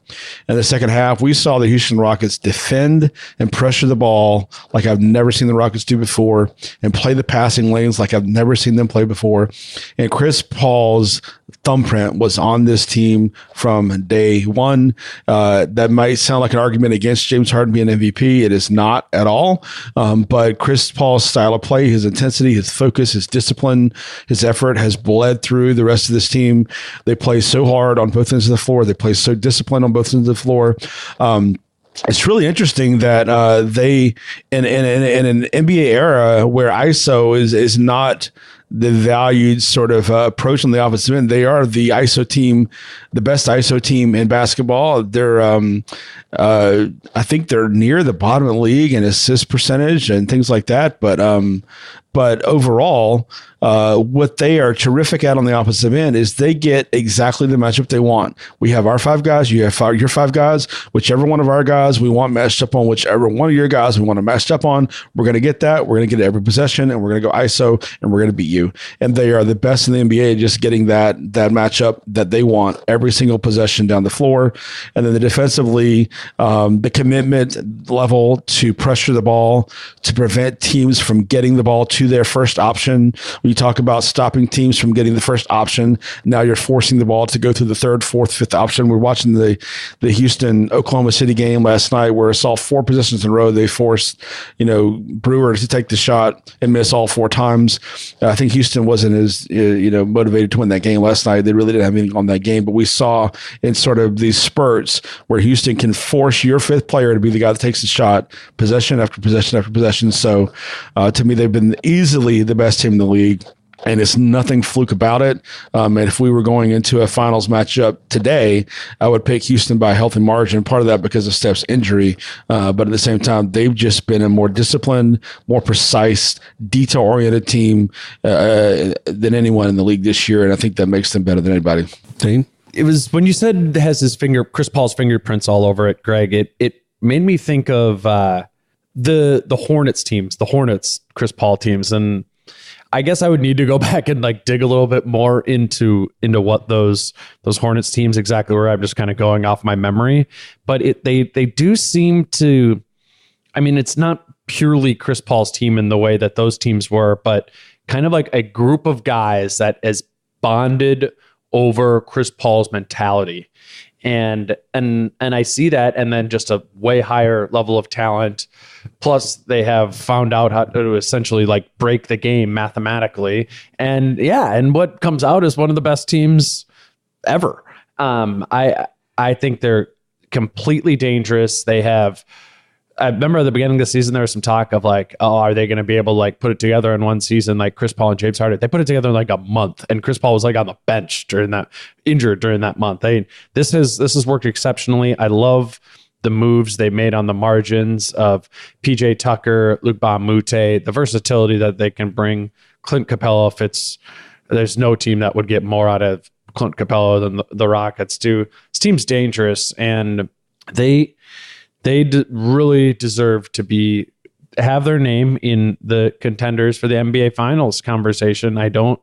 In the second half, we saw the Houston Rockets defend and pressure the ball like I've never seen the Rockets do before, and play the passing lanes like I've never seen them play before. And Chris Paul's thumbprint was on this team from day one. That might sound like an argument against James Harden being MVP. It is not at all. But Chris Paul's style of play, his intensity, his focus, his discipline, his effort has bled through the rest of this team. They play so hard on both ends of the floor. They play so disciplined on both ends of the floor. It's really interesting that they, in an NBA era where ISO is not the valued sort of approach on the offensive end, they are the ISO team, the best ISO team in basketball. They're, I think they're near the bottom of the league in assist percentage and things like that. But overall, what they are terrific at on the opposite end is they get exactly the matchup they want. We have our 5 guys, you have your 5 guys, whichever one of our guys we want matched up on, whichever one of your guys we want to match up on, we're going to get that. We're going to get every possession, and we're going to go ISO, and we're going to beat you. And they are the best in the NBA just getting that matchup that they want every single possession down the floor. And then defensively, the commitment level to pressure the ball, to prevent teams from getting the ball to their first option. When you talk about stopping teams from getting the first option, now you're forcing the ball to go through the 3rd, 4th, 5th option. We're watching the Houston Oklahoma City game last night where saw 4 possessions in a row. They forced, Brewer to take the shot and miss all 4 times. I think Houston wasn't as, motivated to win that game last night. They really didn't have anything on that game, but we saw in sort of these spurts where Houston can force your 5th player to be the guy that takes the shot, possession after possession after possession. So to me, they've been easily the best team in the league. And it's nothing fluke about it. And if we were going into a finals matchup today, I would pick Houston by a healthy margin. Part of that because of Steph's injury. But at the same time, they've just been a more disciplined, more precise, detail-oriented team than anyone in the league this year. And I think that makes them better than anybody. Dane? It was when you said it has Chris Paul's fingerprints all over it, Greg, it made me think of the Hornets teams, the Hornets Chris Paul teams. And I guess I would need to go back and dig a little bit more into what those Hornets teams exactly were. I'm just kind of going off my memory, but they do seem to, I mean, it's not purely Chris Paul's team in the way that those teams were, but kind of like a group of guys that is bonded over Chris Paul's mentality. And I see that, and then just a way higher level of talent. Plus, they have found out how to essentially break the game mathematically. And what comes out is one of the best teams ever. I think they're completely dangerous. They have. I remember at the beginning of the season, there was some talk of are they going to be able to put it together in one season like Chris Paul and James Harden? They put it together in a month, and Chris Paul was on the bench injured during that month. This has worked exceptionally. I love the moves they made on the margins of PJ Tucker, Luc Mbah a Moute, the versatility that they can bring. Clint Capella there's no team that would get more out of Clint Capella than the Rockets do. This team's dangerous, and they really deserve to have their name in the contenders for the NBA Finals conversation. I don't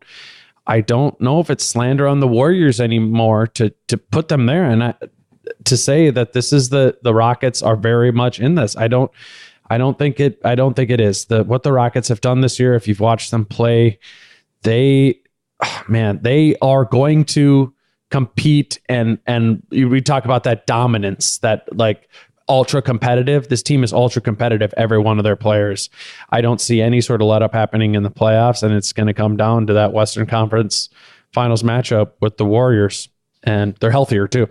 know if it's slander on the Warriors anymore to put them there, and to say that this is the Rockets are very much in this. I don't think it is. What the Rockets have done this year, if you've watched them play, they are going to compete, and we talk about that dominance, that ultra competitive. This team is ultra competitive, every one of their players. I don't see any sort of let up happening in the playoffs, and it's going to come down to that Western Conference Finals matchup with the Warriors, and they're healthier too.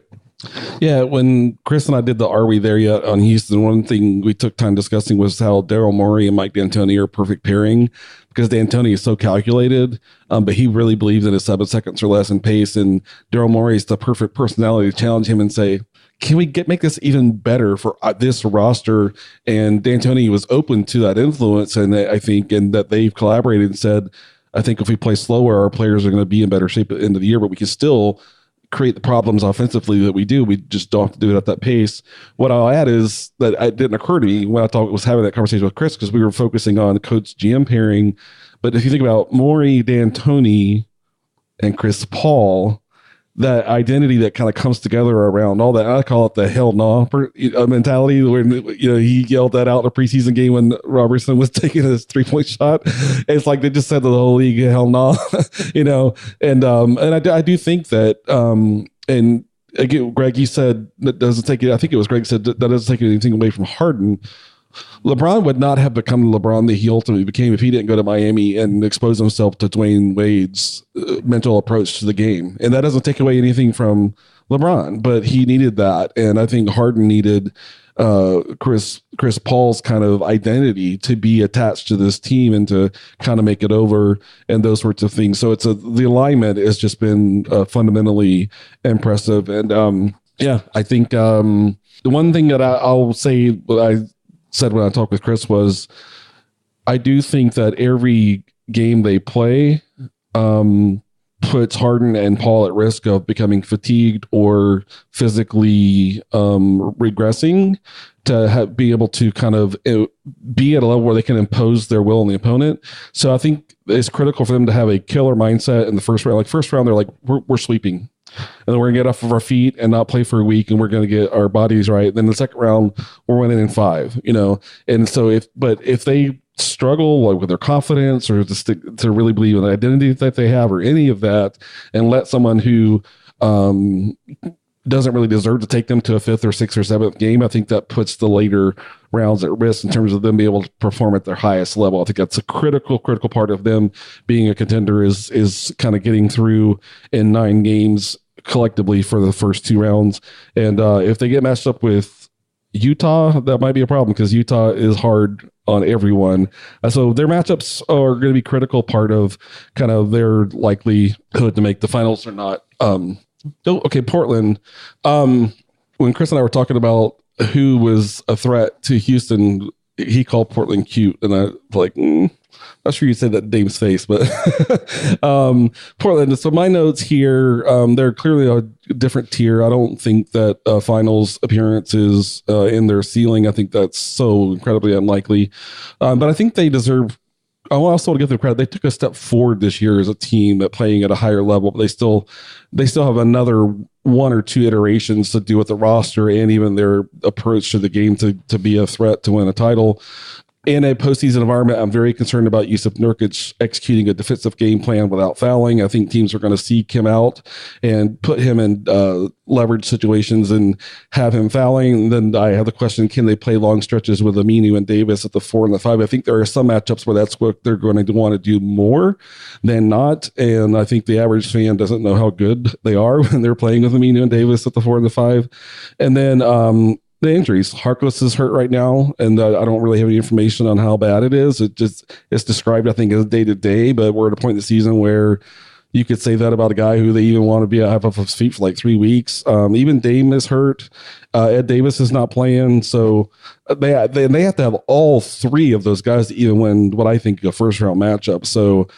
Yeah, when Chris and I did the Are We There Yet on Houston, one thing we took time discussing was how Daryl Morey and Mike D'Antoni are a perfect pairing, because D'Antoni is so calculated, but he really believes in his 7 seconds or less in pace, and Daryl Morey is the perfect personality to challenge him and say, can we make this even better for this roster? And D'Antoni was open to that influence, and I think, and that they've collaborated and said, I think if we play slower, our players are going to be in better shape at the end of the year, but we can still create the problems offensively that we do. We just don't have to do it at that pace. What I'll add is that it didn't occur to me when I was having that conversation with Chris, because we were focusing on coach GM pairing. But if you think about Morey, D'Antoni, and Chris Paul, that identity that kind of comes together around all that, I call it the hell no mentality, where he yelled that out in a preseason game when Robertson was taking his 3-point shot. It's they just said to the whole league, hell no, and I do think that, and again, Greg, you said that doesn't take it. I think it was Greg said that doesn't take anything away from Harden. LeBron would not have become the LeBron that he ultimately became if he didn't go to Miami and expose himself to Dwayne Wade's mental approach to the game. And that doesn't take away anything from LeBron, but he needed that. And I think Harden needed Chris Paul's kind of identity to be attached to this team and to kind of make it over and those sorts of things. So the alignment has just been fundamentally impressive. And I think the one thing that I'll say, I said when I talked with Chris, was I do think that every game they play puts Harden and Paul at risk of becoming fatigued or physically regressing to be able to kind of be at a level where they can impose their will on the opponent. So I think it's critical for them to have a killer mindset in the first round. Like first round, they're like, we're sweeping. And then we're going to get off of our feet and not play for a week, and we're going to get our bodies right. Then the second round, we're winning in 5, And so if they struggle like with their confidence or to really believe in the identity that they have or any of that, and let someone who doesn't really deserve to take them to a 5th or 6th or 7th game, I think that puts the later rounds at risk in terms of them being able to perform at their highest level. I think that's a critical part of them being a contender is kind of getting through in 9 games collectively for the first 2 rounds. And if they get matched up with Utah, that might be a problem because Utah is hard on everyone. So their matchups are going to be critical part of kind of their likelihood to make the finals or not. Okay, Portland. When Chris and I were talking about who was a threat to Houston, he called Portland cute, and I was like, not sure you said that Dame's face, but Portland. So my notes here, they're clearly a different tier. I don't think that finals appearances in their ceiling. I think that's so incredibly unlikely. But I think they deserve. I also want to give them credit. They took a step forward this year as a team that playing at a higher level, but they still have another 1 or 2 iterations to do with the roster and even their approach to the game to be a threat to win a title. In a postseason environment, I'm very concerned about Jusuf Nurkic executing a defensive game plan without fouling. I think teams are going to seek him out and put him in leverage situations and have him fouling. And then I have the question, can they play long stretches with Aminu and Davis at the 4 and the 5? I think there are some matchups where that's what they're going to want to do more than not. And I think the average fan doesn't know how good they are when they're playing with Aminu and Davis at the 4 and the 5. And then the injuries. Harkless is hurt right now, and I don't really have any information on how bad it is. It's described, I think, as day to day, but we're at a point in the season where you could say that about a guy who they even want to be have off his feet for like 3 weeks. Even Dame is hurt. Ed Davis is not playing, so they have to have all 3 of those guys to even win what I think a first round matchup. So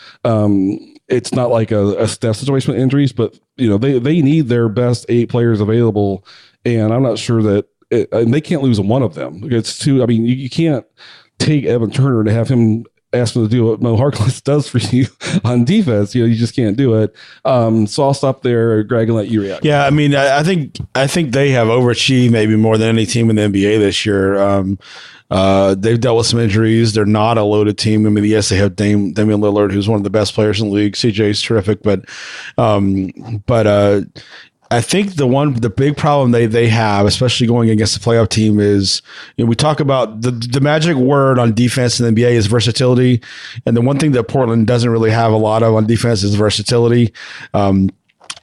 it's not like a Steph situation with injuries, but they need their best 8 players available, and I'm not sure that. And they can't lose one of them. It's too. I mean, you can't take Evan Turner to have him ask him to do what Mo Harkless does for you on defense. You just can't do it. So I'll stop there, Greg, and let you react. Yeah, I mean, I think they have overachieved maybe more than any team in the NBA this year. They've dealt with some injuries. They're not a loaded team. I mean, yes, they have Damian Lillard, who's one of the best players in the league. CJ's terrific, but I think the big problem they have, especially going against the playoff team, is we talk about the magic word on defense in the NBA is versatility, and the one thing that Portland doesn't really have a lot of on defense is versatility.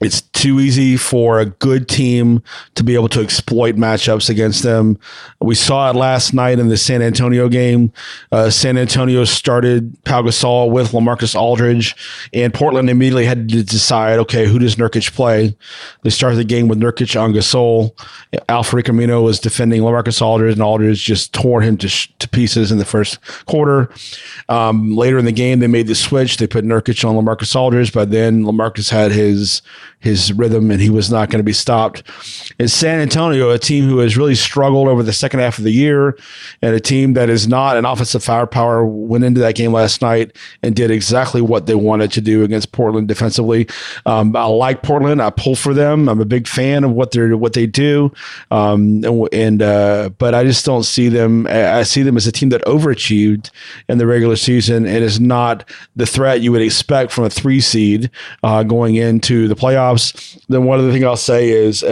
It's too easy for a good team to be able to exploit matchups against them. We saw it last night in the San Antonio game. San Antonio started Pau Gasol with LaMarcus Aldridge, and Portland immediately had to decide, okay, who does Nurkic play? They started the game with Nurkic on Gasol. Al-Farouq Aminu was defending LaMarcus Aldridge, and Aldridge just tore him to pieces in the first quarter. Later in the game, they made the switch. They put Nurkic on LaMarcus Aldridge, but then LaMarcus had his rhythm, and he was not going to be stopped. In San Antonio, a team who has really struggled over the second half of the year, and a team that is not an offensive firepower, went into that game last night and did exactly what they wanted to do against Portland defensively. I like Portland. I pull for them. I'm a big fan of what they do. But I just don't see them. I see them as a team that overachieved in the regular season and is not the threat you would expect from a 3 seed going into the playoffs. Then one other thing I'll say is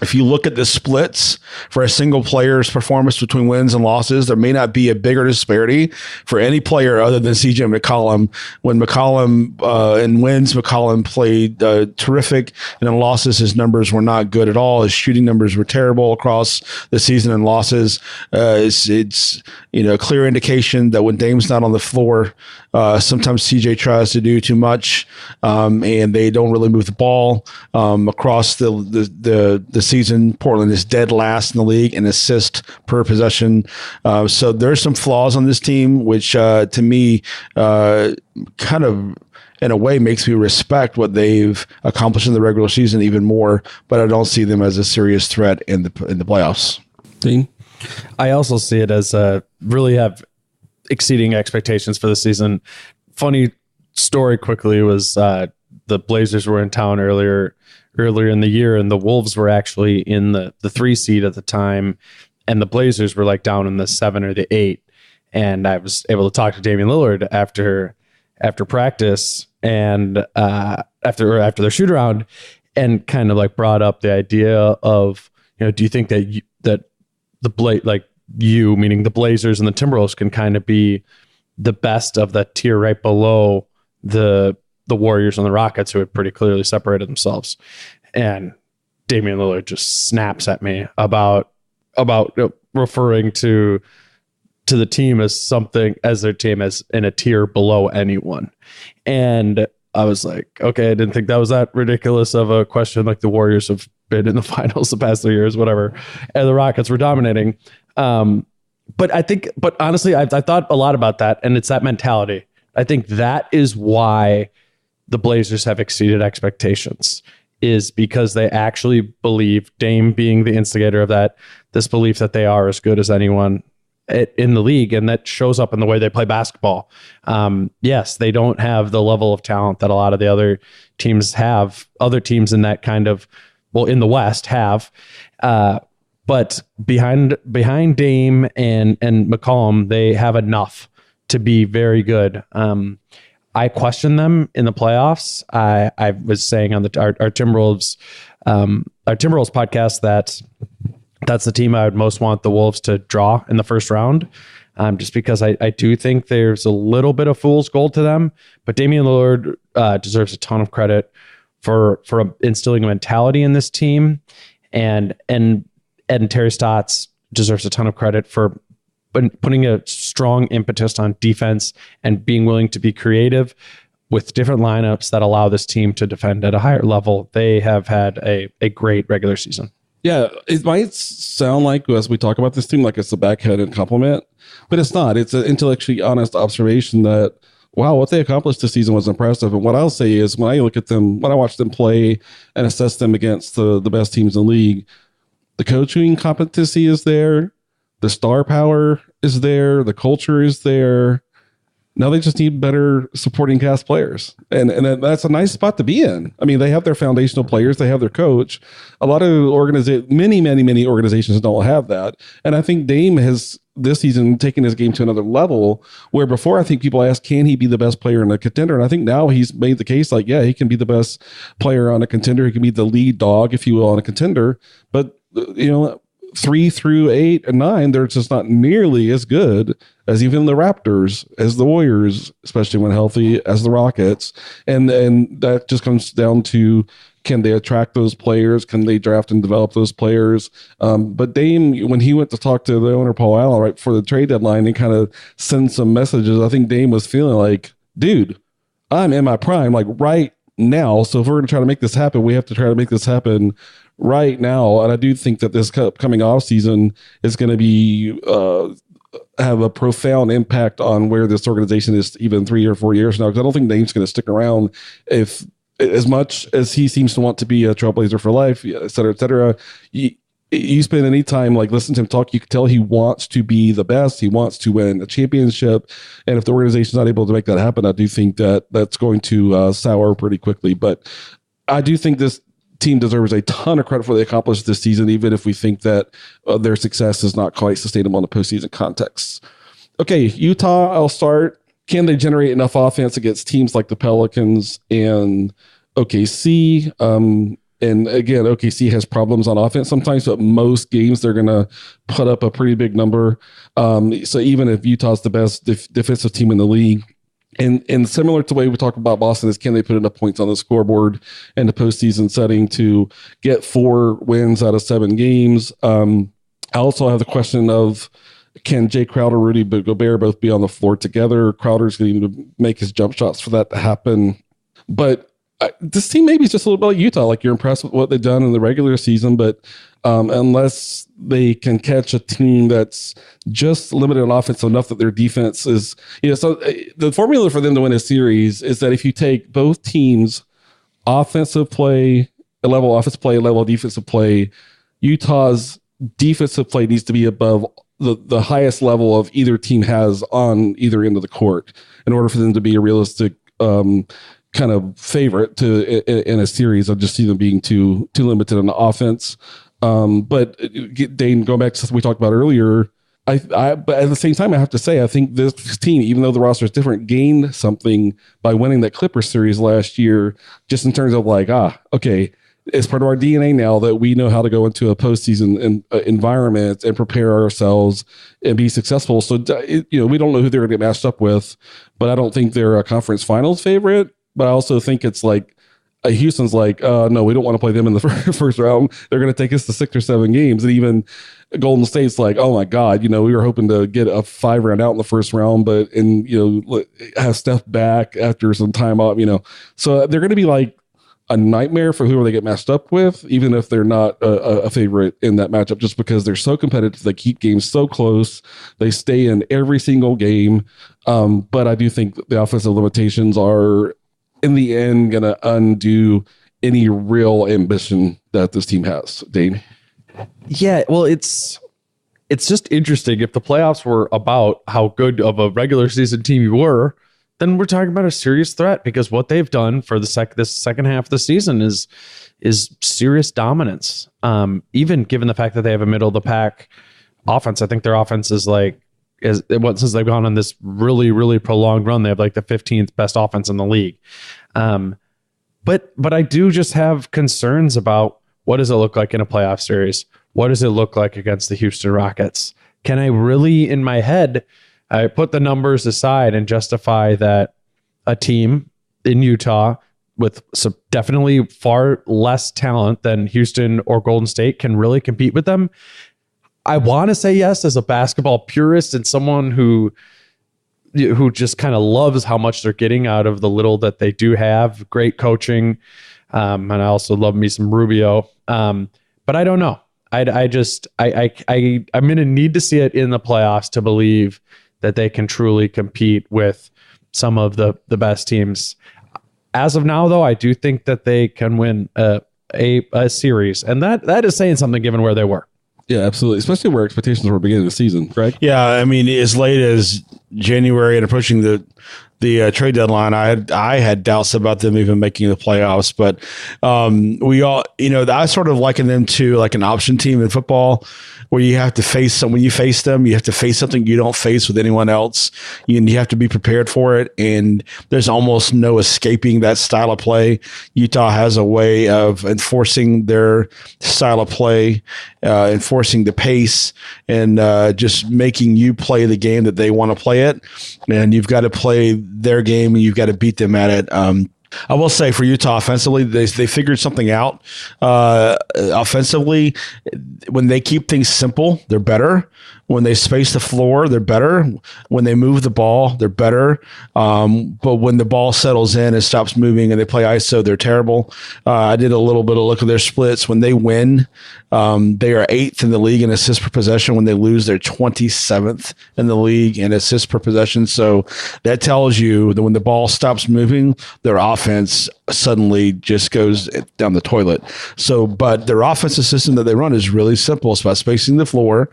if you look at the splits for a single player's performance between wins and losses, there may not be a bigger disparity for any player other than CJ McCollum. When McCollum in wins, McCollum played terrific, and in losses, his numbers were not good at all. His shooting numbers were terrible across the season in losses. It's a clear indication that when Dame's not on the floor, sometimes CJ tries to do too much, and they don't really move the ball across the the season. Portland is dead last in the league in assists per possession. So there's some flaws on this team, which to me kind of in a way makes me respect what they've accomplished in the regular season even more, but I don't see them as a serious threat in the playoffs. Dean? I also see it as really have exceeding expectations for the season. Funny story quickly was the Blazers were in town earlier in the year, and the Wolves were actually in the 3 seed at the time, and the Blazers were like down in the 7 or the 8. And I was able to talk to Damian Lillard after practice and after their shoot around, and kind of like brought up the idea of, do you think that meaning the Blazers and the Timberwolves can kind of be the best of the tier right below the Warriors and the Rockets, who had pretty clearly separated themselves. And Damian Lillard just snaps at me about referring to the team as their team as in a tier below anyone. And I was like, okay, I didn't think that was that ridiculous of a question. Like, the Warriors have been in the finals the past 3 years, whatever, and the Rockets were dominating. But honestly, I thought a lot about that, and it's that mentality. I think that is why the Blazers have exceeded expectations, is because they actually believe, Dame being the instigator of that, this belief that they are as good as anyone in the league, and that shows up in the way they play basketball. Yes, they don't have the level of talent that a lot of the other teams have. Other teams in that kind of, in the West have, but behind Dame and McCollum, they have enough to be very good. I question them in the playoffs. I was saying on our Timberwolves podcast that that's the team I would most want the Wolves to draw in the first round, just because I do think there's a little bit of fool's gold to them. But Damian Lillard deserves a ton of credit for instilling a mentality in this team, and Terry Stotts deserves a ton of credit for putting a strong impetus on defense and being willing to be creative with different lineups that allow this team to defend at a higher level. They have had a great regular season. Yeah, it might sound like, as we talk about this team, like it's a backhanded compliment, but it's not. It's an intellectually honest observation that, wow, what they accomplished this season was impressive. And what I'll say is, when I look at them, when I watch them play and assess them against the best teams in the league, the coaching competency is there, the star power is there, the culture is there. Now they just need better supporting cast players. And that's a nice spot to be in. I mean, they have their foundational players, they have their coach. A lot of many organizations don't have that. And I think Dame has this season taken his game to another level, where before I think people asked, can he be the best player in a contender? And I think now he's made the case like, yeah, he can be the best player on a contender. He can be the lead dog, if you will, on a contender. But, 3 through 8 and 9, they're just not nearly as good as even the Raptors, as the Warriors, especially when healthy, as the Rockets. And that just comes down to, can they attract those players? Can they draft and develop those players? But Dame, when he went to talk to the owner, Paul Allen, right before the trade deadline, and kind of send some messages, I think Dame was feeling like, dude, I'm in my prime, like right now. So if we're going to try to make this happen, we have to try to make this happen right now. And I do think that this coming off season is going to be have a profound impact on where this organization is even 3 or 4 years from now, because I don't think Dame's going to stick around if, as much as he seems to want to be a trailblazer for life, et cetera, et cetera. You spend any time like listening to him talk, you can tell he wants to be the best. He wants to win a championship. And if the organization's not able to make that happen, I do think that that's going to sour pretty quickly. But I do think this team deserves a ton of credit for what they accomplished this season, even if we think that their success is not quite sustainable in a postseason context. Okay, Utah, I'll start. Can they generate enough offense against teams like the Pelicans and OKC? And again, OKC has problems on offense sometimes, but most games they're going to put up a pretty big number. So even if Utah's the best defensive team in the league, and similar to the way we talk about Boston, is can they put enough points on the scoreboard in the postseason setting to get 4 wins out of 7 games? I also have the question of, can Jay Crowder, Rudy Gobert both be on the floor together? Crowder's going to make his jump shots for that to happen. But this team maybe is just a little bit like Utah. Like, you're impressed with what they've done in the regular season, but unless they can catch a team that's just limited on offense enough that their defense is, so the formula for them to win a series is that if you take both teams' offensive play, a level of offensive play, a level of defensive play, Utah's defensive play needs to be above the highest level of either team has on either end of the court in order for them to be a realistic kind of favorite in a series. I just see them being too limited on the offense. But Dane, going back to something we talked about earlier, but at the same time, I have to say, I think this team, even though the roster is different, gained something by winning that Clippers series last year, just in terms of like, okay, it's part of our DNA now that we know how to go into a postseason environment and prepare ourselves and be successful. So, we don't know who they're going to get matched up with, but I don't think they're a conference finals favorite. But I also think it's like, Houston's like, no, we don't want to play them in the first round. They're going to take us to 6 or 7 games. And even Golden State's like, oh my God, we were hoping to get a 5 round out in the first round, but have Steph back after some time off, So they're going to be like a nightmare for whoever they get matched up with, even if they're not a favorite in that matchup, just because they're so competitive. They keep games so close. They stay in every single game. But I do think the offensive limitations are, in the end, going to undo any real ambition that this team has. Dane? Yeah, well, it's just interesting. If the playoffs were about how good of a regular season team you were, then we're talking about a serious threat, because what they've done for this second half of the season is serious dominance. Even given the fact that they have a middle of the pack offense, I think their offense is since they've gone on this really, really prolonged run, they have like the 15th best offense in the league. But I do just have concerns about, what does it look like in a playoff series? What does it look like against the Houston Rockets? Can I really, in my head, I put the numbers aside and justify that a team in Utah with some definitely far less talent than Houston or Golden State can really compete with them? I want to say yes as a basketball purist and someone who just kind of loves how much they're getting out of the little that they do have. Great coaching. And I also love me some Rubio. But I don't know. I'm going to need to see it in the playoffs to believe that they can truly compete with some of the best teams. As of now, though, I do think that they can win a series. And that is saying something given where they were. Yeah, absolutely. Especially where expectations were beginning of the season, right? Yeah, I mean, as late as January and approaching the trade deadline, I had doubts about them even making the playoffs. But we all, I sort of liken them to like an option team in football, where you have to face when you face them, you have to face something you don't face with anyone else. You have to be prepared for it, and there's almost no escaping that style of play. Utah has a way of enforcing their style of play, enforcing the pace, and just making you play the game that they want to play it. And you've got to play their game, and you've got to beat them at it. I will say for Utah offensively, they figured something out. Offensively, when they keep things simple, they're better. When they space the floor, they're better. When they move the ball, they're better. But when the ball settles in and stops moving and they play ISO, they're terrible. I did a little bit of look at their splits. When they win, they are 8th in the league in assists per possession. When they lose, they're 27th in the league in assists per possession. So that tells you that when the ball stops moving, their offense suddenly just goes down the toilet. So, but their offensive system that they run is really simple. It's about spacing the floor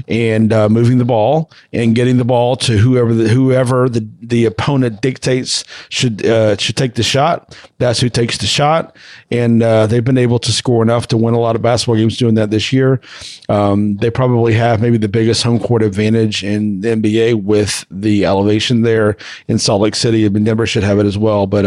and moving the ball and getting the ball to whoever the opponent dictates should take the shot. That's who takes the shot. And they've been able to score enough to win a lot of basketball games doing that this year. They probably have maybe the biggest home court advantage in the NBA with the elevation there in Salt Lake City. I mean, Denver should have it as well, but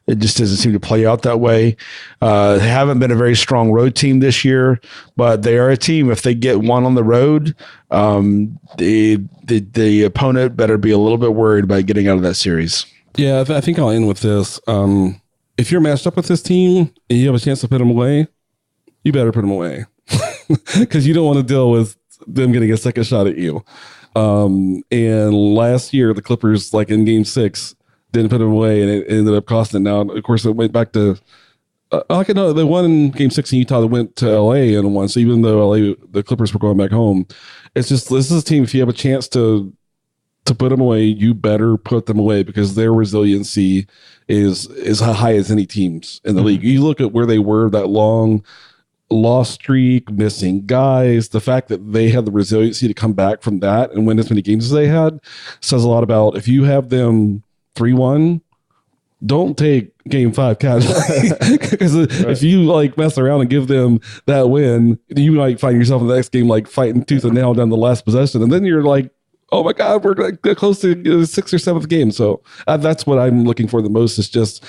it just doesn't seem to play out that way. They haven't been a very strong road team this year, but they are a team. If they get one on the road, the opponent better be a little bit worried about getting out of that series. Yeah, I think I'll end with this. If you're matched up with this team and you have a chance to put them away, you better put them away because you don't want to deal with them getting a second shot at you. And last year, the Clippers, like in Game 6, didn't put him away, and it ended up costing. Now, of course, it went back to the one Game 6 in Utah that went to LA and won. So even though the Clippers were going back home, it's just this is a team. If you have a chance to put them away, you better put them away because their resiliency is as high as any teams in the league. You look at where they were, that long loss streak, missing guys, the fact that they had the resiliency to come back from that and win as many games as they had says a lot about if you have them 3-1, don't take game 5 casually because if you like mess around and give them that win, you might find yourself in the next game like fighting tooth and nail down the last possession, and then you're like, oh my God, we're like close to the 6th or 7th game. So that's what I'm looking for the most. Is just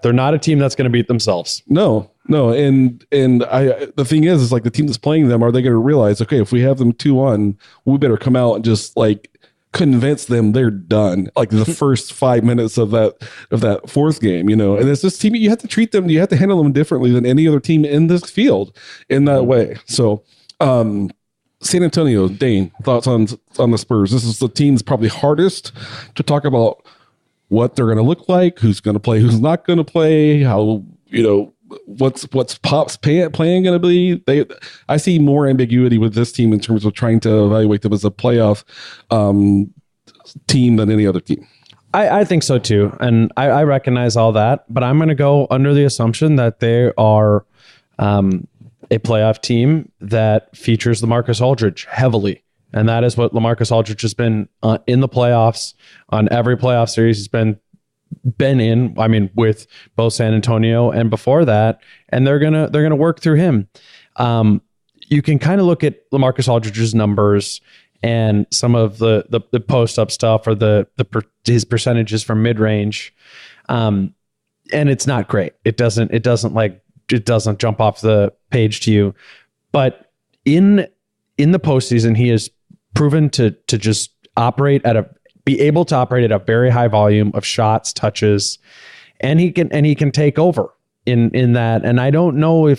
they're not a team that's going to beat themselves. No, and the thing is like the team that's playing them, are they going to realize, okay, if we have them 2-1, we better come out and just like convince them they're done like the first 5 minutes of that fourth game, and it's this team, you have to treat them, you have to handle them differently than any other team in this field in that way. So San Antonio, Dane, thoughts on the Spurs? This is the team's probably hardest to talk about what they're going to look like, who's going to play, who's not going to play, how, what's Pop's playing going to be. I see more ambiguity with this team in terms of trying to evaluate them as a playoff team than any other team. I think so too. And I recognize all that, but I'm going to go under the assumption that they are a playoff team that features LaMarcus Aldridge heavily. And that is what LaMarcus Aldridge has been in the playoffs on every playoff series he's been in. I mean, with both San Antonio and before that, and they're gonna work through him. You can kind of look at LaMarcus Aldridge's numbers and some of the post up stuff or his percentages from mid range, and it's not great. It doesn't jump off the page to you, but in the postseason, he has proven to just be able to operate at a very high volume of shots, touches, and he can take over in that. And I don't know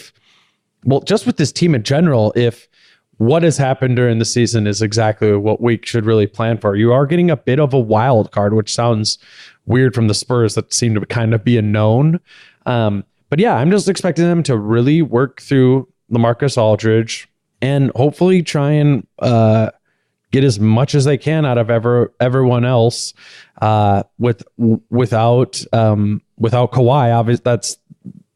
just with this team in general, if what has happened during the season is exactly what we should really plan for. You are getting a bit of a wild card, which sounds weird from the Spurs that seem to kind of be a known. But yeah, I'm just expecting them to really work through LaMarcus Aldridge and hopefully try and get as much as they can out of everyone else without Kawhi. Obviously,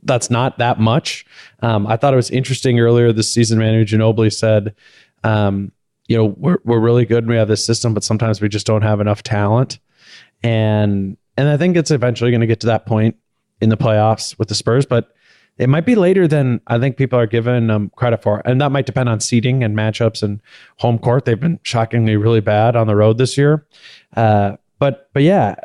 that's not that much. I thought it was interesting earlier this season. Manu Ginobili said, we're really good and we have this system, but sometimes we just don't have enough talent. And I think it's eventually going to get to that point in the playoffs with the Spurs, but it might be later than I think people are giving credit for. And that might depend on seeding and matchups and home court. They've been shockingly really bad on the road this year. But yeah,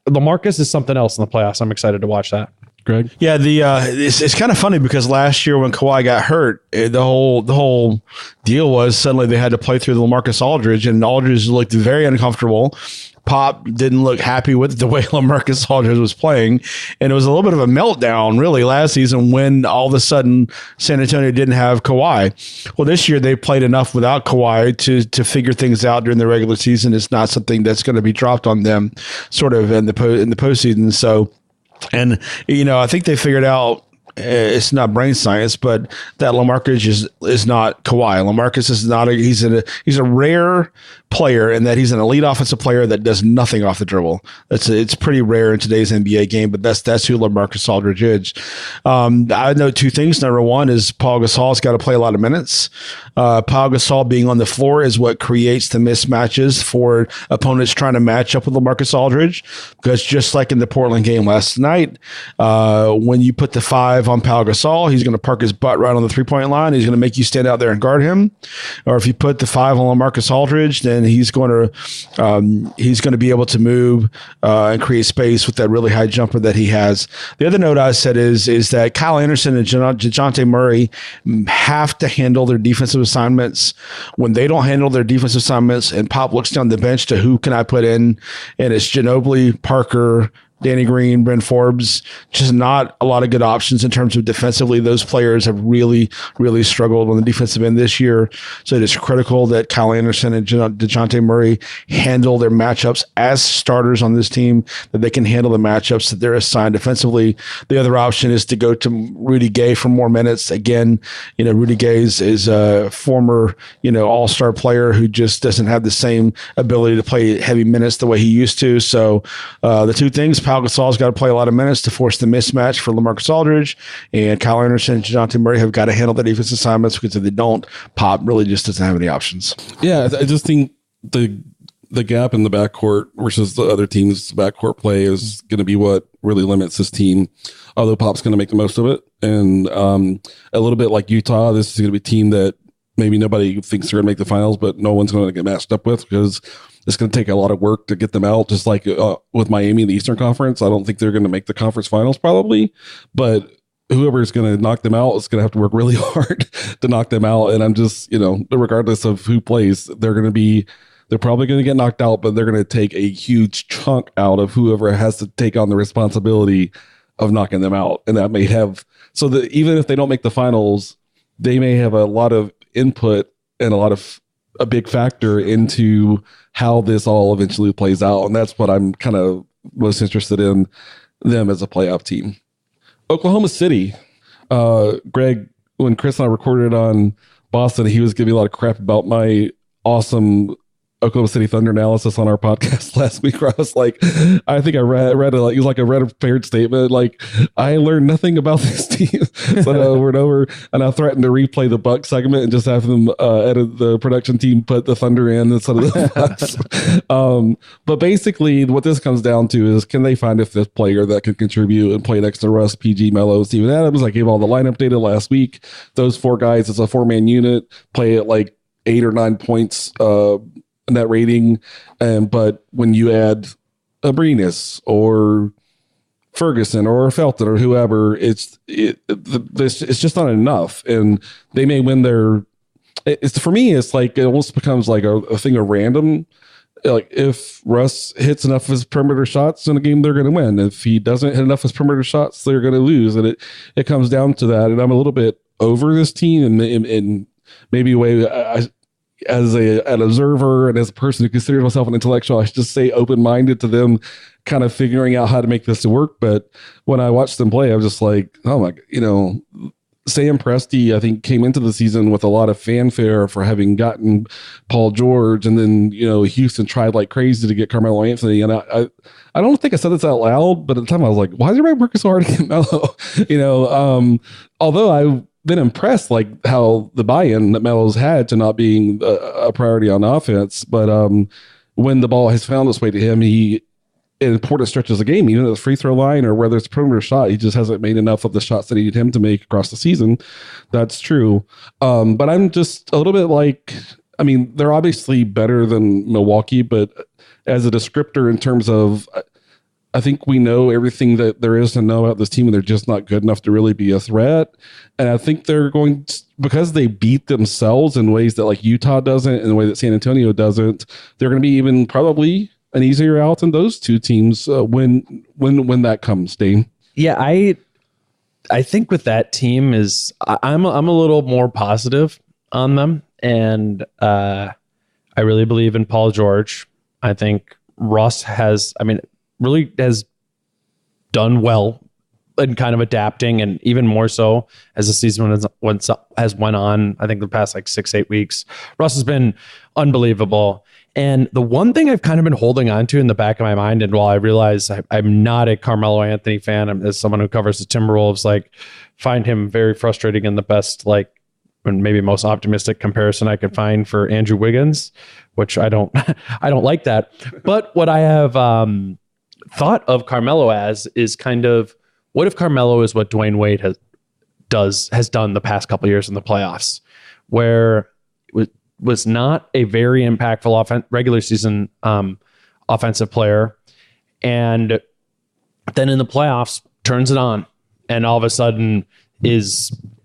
LaMarcus is something else in the playoffs. I'm excited to watch that. Greg? Yeah, it's kind of funny because last year when Kawhi got hurt, the whole deal was suddenly they had to play through LaMarcus Aldridge, and Aldridge looked very uncomfortable. Pop didn't look happy with the way LaMarcus Aldridge was playing, and it was a little bit of a meltdown really last season when all of a sudden San Antonio didn't have Kawhi. Well, this year they played enough without Kawhi to figure things out during the regular season. It's not something that's going to be dropped on them sort of in the postseason. So, and I think they figured out. It's not brain science, but that LaMarcus is not Kawhi. LaMarcus is not he's a rare player in that he's an elite offensive player that does nothing off the dribble. It's pretty rare in today's NBA game, but that's who LaMarcus Aldridge is. I know two things. Number one is Paul Gasol's got to play a lot of minutes. Paul Gasol being on the floor is what creates the mismatches for opponents trying to match up with LaMarcus Aldridge, because just like in the Portland game last night, when you put the 5 on Paul Gasol, he's going to park his butt right on the 3-point line. He's going to make you stand out there and guard him. Or if you put the 5 on LaMarcus Aldridge, then he's going to be able to move and create space with that really high jumper that he has. The other note I said is that Kyle Anderson and DeJounte Murray have to handle their defensive assignments. When they don't handle their defensive assignments and Pop looks down the bench to who can I put in, and it's Ginobili, Parker, Danny Green, Brent Forbes, just not a lot of good options in terms of defensively. Those players have really, really struggled on the defensive end this year. So it is critical that Kyle Anderson and DeJounte Murray handle their matchups as starters on this team, that they can handle the matchups that they're assigned defensively. The other option is to go to Rudy Gay for more minutes. Again, Rudy Gay is a former, all-star player who just doesn't have the same ability to play heavy minutes the way he used to. So the two things, Pau Gasol's got to play a lot of minutes to force the mismatch for LaMarcus Aldridge, and Kyle Anderson and DeJounte Murray have got to handle the defense assignments, because if they don't, Pop really just doesn't have any options. Yeah, I just think the gap in the backcourt versus the other team's backcourt play is going to be what really limits this team, although Pop's going to make the most of it. And a little bit like Utah, this is going to be a team that maybe nobody thinks they're going to make the finals, but no one's going to get matched up with, because it's going to take a lot of work to get them out. Just like with Miami in the Eastern Conference, I don't think they're going to make the conference finals probably, but whoever is going to knock them out is going to have to work really hard to knock them out. And I'm just, regardless of who plays, they're probably going to get knocked out, but they're going to take a huge chunk out of whoever has to take on the responsibility of knocking them out. And that may have, so that even if they don't make the finals, they may have a lot of input and a big factor into how this all eventually plays out. And that's what I'm kind of most interested in them as a playoff team. Oklahoma City, Greg, when Chris and I recorded on Boston, he was giving me a lot of crap about my awesome Oklahoma City Thunder analysis on our podcast last week, where I was like, I think I read it like it was like a read a prepared statement. Like, I learned nothing about this team. So over and over, and I threatened to replay the Buck segment and just have them edit the production team put the Thunder in instead of the Bucks. But basically, what this comes down to is, can they find a fifth player that can contribute and play next to Russ, PG, Melo, Steven Adams? I gave all the lineup data last week. Those four guys, it's a 4-man unit, play at like 8 or 9 points net rating, but when you add Abrinas or Ferguson or Felton or whoever, it's just not enough, and they may win their. For me, it's like it almost becomes like a thing of random. Like, if Russ hits enough of his perimeter shots in a game, they're going to win. If he doesn't hit enough of his perimeter shots, they're going to lose, and it comes down to that. And I'm a little bit over this team, and maybe a way as an observer and as a person who considers myself an intellectual, I should just say open-minded to them kind of figuring out how to make this work. But when I watched them play, I was just like, oh my, Sam Presti, I think, came into the season with a lot of fanfare for having gotten Paul George, and then, Houston tried like crazy to get Carmelo Anthony. And I don't think I said this out loud, but at the time I was like, why is everybody working so hard to get Melo? Although I've been impressed, like how the buy-in that Melo's had to not being a priority on offense. But when the ball has found its way to him, he, in important stretches of the game, even at the free throw line or whether it's a perimeter shot, he just hasn't made enough of the shots that he needed him to make across the season. That's true. But I'm just a little bit like, they're obviously better than Milwaukee, but as a descriptor in terms of, I think we know everything that there is to know about this team, and they're just not good enough to really be a threat. And I think they're going to, because they beat themselves in ways that like Utah doesn't, in the way that San Antonio doesn't, they're going to be even probably an easier out than those two teams when that comes, Dane. Yeah, I think with that team is I'm a little more positive on them, and I really believe in Paul George. I think Russ really has done well in kind of adapting, and even more so as the season has went on. I think the past like 6-8 weeks, Russ has been unbelievable. And the one thing I've kind of been holding on to in the back of my mind, and while I realize I'm not a Carmelo Anthony fan, as someone who covers the Timberwolves, like, find him very frustrating, and the best, like, and maybe most optimistic comparison I could find for Andrew Wiggins, which I don't like that. But what I have thought of Carmelo as is kind of, what if Carmelo is what Dwayne Wade has done the past couple of years in the playoffs, where it was not a very impactful regular season offensive player, and then in the playoffs turns it on, and all of a sudden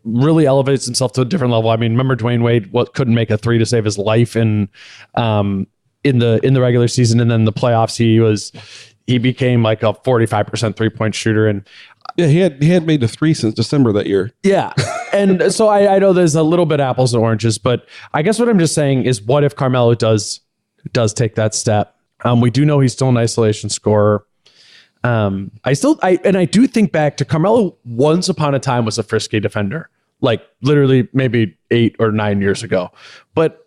really elevates himself to a different level. Remember Dwayne Wade couldn't make a three to save his life in the regular season, and then the playoffs he he became like a 45% 3-point shooter. And Yeah, he had made a 3 since December that year. yeah. And so I know there's a little bit apples and oranges, but I guess what I'm just saying is, what if Carmelo does take that step? We do know he's still an isolation scorer. I do think back to Carmelo once upon a time was a frisky defender, like literally maybe 8 or 9 years ago. But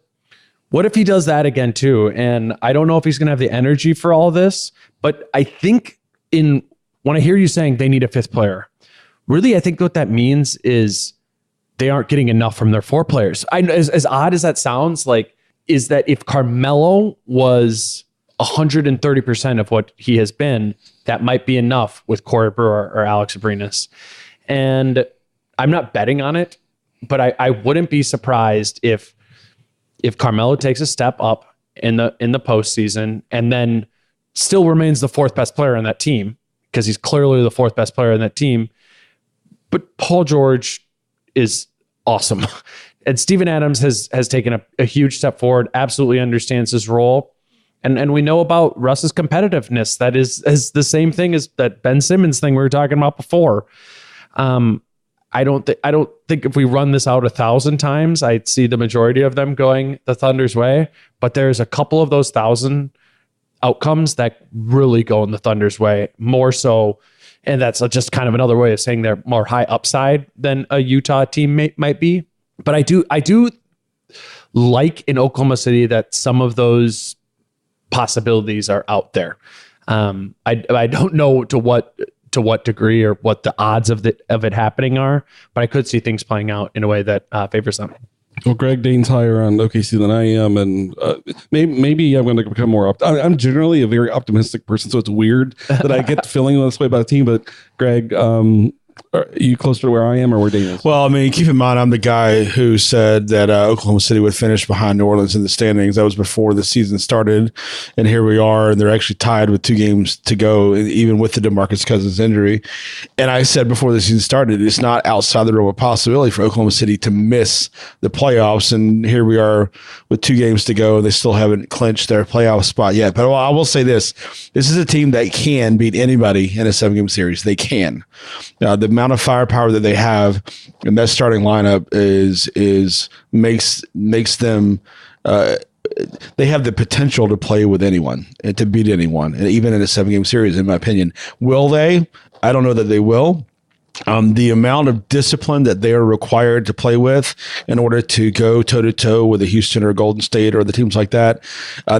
what if he does that again too? And I don't know if he's going to have the energy for all this, but I think when I hear you saying they need a 5th player, really, I think what that means is they aren't getting enough from their 4 players. As odd as that sounds, like, is that if Carmelo was 130% of what he has been, that might be enough with Corey Brewer or Alex Abrines. And I'm not betting on it, but I wouldn't be surprised if Carmelo takes a step up in the postseason and then still remains the 4th best player on that team, because he's clearly the 4th best player on that team. But Paul George is awesome. And Steven Adams has taken a huge step forward, absolutely understands his role. And we know about Russ's competitiveness. That is the same thing as that Ben Simmons thing we were talking about before. I don't think if we run this out 1,000 times, I'd see the majority of them going the Thunder's way. But there's a couple of those 1,000 outcomes that really go in the Thunder's way more so. And that's just kind of another way of saying they're more high upside than a Utah team might be. But I do like in Oklahoma City that some of those possibilities are out there. I don't know to what degree or what the odds of it happening are, but I could see things playing out in a way that favors them. Well, Greg Dane's higher on OKC than I am, and maybe I'm going to become more I'm generally a very optimistic person, so it's weird that I get feeling this way about a team. But Greg, are you closer to where I am or where Dane is? Well, I mean, keep in mind, I'm the guy who said that Oklahoma City would finish behind New Orleans in the standings. That was before the season started. And here we are, and they're actually tied with 2 games to go, even with the DeMarcus Cousins injury. And I said before the season started, it's not outside the realm of possibility for Oklahoma City to miss the playoffs. And here we are with 2 games to go. They still haven't clinched their playoff spot yet. But I will say this is a team that can beat anybody in a 7-game series. They can. The amount of firepower that they have in that starting lineup makes them they have the potential to play with anyone and to beat anyone, and even in a 7-game series, in my opinion. Will they? I don't know that they will. The amount of discipline that they are required to play with in order to go toe-to-toe with a Houston or Golden State or the teams like that,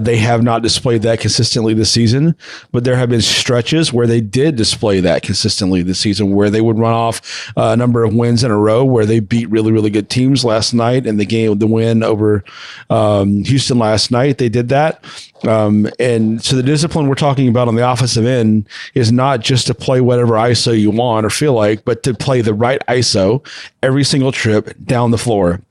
they have not displayed that consistently this season. But there have been stretches where they did display that consistently this season, where they would run off a number of wins in a row, where they beat really, really good teams last night. In the win over Houston last night, they did that. And so the discipline we're talking about on the offensive end is not just to play whatever ISO you want or feel like, but to play the right ISO every single trip down the floor.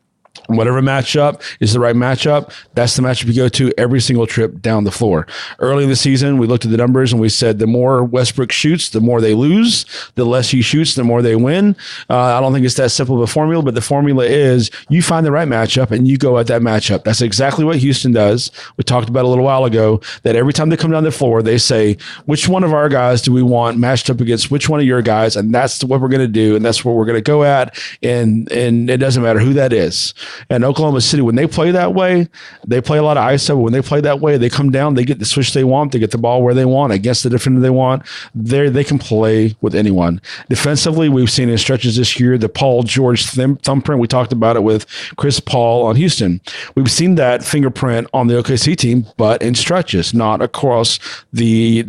Whatever matchup is the right matchup, that's the matchup you go to every single trip down the floor. Early in the season, we looked at the numbers and we said the more Westbrook shoots, the more they lose. The less he shoots, the more they win. I don't think it's that simple of a formula, but the formula is you find the right matchup and you go at that matchup. That's exactly what Houston does. We talked about a little while ago that every time they come down the floor, they say, which one of our guys do we want matched up against which one of your guys? And that's what we're going to do. And that's what we're going to go at. And it doesn't matter who that is. And Oklahoma City, when they play that way, they play a lot of ISO. But when they play that way, they come down, they get the switch they want, they get the ball where they want, against the defender they want. They can play with anyone. Defensively, we've seen in stretches this year the Paul George thumbprint. We talked about it with Chris Paul on Houston. We've seen that fingerprint on the OKC team, but in stretches, not across the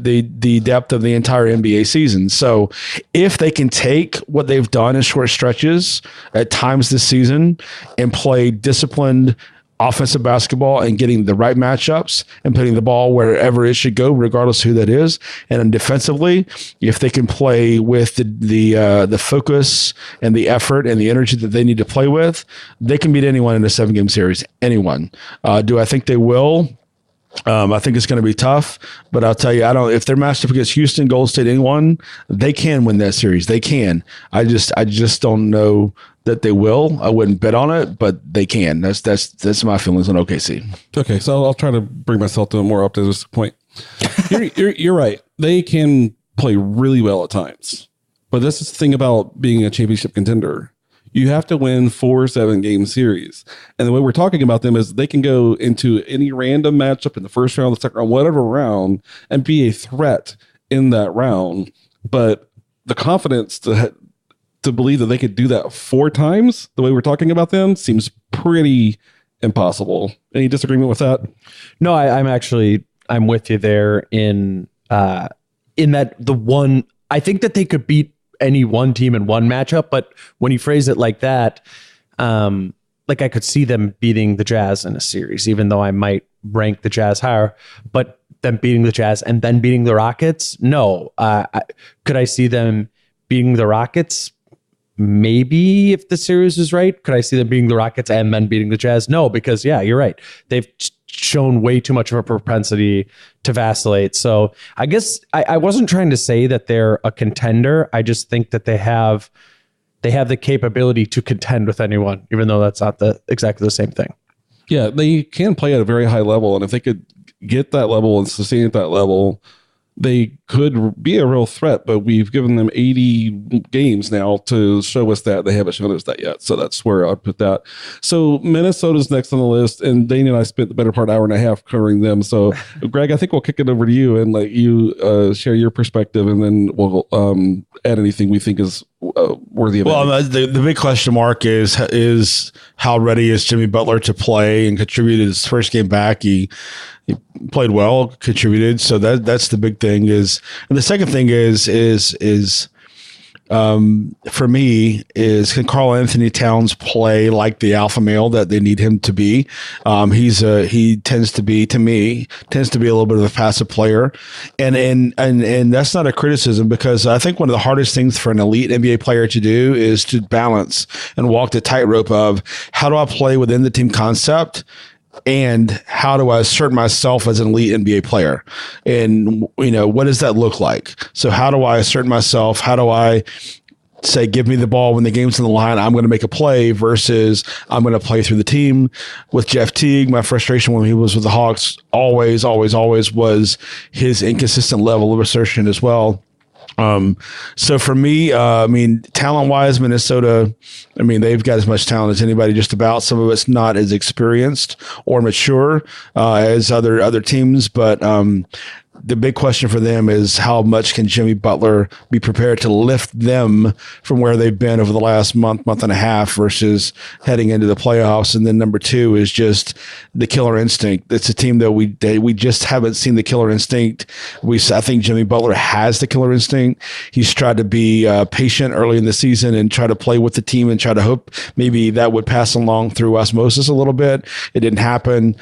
depth of the entire NBA season. So if they can take what they've done in short stretches at times this season and play disciplined offensive basketball and getting the right matchups and putting the ball wherever it should go, regardless of who that is. And then defensively, if they can play with the focus and the effort and the energy that they need to play with, they can beat anyone in a 7-game series. Anyone. Do I think they will? I think it's going to be tough, but I'll tell you, if they're matched up against Houston, Golden State, anyone, they can win that series. They can. I just don't know that they will. I wouldn't bet on it, but they can. That's my feelings on OKC. Okay, so I'll try to bring myself to a more optimistic point. You're right. they can play really well at times. But this is the thing about being a championship contender. You have to win 4 7-game series. And the way we're talking about them is they can go into any random matchup in the first round, the second round, whatever round, and be a threat in that round. But the confidence to believe that they could do that 4 times, the way we're talking about them, seems pretty impossible. Any disagreement with that? No, I'm with you there in that the one, I think that they could beat any one team in one matchup, but when you phrase it like that, like I could see them beating the Jazz in a series, even though I might rank the Jazz higher, but them beating the Jazz and then beating the Rockets, no. Could I see them beating the Rockets? Maybe, if the series is right. Could I see them beating the Rockets and then beating the Jazz? No, because yeah, you're right. They've shown way too much of a propensity to vacillate. So I guess I wasn't trying to say that they're a contender. I just think that they have the capability to contend with anyone, even though that's not exactly the same thing. Yeah, they can play at a very high level, and if they could get that level and sustain at that level, they could be a real threat. But we've given them 80 games now to show us that. They haven't shown us that yet. So that's where I'd put that. So Minnesota's next on the list, and Dane and I spent the better part hour and a half covering them. So Greg, I think we'll kick it over to you and let you share your perspective, and then we'll add anything we think is worthy of it. Well, the big question mark is how ready is Jimmy Butler to play and contribute his first game back. He played well, contributed. So that's the big thing is, and the second thing is for me is, can Karl Anthony Towns play like the alpha male that they need him to be? He tends to be a little bit of a passive player, and that's not a criticism, because I think one of the hardest things for an elite NBA player to do is to balance and walk the tightrope of, how do I play within the team concept, and how do I assert myself as an elite NBA player? And, what does that look like? So how do I assert myself? How do I say, give me the ball when the game's on the line, I'm going to make a play, versus I'm going to play through the team? With Jeff Teague, my frustration when he was with the Hawks always was his inconsistent level of assertion as well. So for me, talent wise, Minnesota, they've got as much talent as anybody, just about. Some of it's not as experienced or mature as other teams, but the big question for them is, how much can Jimmy Butler be prepared to lift them from where they've been over the last month and a half versus heading into the playoffs? And then number 2 is just the killer instinct. It's a team that we just haven't seen the killer instinct. I think Jimmy Butler has the killer instinct. He's tried to be patient early in the season and try to play with the team and try to hope maybe that would pass along through osmosis a little bit. It didn't happen.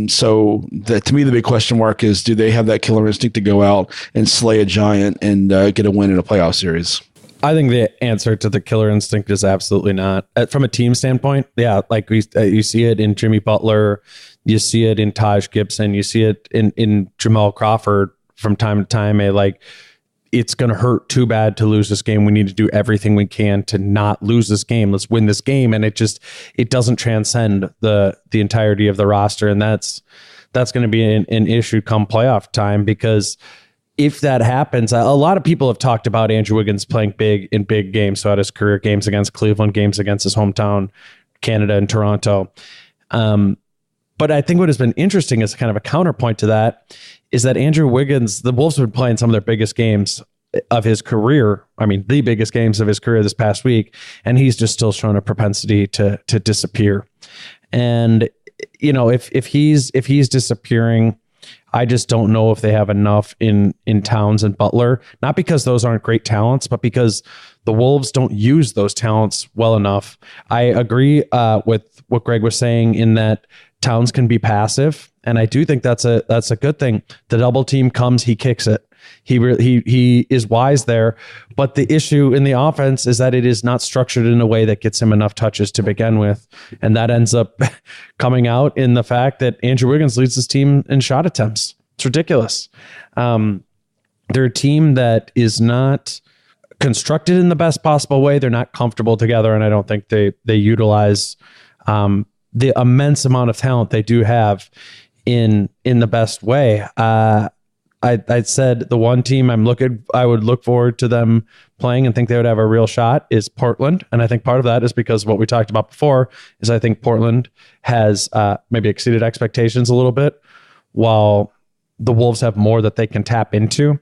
So to me, the big question mark is, do they have that killer instinct to go out and slay a giant and get a win in a playoff series? I think the answer to the killer instinct is absolutely not. From a team standpoint, yeah, like you see it in Jimmy Butler, you see it in Taj Gibson, you see it in Jamal Crawford from time to time. It's going to hurt too bad to lose this game. We need to do everything we can to not lose this game. Let's win this game. And it doesn't transcend the entirety of the roster. And that's going to be an issue come playoff time, because if that happens, a lot of people have talked about Andrew Wiggins playing big in big games throughout his career, games against Cleveland, games against his hometown, Canada and Toronto. But I think what has been interesting as kind of a counterpoint to that is that Andrew Wiggins, the Wolves have been playing some of their biggest games of his career. The biggest games of his career this past week, and he's just still shown a propensity to disappear. And if he's disappearing, I just don't know if they have enough in Towns and Butler, not because those aren't great talents, but because the Wolves don't use those talents well enough. I agree with what Greg was saying in that Towns can be passive, and I do think that's a good thing. The double team comes, he kicks it. He is wise there, but the issue in the offense is that it is not structured in a way that gets him enough touches to begin with, and that ends up coming out in the fact that Andrew Wiggins leads his team in shot attempts. It's ridiculous. They're a team that is not constructed in the best possible way. They're not comfortable together, and I don't think they utilize the immense amount of talent they do have in the best way. I said the one team I would look forward to them playing and think they would have a real shot is Portland. And I think part of that is because what we talked about before is I think Portland has maybe exceeded expectations a little bit, while the Wolves have more that they can tap into.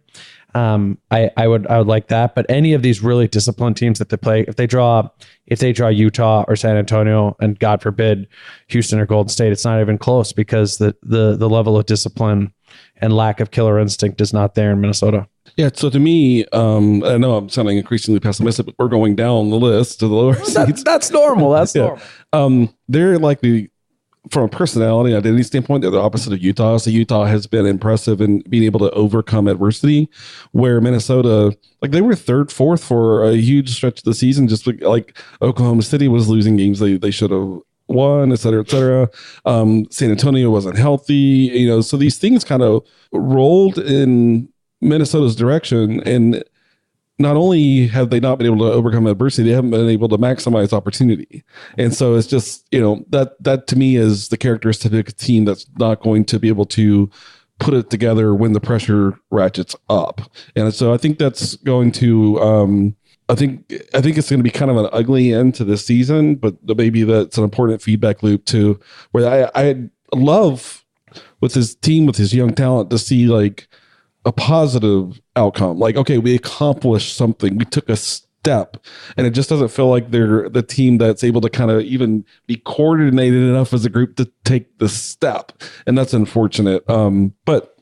I would like that. But any of these really disciplined teams that they play, if they draw Utah or San Antonio, and God forbid Houston or Golden State, it's not even close, because the level of discipline and lack of killer instinct is not there in Minnesota. Yeah, so to me, I know I'm sounding increasingly pessimistic, but we're going down the list to the lower seeds. That's normal. That's normal. They're likely, from a personality and identity standpoint, they're the opposite of Utah. So Utah has been impressive in being able to overcome adversity, where Minnesota, like, they were third, fourth for a huge stretch of the season. Just like Oklahoma City was losing games they should have won, et cetera, et cetera. San Antonio wasn't healthy, so these things kind of rolled in Minnesota's direction. And not only have they not been able to overcome adversity, they haven't been able to maximize opportunity. And so it's just, that to me is the characteristic of a team that's not going to be able to put it together when the pressure ratchets up. And so I think that's going to, I think it's going to be kind of an ugly end to this season, but maybe that's an important feedback loop to where I love with his team, with his young talent, to see like a positive outcome. Like, okay, we accomplished something. We took a step, and it just doesn't feel like they're the team that's able to kind of even be coordinated enough as a group to take the step. And that's unfortunate. But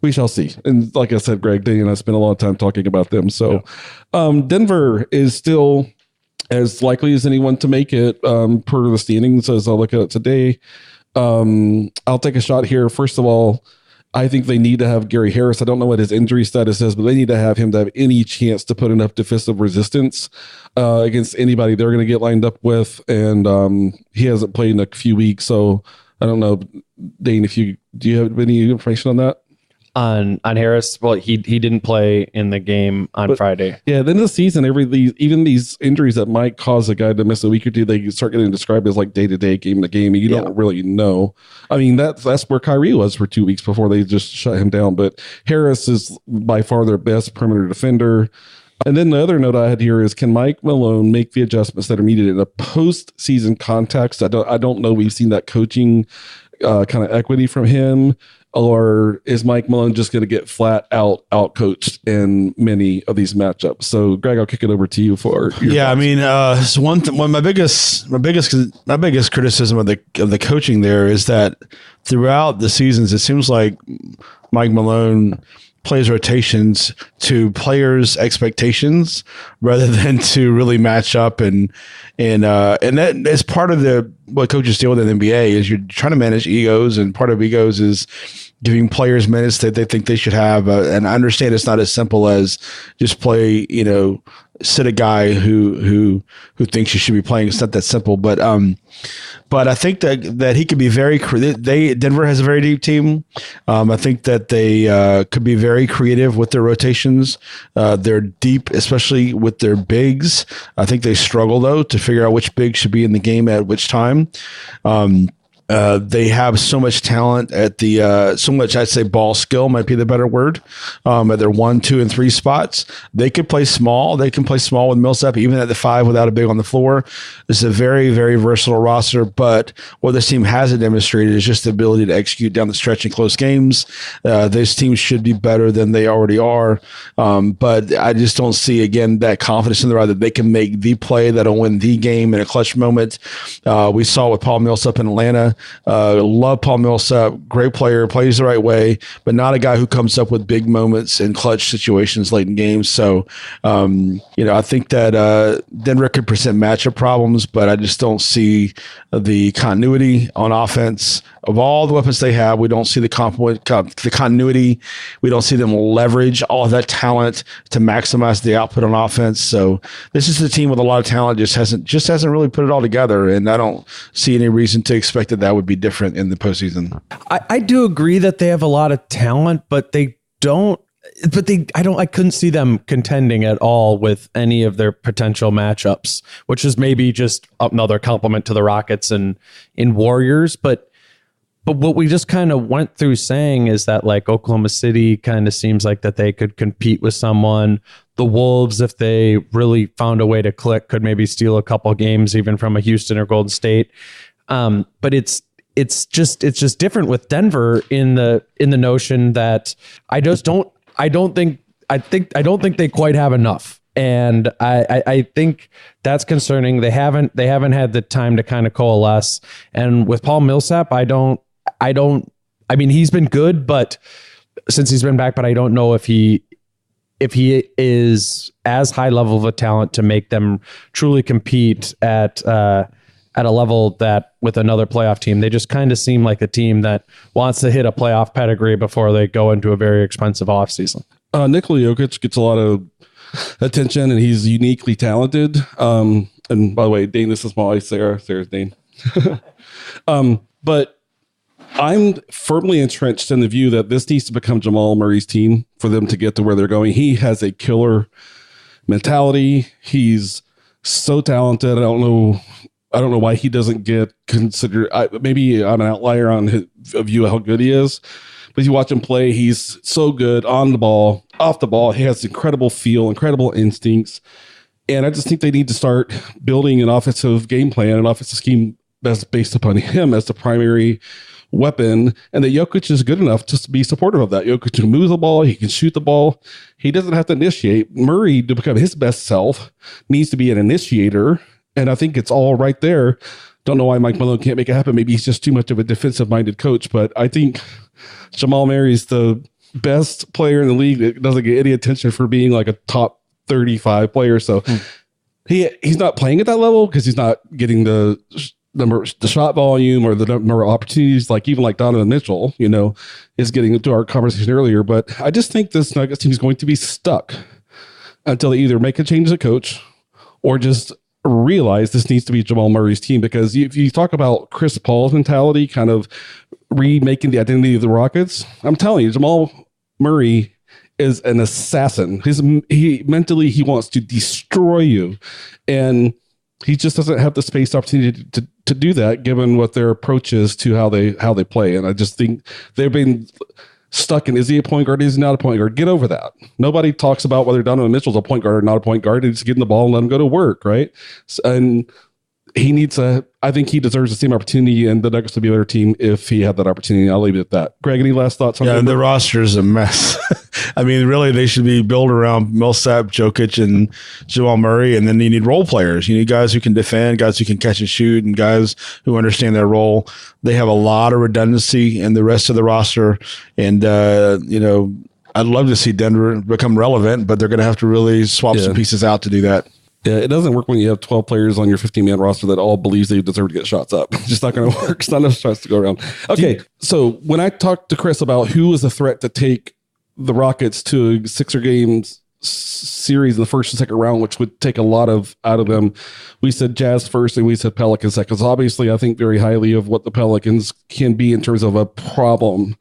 we shall see. And like I said, Greg, Danny and I spent a lot of time talking about them. So Denver is still as likely as anyone to make it per the standings as I look at it today. I'll take a shot here. First of all, I think they need to have Gary Harris. I don't know what his injury status is, but they need to have him to have any chance to put enough defensive resistance against anybody they're going to get lined up with. And he hasn't played in a few weeks. So I don't know, Dane, do you have any information on that? On Harris, well, he didn't play in the game on Friday. Yeah, then the season, even these injuries that might cause a guy to miss a week or two, they start getting described as like day-to-day, game-to-game. You don't really know. I mean, that's where Kyrie was for 2 weeks before they just shut him down. But Harris is by far their best perimeter defender. And then the other note I had here is, can Mike Malone make the adjustments that are needed in a postseason context? I don't know. We've seen that coaching kind of equity from him. Or is Mike Malone just going to get flat out coached in many of these matchups? So, Greg, I'll kick it over to you for your thoughts. I mean, so one my biggest criticism of the coaching there is that throughout the seasons, it seems like Mike Malone plays rotations to players' expectations rather than to really match up, and that is part of what coaches deal with in the NBA is you're trying to manage egos, and part of egos is giving players minutes that they think they should have. And I understand it's not as simple as just play, sit a guy who thinks you should be playing. It's not that simple, but I think that he could be very. Denver has a very deep team. I think that they could be very creative with their rotations. They're deep, especially with their bigs. I think they struggle though to figure out which big should be in the game at which time. They have so much talent at so much, I'd say ball skill might be the better word, at their 1, 2, and 3 spots. They could play small. They can play small with Millsap, even at the 5 without a big on the floor. This is a very, very versatile roster, but what this team hasn't demonstrated is just the ability to execute down the stretch in close games. These teams should be better than they already are. But I just don't see, again, that confidence in the right that they can make the play that'll win the game in a clutch moment. We saw with Paul Millsap in Atlanta. Love Paul Millsap, great player, plays the right way, but not a guy who comes up with big moments in clutch situations late in games. So, I think that Denver could present matchup problems, but I just don't see the continuity on offense. Of all the weapons they have, we don't see the continuity. We don't see them leverage all of that talent to maximize the output on offense. So this is a team with a lot of talent, just hasn't really put it all together, and I don't see any reason to expect that would be different in the postseason. I do agree that they have a lot of talent, but they don't. But I couldn't see them contending at all with any of their potential matchups, which is maybe just another compliment to the Rockets and in Warriors. But But what we just kind of went through saying is that like Oklahoma City kind of seems like that they could compete with someone. The Wolves, if they really found a way to click, could maybe steal a couple games even from a Houston or Golden State. But it's just different with Denver in the notion that I don't think they quite have enough. And I think that's concerning. They haven't had the time to kind of coalesce. And with Paul Millsap, I mean, he's been good, but since he's been back, but I don't know if he is as high level of a talent to make them truly compete at a level that with another playoff team. They just kind of seem like a team that wants to hit a playoff pedigree before they go into a very expensive offseason. Nikola Jokic gets a lot of attention, and he's uniquely talented. And by the way, Dane, this is my wife, Sarah. Sarah's Dane. But I'm firmly entrenched in the view that this needs to become Jamal Murray's team for them to get to where they're going. He has a killer mentality. He's so talented. I don't know why he doesn't get considered. Maybe I'm an outlier on his view of how good he is. But you watch him play, he's so good on the ball, off the ball. He has incredible feel, incredible instincts. And I just think they need to start building an offensive game plan, an offensive scheme that's based upon him as the primary weapon. And that Jokic is good enough just to be supportive of that. Jokic can move the ball. He can shoot the ball. He doesn't have to initiate. Murray, to become his best self, needs to be an initiator. And I think it's all right there. Don't know why Mike Malone can't make it happen. Maybe he's just too much of a defensive-minded coach. But I think Jamal Murray's the best player in the league that doesn't get any attention for being like a top 35 player. So he's not playing at that level because he's not getting the shot volume or the number of opportunities like Donovan Mitchell, is getting into our conversation earlier. But I just think this Nuggets team is going to be stuck until they either make a change as a coach or just realize this needs to be Jamal Murray's team. Because if you talk about Chris Paul's mentality, kind of remaking the identity of the Rockets, I'm telling you, Jamal Murray is an assassin. He mentally wants to destroy you, and he just doesn't have the space opportunity to do that, given what their approach is to how they play. And I just think they've been stuck in, is he a point guard? Is he not a point guard? Get over that. Nobody talks about whether Donovan Mitchell's a point guard or not a point guard. They just give him the ball and let him go to work, right? And I think he deserves the same opportunity, and the Nuggets would be a better team if he had that opportunity. I'll leave it at that. Greg, any last thoughts on that? Yeah, the roster is a mess. I mean, really, they should be built around Millsap, Jokic, and Jamal Murray, and then you need role players. You need guys who can defend, guys who can catch and shoot, and guys who understand their role. They have a lot of redundancy in the rest of the roster, and I'd love to see Denver become relevant, but they're going to have to really swap some pieces out to do that. Yeah, it doesn't work when you have 12 players on your 15-man roster that all believes they deserve to get shots up. It's just not going to work. It's not enough shots to go around. Okay, so when I talked to Chris about who was a threat to take the Rockets to a 6 games series in the first and second round, which would take a lot out of them, we said Jazz first and we said Pelicans second. Obviously, I think very highly of what the Pelicans can be in terms of a problem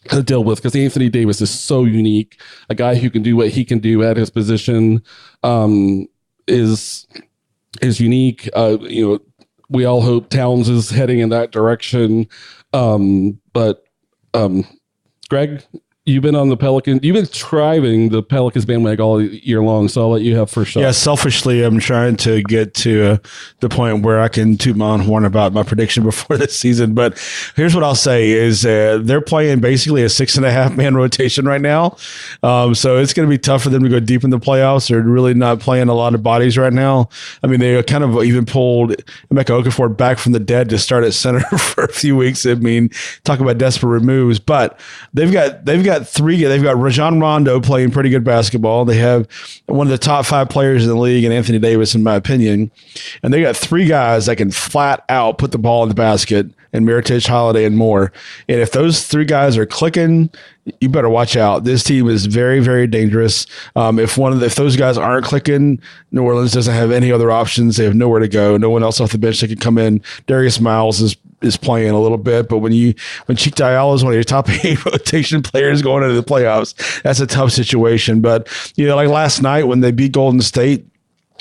to deal with, because Anthony Davis is so unique. A guy who can do what he can do at his position is unique. We all hope Towns is heading in that direction. But Greg, you've been on the Pelicans. You've been driving the Pelicans bandwagon all year long, so I'll let you have first shot. Yeah, selfishly, I'm trying to get to the point where I can toot my own horn about my prediction before this season. But here's what I'll say is they're playing basically a 6.5-man rotation right now. So it's going to be tough for them to go deep in the playoffs. They're really not playing a lot of bodies right now. I mean, they kind of even pulled Emeka Okafor back from the dead to start at center for a few weeks. I mean, talk about desperate moves. But they've got Rajon Rondo playing pretty good basketball. They have one of the top 5 players in the league, and Anthony Davis, in my opinion. And they got 3 guys that can flat out put the ball in the basket, and Mirotic, Holiday, and more. And if those 3 guys are clicking, you better watch out. This team is very, very dangerous. If those guys aren't clicking, New Orleans doesn't have any other options. They have nowhere to go. No one else off the bench that can come in. Darius Miles is playing a little bit, but when Cheikh Diallo is one of your top 8 rotation players going into the playoffs, that's a tough situation. But like last night when they beat Golden State,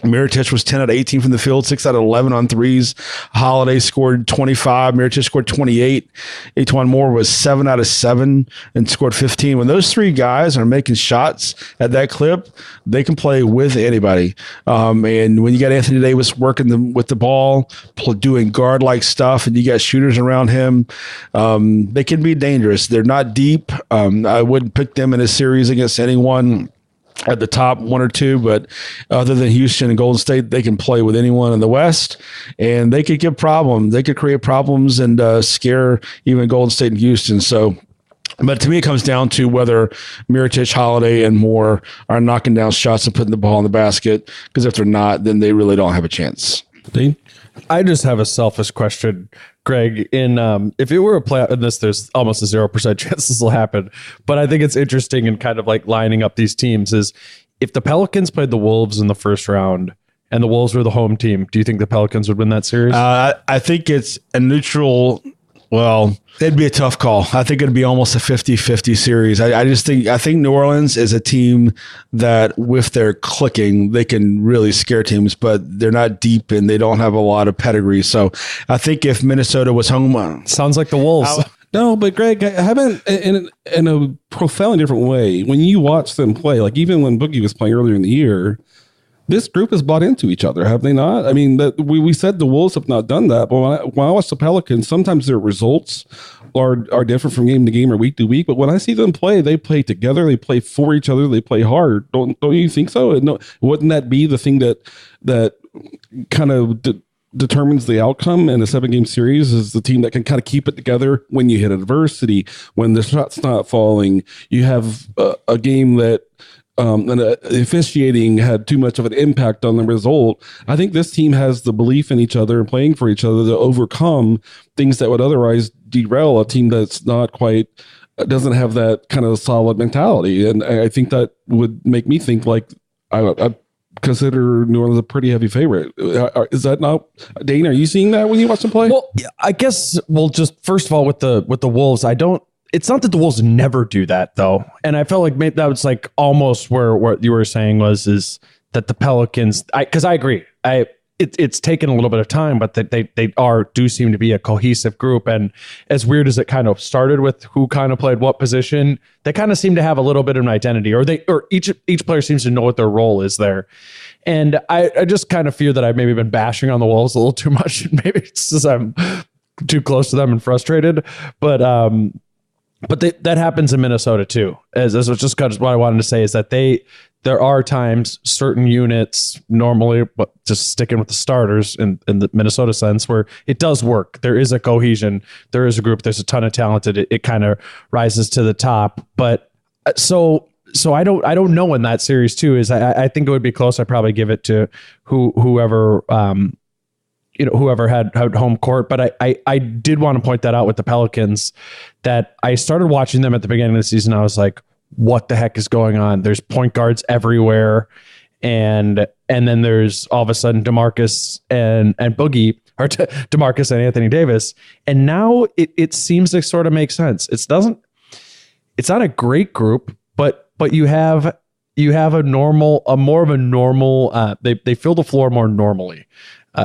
Mirotic was 10 out of 18 from the field, 6 out of 11 on threes. Holiday scored 25. Mirotic scored 28. E'Twaun Moore was 7 out of 7 and scored 15. When those three guys are making shots at that clip, they can play with anybody. And when you got Anthony Davis working with the ball, doing guard-like stuff, and you got shooters around him, they can be dangerous. They're not deep. I wouldn't pick them in a series against anyone at the top 1 or 2, but other than Houston and Golden State, they can play with anyone in the West, and they could give problems. They could create problems and scare even Golden State and Houston. So, but to me, it comes down to whether Mirotic, Holiday, and Moore are knocking down shots and putting the ball in the basket, because if they're not, then they really don't have a chance. Dean? I just have a selfish question, Greg. If it were a play in this, there's almost a 0% chance this will happen. But I think it's interesting in kind of like lining up these teams is if the Pelicans played the Wolves in the first round and the Wolves were the home team, do you think the Pelicans would win that series? I think it's a neutral. Well, it'd be a tough call. I think it'd be almost a 50-50 series. I think New Orleans is a team that with their clicking, they can really scare teams, but they're not deep and they don't have a lot of pedigree. So I think if Minnesota was home, sounds like the Wolves. No, but Greg, I haven't in a profoundly different way. When you watch them play, like even when Boogie was playing earlier in the year, this group has bought into each other, have they not? I mean, we said the Wolves have not done that, but when I watch the Pelicans, sometimes their results are different from game to game or week to week. But when I see them play, they play together, they play for each other, they play hard. Don't you think so? No, wouldn't that be the thing that kind of determines the outcome in a 7-game series? Is the team that can kind of keep it together when you hit adversity, when the shot's not falling? You have a game that. And officiating had too much of an impact on the result. I think this team has the belief in each other and playing for each other to overcome things that would otherwise derail a team that's not quite, doesn't have that kind of solid mentality. And I think that would make me think like I consider New Orleans a pretty heavy favorite. Is that not, Dane? Are you seeing that when you watch them play? Well, I guess. Well, just first of all, with the Wolves, it's not that the Wolves never do that though. And I felt like maybe that was like almost where what you were saying is that the Pelicans, because I agree. It's taken a little bit of time, but that they do seem to be a cohesive group. And as weird as it kind of started with who kind of played what position, they kind of seem to have a little bit of an identity, or each player seems to know what their role is there. And I just kind of fear that I've maybe been bashing on the Wolves a little too much. Maybe it's just I'm too close to them and frustrated, but that happens in Minnesota too. As was just what I wanted to say is that there are times certain units normally, but just sticking with the starters in the Minnesota sense, where it does work. There is a cohesion. There is a group. There's a ton of talented. It kind of rises to the top. But so I don't know in that series too. Is I think it would be close. I'd probably give it to whoever. Whoever had home court. But I did want to point that out with the Pelicans, that I started watching them at the beginning of the season. I was like, what the heck is going on? There's point guards everywhere. And then there's all of a sudden DeMarcus and Boogie, or DeMarcus and Anthony Davis. And now it seems to sort of make sense. It's not a great group, but you have a more of a normal, they fill the floor more normally.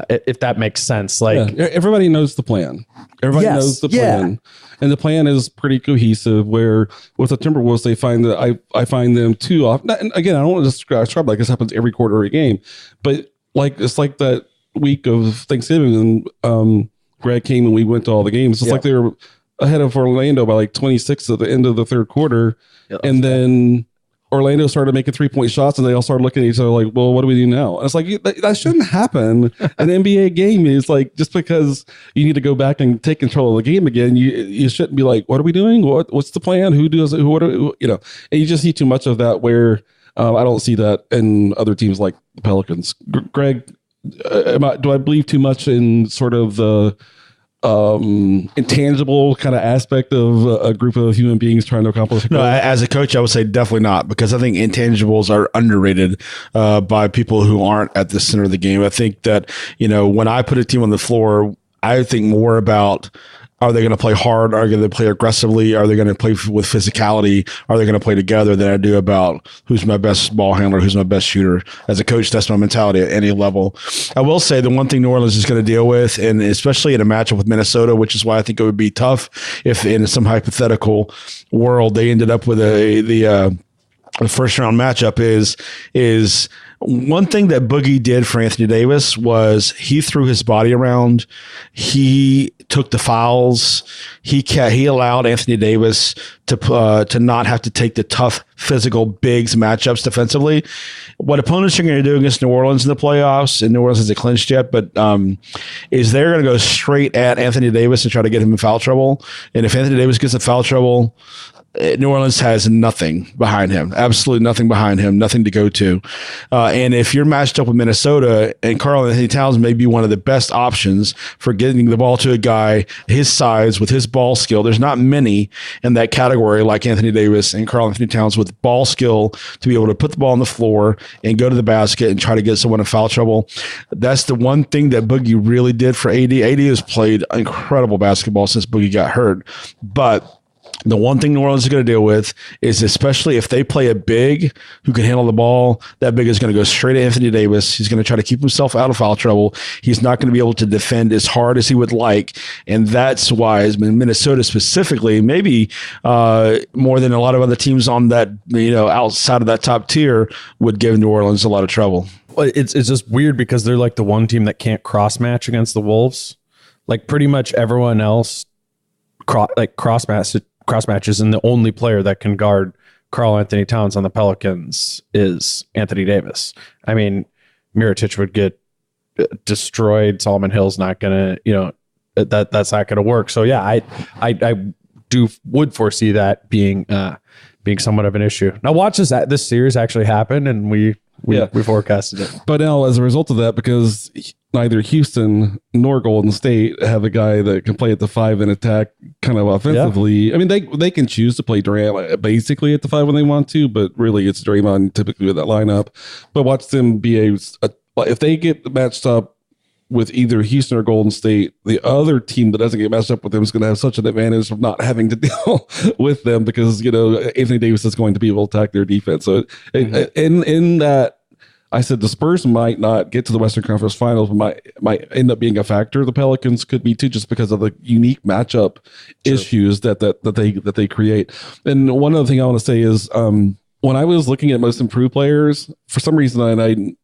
If that makes sense. Like everybody knows the plan. Everybody knows the plan. And the plan is pretty cohesive, where with the Timberwolves, they find that I find them too often. And again, I don't want to describe like this happens every quarter of a game, but like, it's like that week of Thanksgiving and Greg came and we went to all the games. It's like they were ahead of Orlando by like 26 at the end of the third quarter. And then Orlando started making 3-point shots and they all started looking at each other like, well, what do we do now? And it's like, that shouldn't happen. An NBA game is like, just because you need to go back and take control of the game again, you shouldn't be like, what are we doing? What's the plan? Who does it? And you just see too much of that where I don't see that in other teams like the Pelicans. Greg, do I believe too much in sort of the intangible kind of aspect of a group of human beings trying to accomplish a goal? No, as a coach, I would say definitely not, because I think intangibles are underrated by people who aren't at the center of the game. I think that, when I put a team on the floor, I think more about, Are they going to play hard? Are they going to play aggressively? Are they going to play with physicality? Are they going to play together than I do about who's my best ball handler, who's my best shooter? As a coach, that's my mentality at any level. I will say the one thing New Orleans is going to deal with, and especially in a matchup with Minnesota, which is why I think it would be tough if in some hypothetical world they ended up with the first round matchup, is one thing that Boogie did for Anthony Davis was he threw his body around. He took the fouls. He allowed Anthony Davis to not have to take the tough physical bigs matchups defensively. What opponents are going to do against New Orleans in the playoffs, and New Orleans hasn't clinched yet, but is they're going to go straight at Anthony Davis and try to get him in foul trouble. And if Anthony Davis gets in foul trouble, New Orleans has nothing behind him, absolutely nothing behind him, nothing to go to. And if you're matched up with Minnesota, and Karl-Anthony Towns may be one of the best options for getting the ball to a guy his size with his ball skill. There's not many in that category like Anthony Davis and Karl-Anthony Towns with ball skill to be able to put the ball on the floor and go to the basket and try to get someone in foul trouble. That's the one thing that Boogie really did for AD. AD has played incredible basketball since Boogie got hurt, but the one thing New Orleans is going to deal with is, especially if they play a big who can handle the ball, that big is going to go straight at Anthony Davis. He's going to try to keep himself out of foul trouble. He's not going to be able to defend as hard as he would like. And that's why Minnesota specifically, maybe more than a lot of other teams on that, outside of that top tier, would give New Orleans a lot of trouble. Well, it's just weird because they're like the one team that can't cross match against the Wolves. Like pretty much everyone else cross matches, and the only player that can guard Karl-Anthony Towns on the Pelicans is Anthony Davis. I mean, Mirotic would get destroyed. Solomon Hill's not gonna, that's not gonna work. So yeah, I would foresee that being somewhat of an issue. Now watch this series actually happen, and we forecasted it. But now, as a result of that, because neither Houston nor Golden State have a guy that can play at the 5 and attack kind of offensively. Yeah. I mean, they can choose to play Durant basically at the 5 when they want to, but really it's Draymond typically with that lineup. But watch them be if they get matched up with either Houston or Golden State, the other team that doesn't get matched up with them is going to have such an advantage of not having to deal with them, because Anthony Davis is going to be able to attack their defense. So in that, I said the Spurs might not get to the Western Conference Finals, but might end up being a factor. The Pelicans could be too, just because of the unique matchup issues that they create. And one other thing I want to say is, when I was looking at most improved players, for some reason, I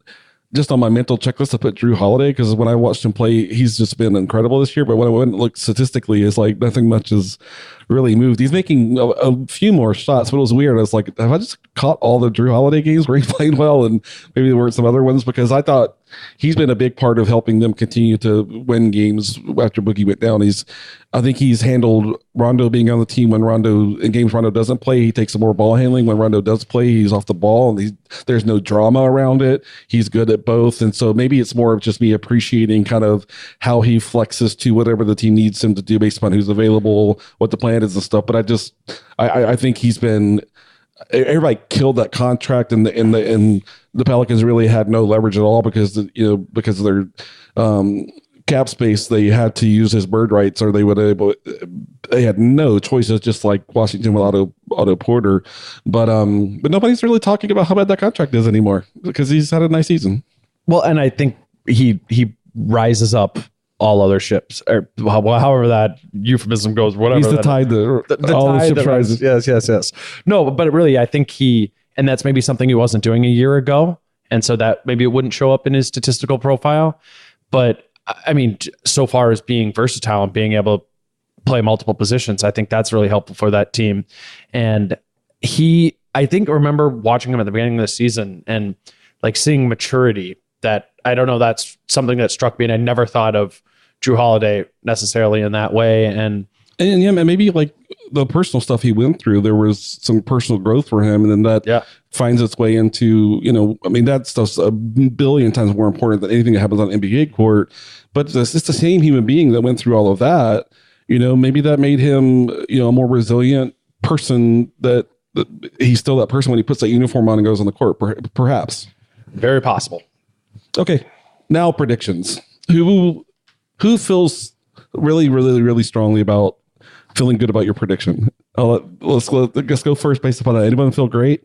just on my mental checklist, I put Drew Holiday, because when I watched him play, he's just been incredible this year. But when I went and looked statistically, it's like nothing much has really moved. He's making a few more shots, but it was weird. I was like, have I just caught all the Drew Holiday games where he played well, and maybe there weren't some other ones? Because I thought he's been a big part of helping them continue to win games after Boogie went down. I think he's handled Rondo being on the team in games Rondo doesn't play. He takes some more ball handling. When Rondo does play, he's off the ball, and there's no drama around it. He's good at both. And so maybe it's more of just me appreciating kind of how he flexes to whatever the team needs him to do based upon who's available, what the plan is and stuff. But I think he's been, everybody killed that contract, and the Pelicans really had no leverage at all because of their cap space. They had to use his bird rights, or they had no choices, just like Washington with Otto Porter. But nobody's really talking about how bad that contract is anymore, because he's had a nice season. Well, and I think he rises up all other ships, or however that euphemism goes, whatever. He's the tide that all the ships rises. Yes. No, but really, I think and that's maybe something he wasn't doing a year ago. And so that maybe it wouldn't show up in his statistical profile. But I mean, so far as being versatile and being able to play multiple positions, I think that's really helpful for that team. And I remember watching him at the beginning of the season and like seeing maturity that, I don't know, that's something that struck me. And I never thought of Drew Holiday necessarily in that way. And yeah, maybe like the personal stuff he went through, there was some personal growth for him, and then that finds its way into, that stuff's a billion times more important than anything that happens on the NBA court. But it's the same human being that went through all of that. Maybe that made him, a more resilient person, that he's still that person when he puts that uniform on and goes on the court, perhaps. Very possible. Okay, now predictions. Who feels really, really, really strongly about feeling good about your prediction. Let's go first based upon that. Anyone feel great?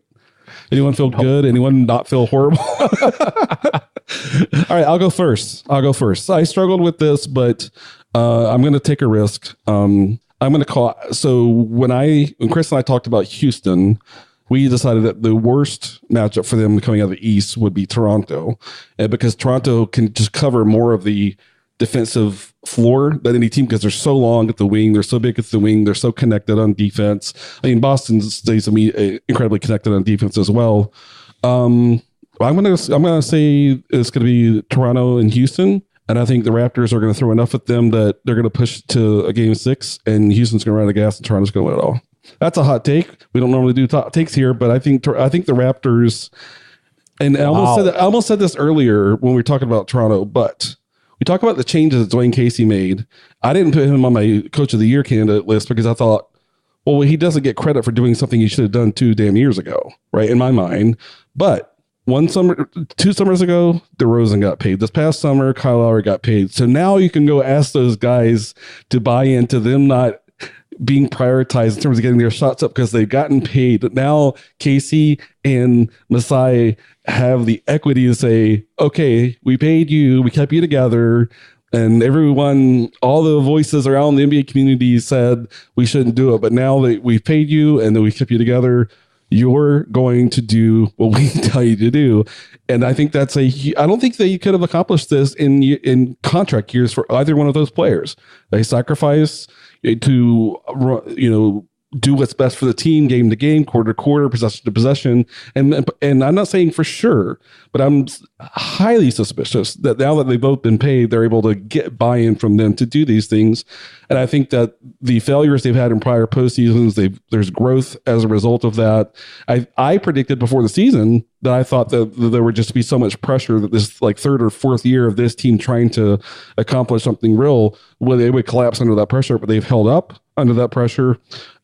Anyone feel good? Anyone not feel horrible? All right, I'll go first. I struggled with this, but I'm going to take a risk. I'm going to call. So when Chris and I talked about Houston, we decided that the worst matchup for them coming out of the East would be Toronto, because Toronto can just cover more of the defensive floor than any team, because they're so long at the wing, they're so big at the wing, they're so connected on defense. I mean, Boston stays incredibly connected on defense as well. I'm gonna say it's gonna be Toronto and Houston, and I think the Raptors are gonna throw enough at them that they're gonna push to a game 6, and Houston's gonna run out of gas, and Toronto's gonna win it all. That's a hot take. We don't normally do hot takes here, but I think the Raptors. And I almost said this earlier when we were talking about Toronto, but we talk about the changes that Dwayne Casey made. I didn't put him on my Coach of the Year candidate list because I thought, well, he doesn't get credit for doing something he should have done 2 damn years ago, right? In my mind. But 2 summers ago, DeRozan got paid. This past summer, Kyle Lowry got paid. So now you can go ask those guys to buy into them not being prioritized in terms of getting their shots up because they've gotten paid. Now Casey and Masai have the equity to say, okay, we paid you, we kept you together, and everyone, all the voices around the NBA community said we shouldn't do it, but now that we've paid you and then we kept you together, you're going to do what we tell you to do. And I think I don't think that you could have accomplished this in contract years for either one of those players. They sacrifice to, do what's best for the team, game to game, quarter to quarter, possession to possession. And I'm not saying for sure, but I'm highly suspicious that now that they've both been paid, they're able to get buy-in from them to do these things. And I think that the failures they've had in prior postseasons, there's growth as a result of that. I predicted before the season that I thought that there would just be so much pressure that this like 3rd or 4th year of this team trying to accomplish something real, where they would collapse under that pressure, but they've held up under that pressure.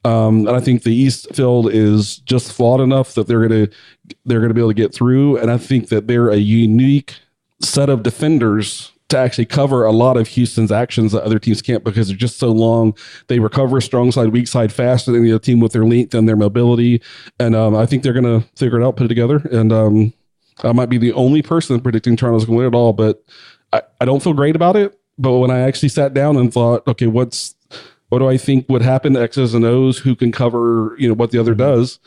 And I think the East field is just flawed enough that they're gonna be able to get through. And I think that they're a unique set of defenders to actually cover a lot of Houston's actions that other teams can't, because they're just so long. They recover strong side, weak side faster than the other team with their length and their mobility. And I think they're gonna figure it out, put it together. And I might be the only person predicting Toronto's gonna win it all, but I don't feel great about it. But when I actually sat down and thought, okay, what do I think would happen to X's and O's? Who can cover, what the other does?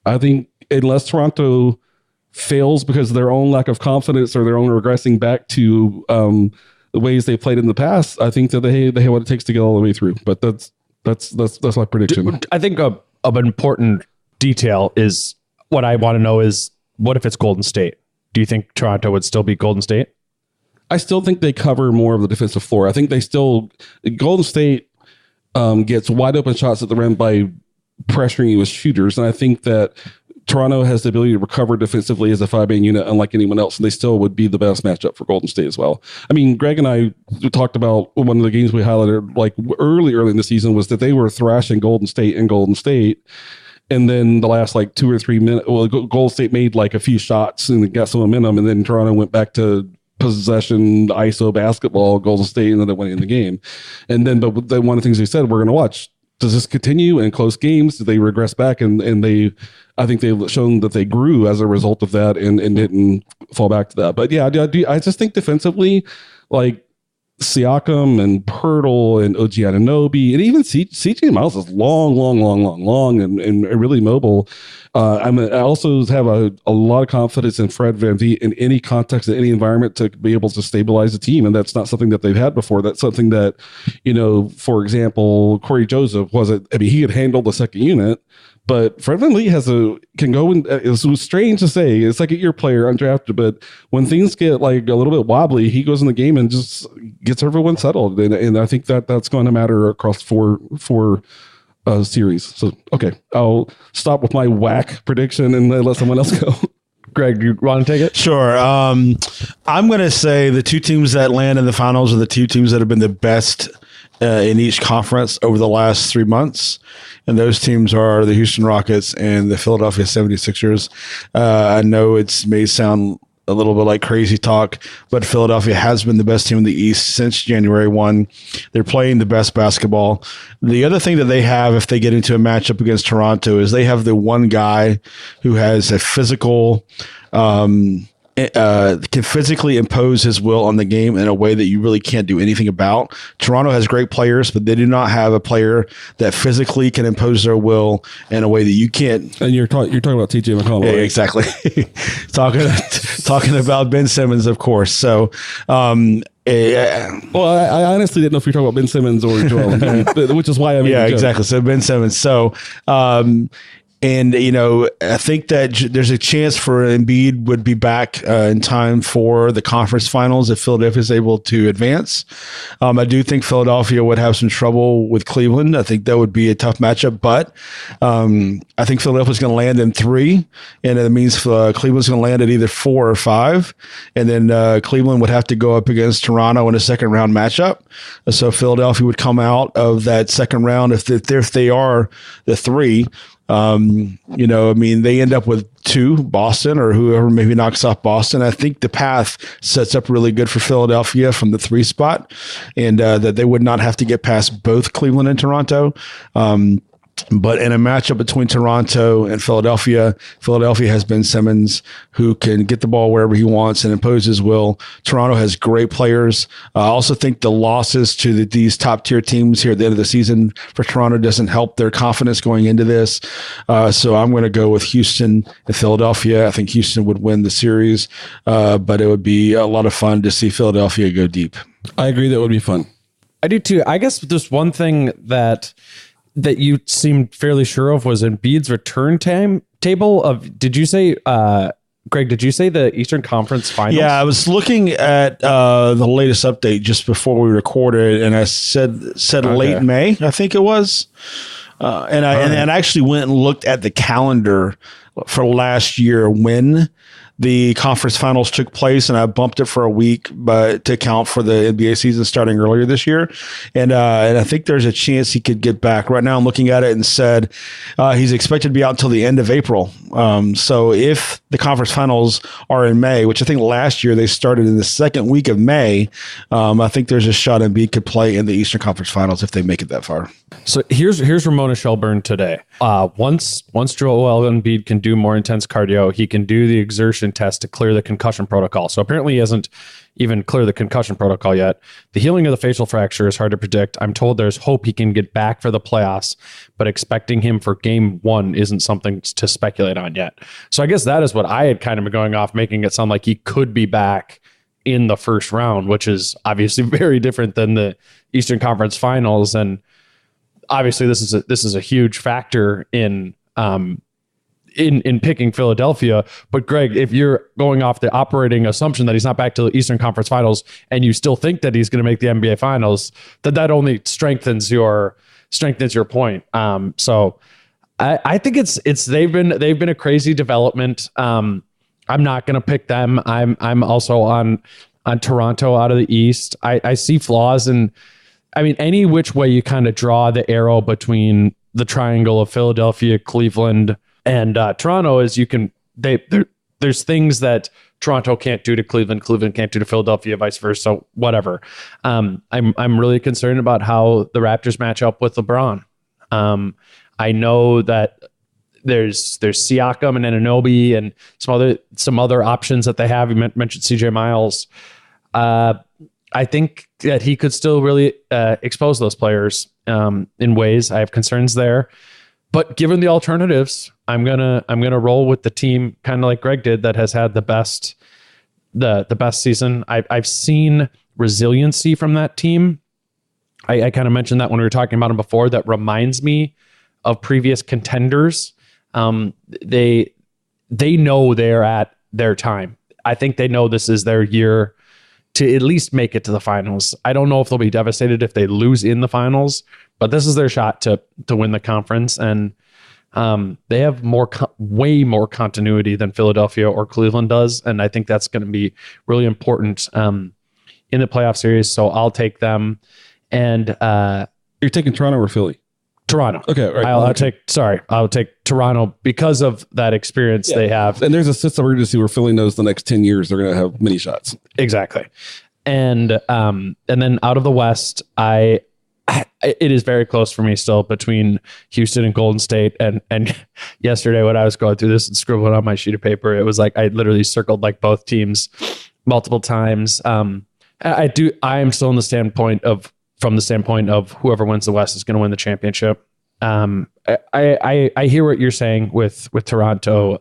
I think unless Toronto fails because of their own lack of confidence or their own regressing back to the ways they played in the past, I think that they have what it takes to get all the way through. But that's my prediction. I think an important detail is what I want to know is, what if it's Golden State? Do you think Toronto would still beat Golden State? I still think they cover more of the defensive floor. I think Golden State gets wide open shots at the rim by pressuring you with shooters. And I think that Toronto has the ability to recover defensively as a 5-man unit, unlike anyone else. And they still would be the best matchup for Golden State as well. I mean, Greg and I talked about one of the games we highlighted like early in the season was that they were thrashing Golden State. And then the last like 2 or 3 minutes, Golden State made like a few shots and got some momentum. And then Toronto went back to possession, ISO basketball, Golden State, and then they went in the game. And then, but one of the things they said, we're going to watch, does this continue in close games? Do they regress back? And I think they've shown that they grew as a result of that and didn't fall back to that. But yeah, I just think defensively, like Siakam and Pirtle and OG Anunoby and even CJ Miles is long and really mobile. I also have a lot of confidence in Fred VanVleet in any context, in any environment, to be able to stabilize the team. And that's not something that they've had before. That's something that, for example, Corey Joseph he could handle the second unit, but Fred VanVleet can go in. It's strange to say, it's like a year player undrafted, but when things get like a little bit wobbly, he goes in the game and just gets everyone settled. And I think that's going to matter across four series. So, okay, I'll stop with my whack prediction and let someone else go. Greg, you want to take it? Sure. I'm going to say the 2 teams that land in the finals are the 2 teams that have been the best in each conference over the last 3 months. And those teams are the Houston Rockets and the Philadelphia 76ers. I know it may sound a little bit like crazy talk, but Philadelphia has been the best team in the East since January 1. They're playing the best basketball. The other thing that they have if they get into a matchup against Toronto is they have the one guy who has a physical can physically impose his will on the game in a way that you really can't do anything about. Toronto has great players, but they do not have a player that physically can impose their will in a way that you can't. And you're talking about TJ McConnell. Yeah, right? exactly. talking about Ben Simmons, of course. So, well, I honestly didn't know if you're talking about Ben Simmons or Joel Embiid, which is why I made the joke. Exactly. So Ben Simmons. So, and, I think that there's a chance for Embiid would be back in time for the conference finals if Philadelphia is able to advance. I do think Philadelphia would have some trouble with Cleveland. I think that would be a tough matchup, but I think Philadelphia is going to land in 3, and that means Cleveland's going to land at either 4 or 5, and then Cleveland would have to go up against Toronto in a second round matchup. So Philadelphia would come out of that second round if they are the 3. They end up with 2, Boston or whoever maybe knocks off Boston. I think the path sets up really good for Philadelphia from the 3 spot, and that they would not have to get past both Cleveland and Toronto. But in a matchup between Toronto and Philadelphia has Ben Simmons, who can get the ball wherever he wants and impose his will. Toronto has great players. I also think the losses to these top-tier teams here at the end of the season for Toronto doesn't help their confidence going into this. So I'm going to go with Houston and Philadelphia. I think Houston would win the series, but it would be a lot of fun to see Philadelphia go deep. I agree that would be fun. I do too. I guess just one thing that you seemed fairly sure of was Embiid's return table of, did you say, Greg, did you say the Eastern Conference Finals? Yeah, I was looking at the latest update just before we recorded, and I said okay. Late May, I think it was. And I actually went and looked at the calendar for last year when the conference finals took place, and I bumped it for a week, but to account for the NBA season starting earlier this year. And I think there's a chance he could get back. Right now I'm looking at it and said he's expected to be out until the end of April. So if the conference finals are in May, which I think last year they started in the second week of May, I think there's a shot Embiid could play in the Eastern Conference Finals if they make it that far. So here's Ramona Shelburne today. Once Joel Embiid can do more intense cardio, he can do the exertion test to clear the concussion protocol. So apparently he hasn't even cleared the concussion protocol yet. The healing of the facial fracture is hard to predict. I'm told there's hope he can get back for the playoffs, but expecting him for game 1 isn't something to speculate on yet. So I guess that is what I had kind of been going off, making it sound like he could be back in the first round, which is obviously very different than the Eastern Conference Finals. And obviously this is a huge factor in picking Philadelphia. But Greg, if you're going off the operating assumption that he's not back to the Eastern Conference Finals and you still think that he's going to make the NBA Finals, that only strengthens your point. So I think it's they've been a crazy development. I'm not going to pick them. I'm also on Toronto out of the East. I see flaws in, I mean, any which way you kind of draw the arrow between the triangle of Philadelphia, Cleveland, and Toronto, is there's things that Toronto can't do to Cleveland, Cleveland can't do to Philadelphia, vice versa, whatever. I'm really concerned about how the Raptors match up with LeBron. I know that there's Siakam and Anunoby and some other options that they have. You mentioned CJ Miles. I think that he could still really expose those players in ways. I have concerns there, but given the alternatives, I'm gonna roll with the team, kind of like Greg did, that has had the best season. I've seen resiliency from that team. I kind of mentioned that when we were talking about them before. That reminds me of previous contenders. They know they're at their time. I think they know this is their year to at least make it to the finals. I don't know if they'll be devastated if they lose in the finals, but this is their shot to win the conference. And they have way more continuity than Philadelphia or Cleveland does. And I think that's going to be really important in the playoff series. So I'll take them. And you're taking Toronto or Philly? Toronto. Okay, right. I'll take Toronto because of that experience they have. And there's a sense of urgency where Philly knows the next 10 years they're going to have many shots. Exactly. And then out of the West, it is very close for me still between Houston and Golden State. And yesterday when I was going through this and scribbling on my sheet of paper, it was like I literally circled like both teams multiple times. I am still from the standpoint of whoever wins the West is going to win the championship. I hear what you're saying with Toronto,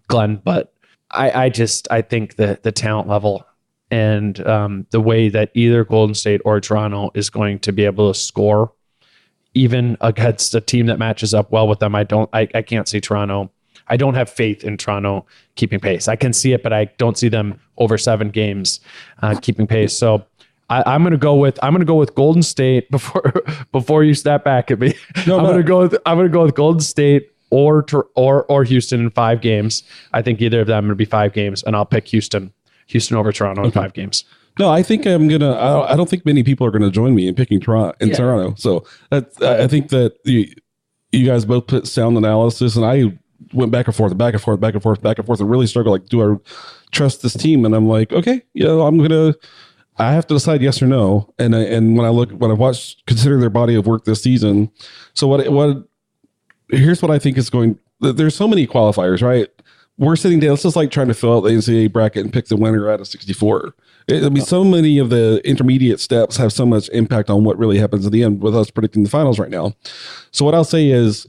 Glenn, but I think that the talent level and the way that either Golden State or Toronto is going to be able to score, even against a team that matches up well with them, I can't see Toronto. I don't have faith in Toronto keeping pace. I can see it, but I don't see them over 7 games keeping pace. So I'm going to go with Golden State before you snap back at me. I'm going to go with Golden State or Houston in 5 games. I think either of them would be 5 games, and I'll pick Houston over Toronto in 5 games. No, I think I don't think many people are going to join me in picking Toronto. So I think that you guys both put sound analysis, and I went back and forth, and really struggled. Like, do I trust this team? And I'm like, okay, I have to decide yes or no. And when I've watched, consider their body of work this season. So here's what I think is going. There's so many qualifiers, right? We're sitting down. It's just like trying to fill out the NCAA bracket and pick the winner out of 64. So many of the intermediate steps have so much impact on what really happens at the end with us predicting the finals right now. So what I'll say is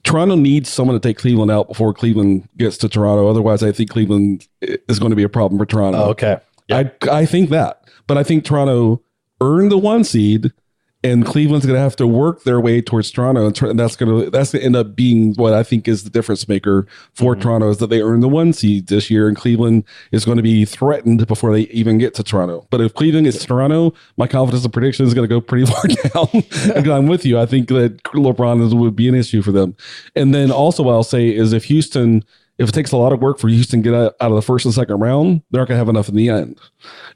Toronto needs someone to take Cleveland out before Cleveland gets to Toronto. Otherwise, I think Cleveland is going to be a problem for Toronto. Oh, okay. Yeah. I think that. But I think Toronto earned the 1 seed, and Cleveland's going to have to work their way towards Toronto, and that's going to end up being what I think is the difference maker for Toronto, is that they earned the 1 seed this year, and Cleveland is going to be threatened before they even get to Toronto. But if Cleveland gets Toronto, my confidence in prediction is going to go pretty far down. And I'm with you. I think that LeBron would be an issue for them. And then also what I'll say is if it takes a lot of work for Houston to get out of the first and second round, they're not going to have enough in the end.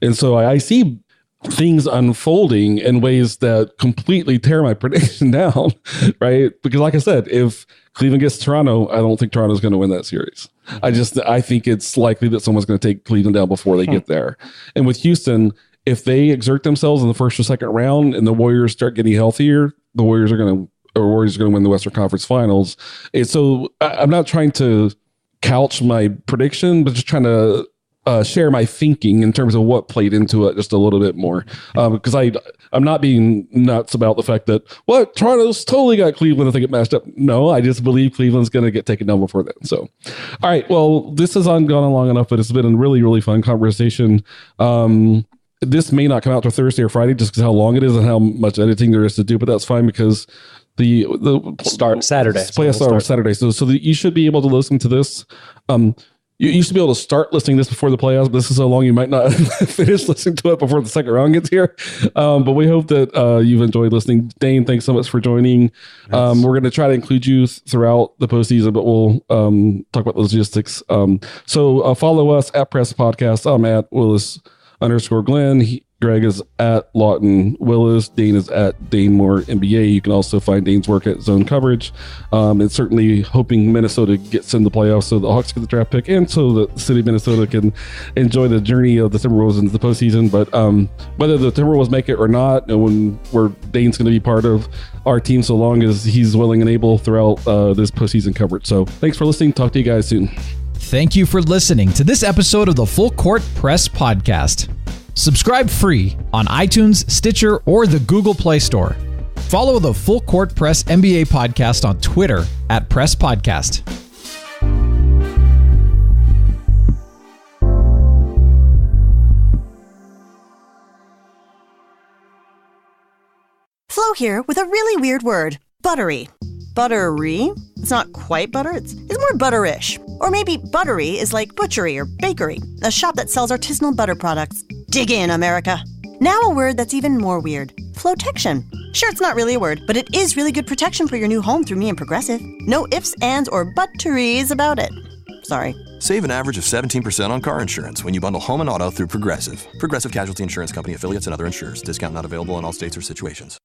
And so I see things unfolding in ways that completely tear my prediction down, right? Because like I said, if Cleveland gets Toronto, I don't think Toronto's going to win that series. I think it's likely that someone's going to take Cleveland down before they get there. And with Houston, if they exert themselves in the first or second round and the Warriors start getting healthier, the Warriors are going to win the Western Conference Finals. And so I'm not trying to couch my prediction, but just trying to share my thinking in terms of what played into it just a little bit more. Because I'm not being nuts about the fact that, Toronto's totally got Cleveland if they get matched up. No, I just believe Cleveland's going to get taken down before then. So, all right, well, this has gone on long enough, but it's been a really, really fun conversation. This may not come out till Thursday or Friday just because how long it is and how much editing there is to do, but that's fine because the start Saturday. Playoffs start Saturday. So you should be able to listen to this. You should be able to start listening to this before the playoffs, but this is so long you might not finish listening to it before the second round gets here. But we hope that you've enjoyed listening. Dane, thanks so much for joining. We're going to try to include you throughout the postseason, but we'll talk about logistics. So follow us at Press Podcast. I'm at Willis_Glenn. Greg is at Lawton Willis. Dane is at Dane Moore NBA. You can also find Dane's work at Zone Coverage. And certainly hoping Minnesota gets in the playoffs so the Hawks get the draft pick and so the city of Minnesota can enjoy the journey of the Timberwolves into the postseason. But whether the Timberwolves make it or not, where Dane's going to be part of our team so long as he's willing and able throughout this postseason coverage. So thanks for listening. Talk to you guys soon. Thank you for listening to this episode of the Full Court Press Podcast. Subscribe free on iTunes, Stitcher, or the Google Play Store. Follow the Full Court Press NBA Podcast on Twitter at Press Podcast. Flo here with a really weird word. Buttery. Buttery? It's not quite butter, it's more butterish. Or maybe buttery is like butchery or bakery, a shop that sells artisanal butter products. Dig in, America. Now a word that's even more weird. Flotection. Sure, it's not really a word, but it is really good protection for your new home through me and Progressive. No ifs, ands, or butteries about it. Sorry. Save an average of 17% on car insurance when you bundle home and auto through Progressive. Progressive Casualty Insurance Company, affiliates, and other insurers. Discount not available in all states or situations.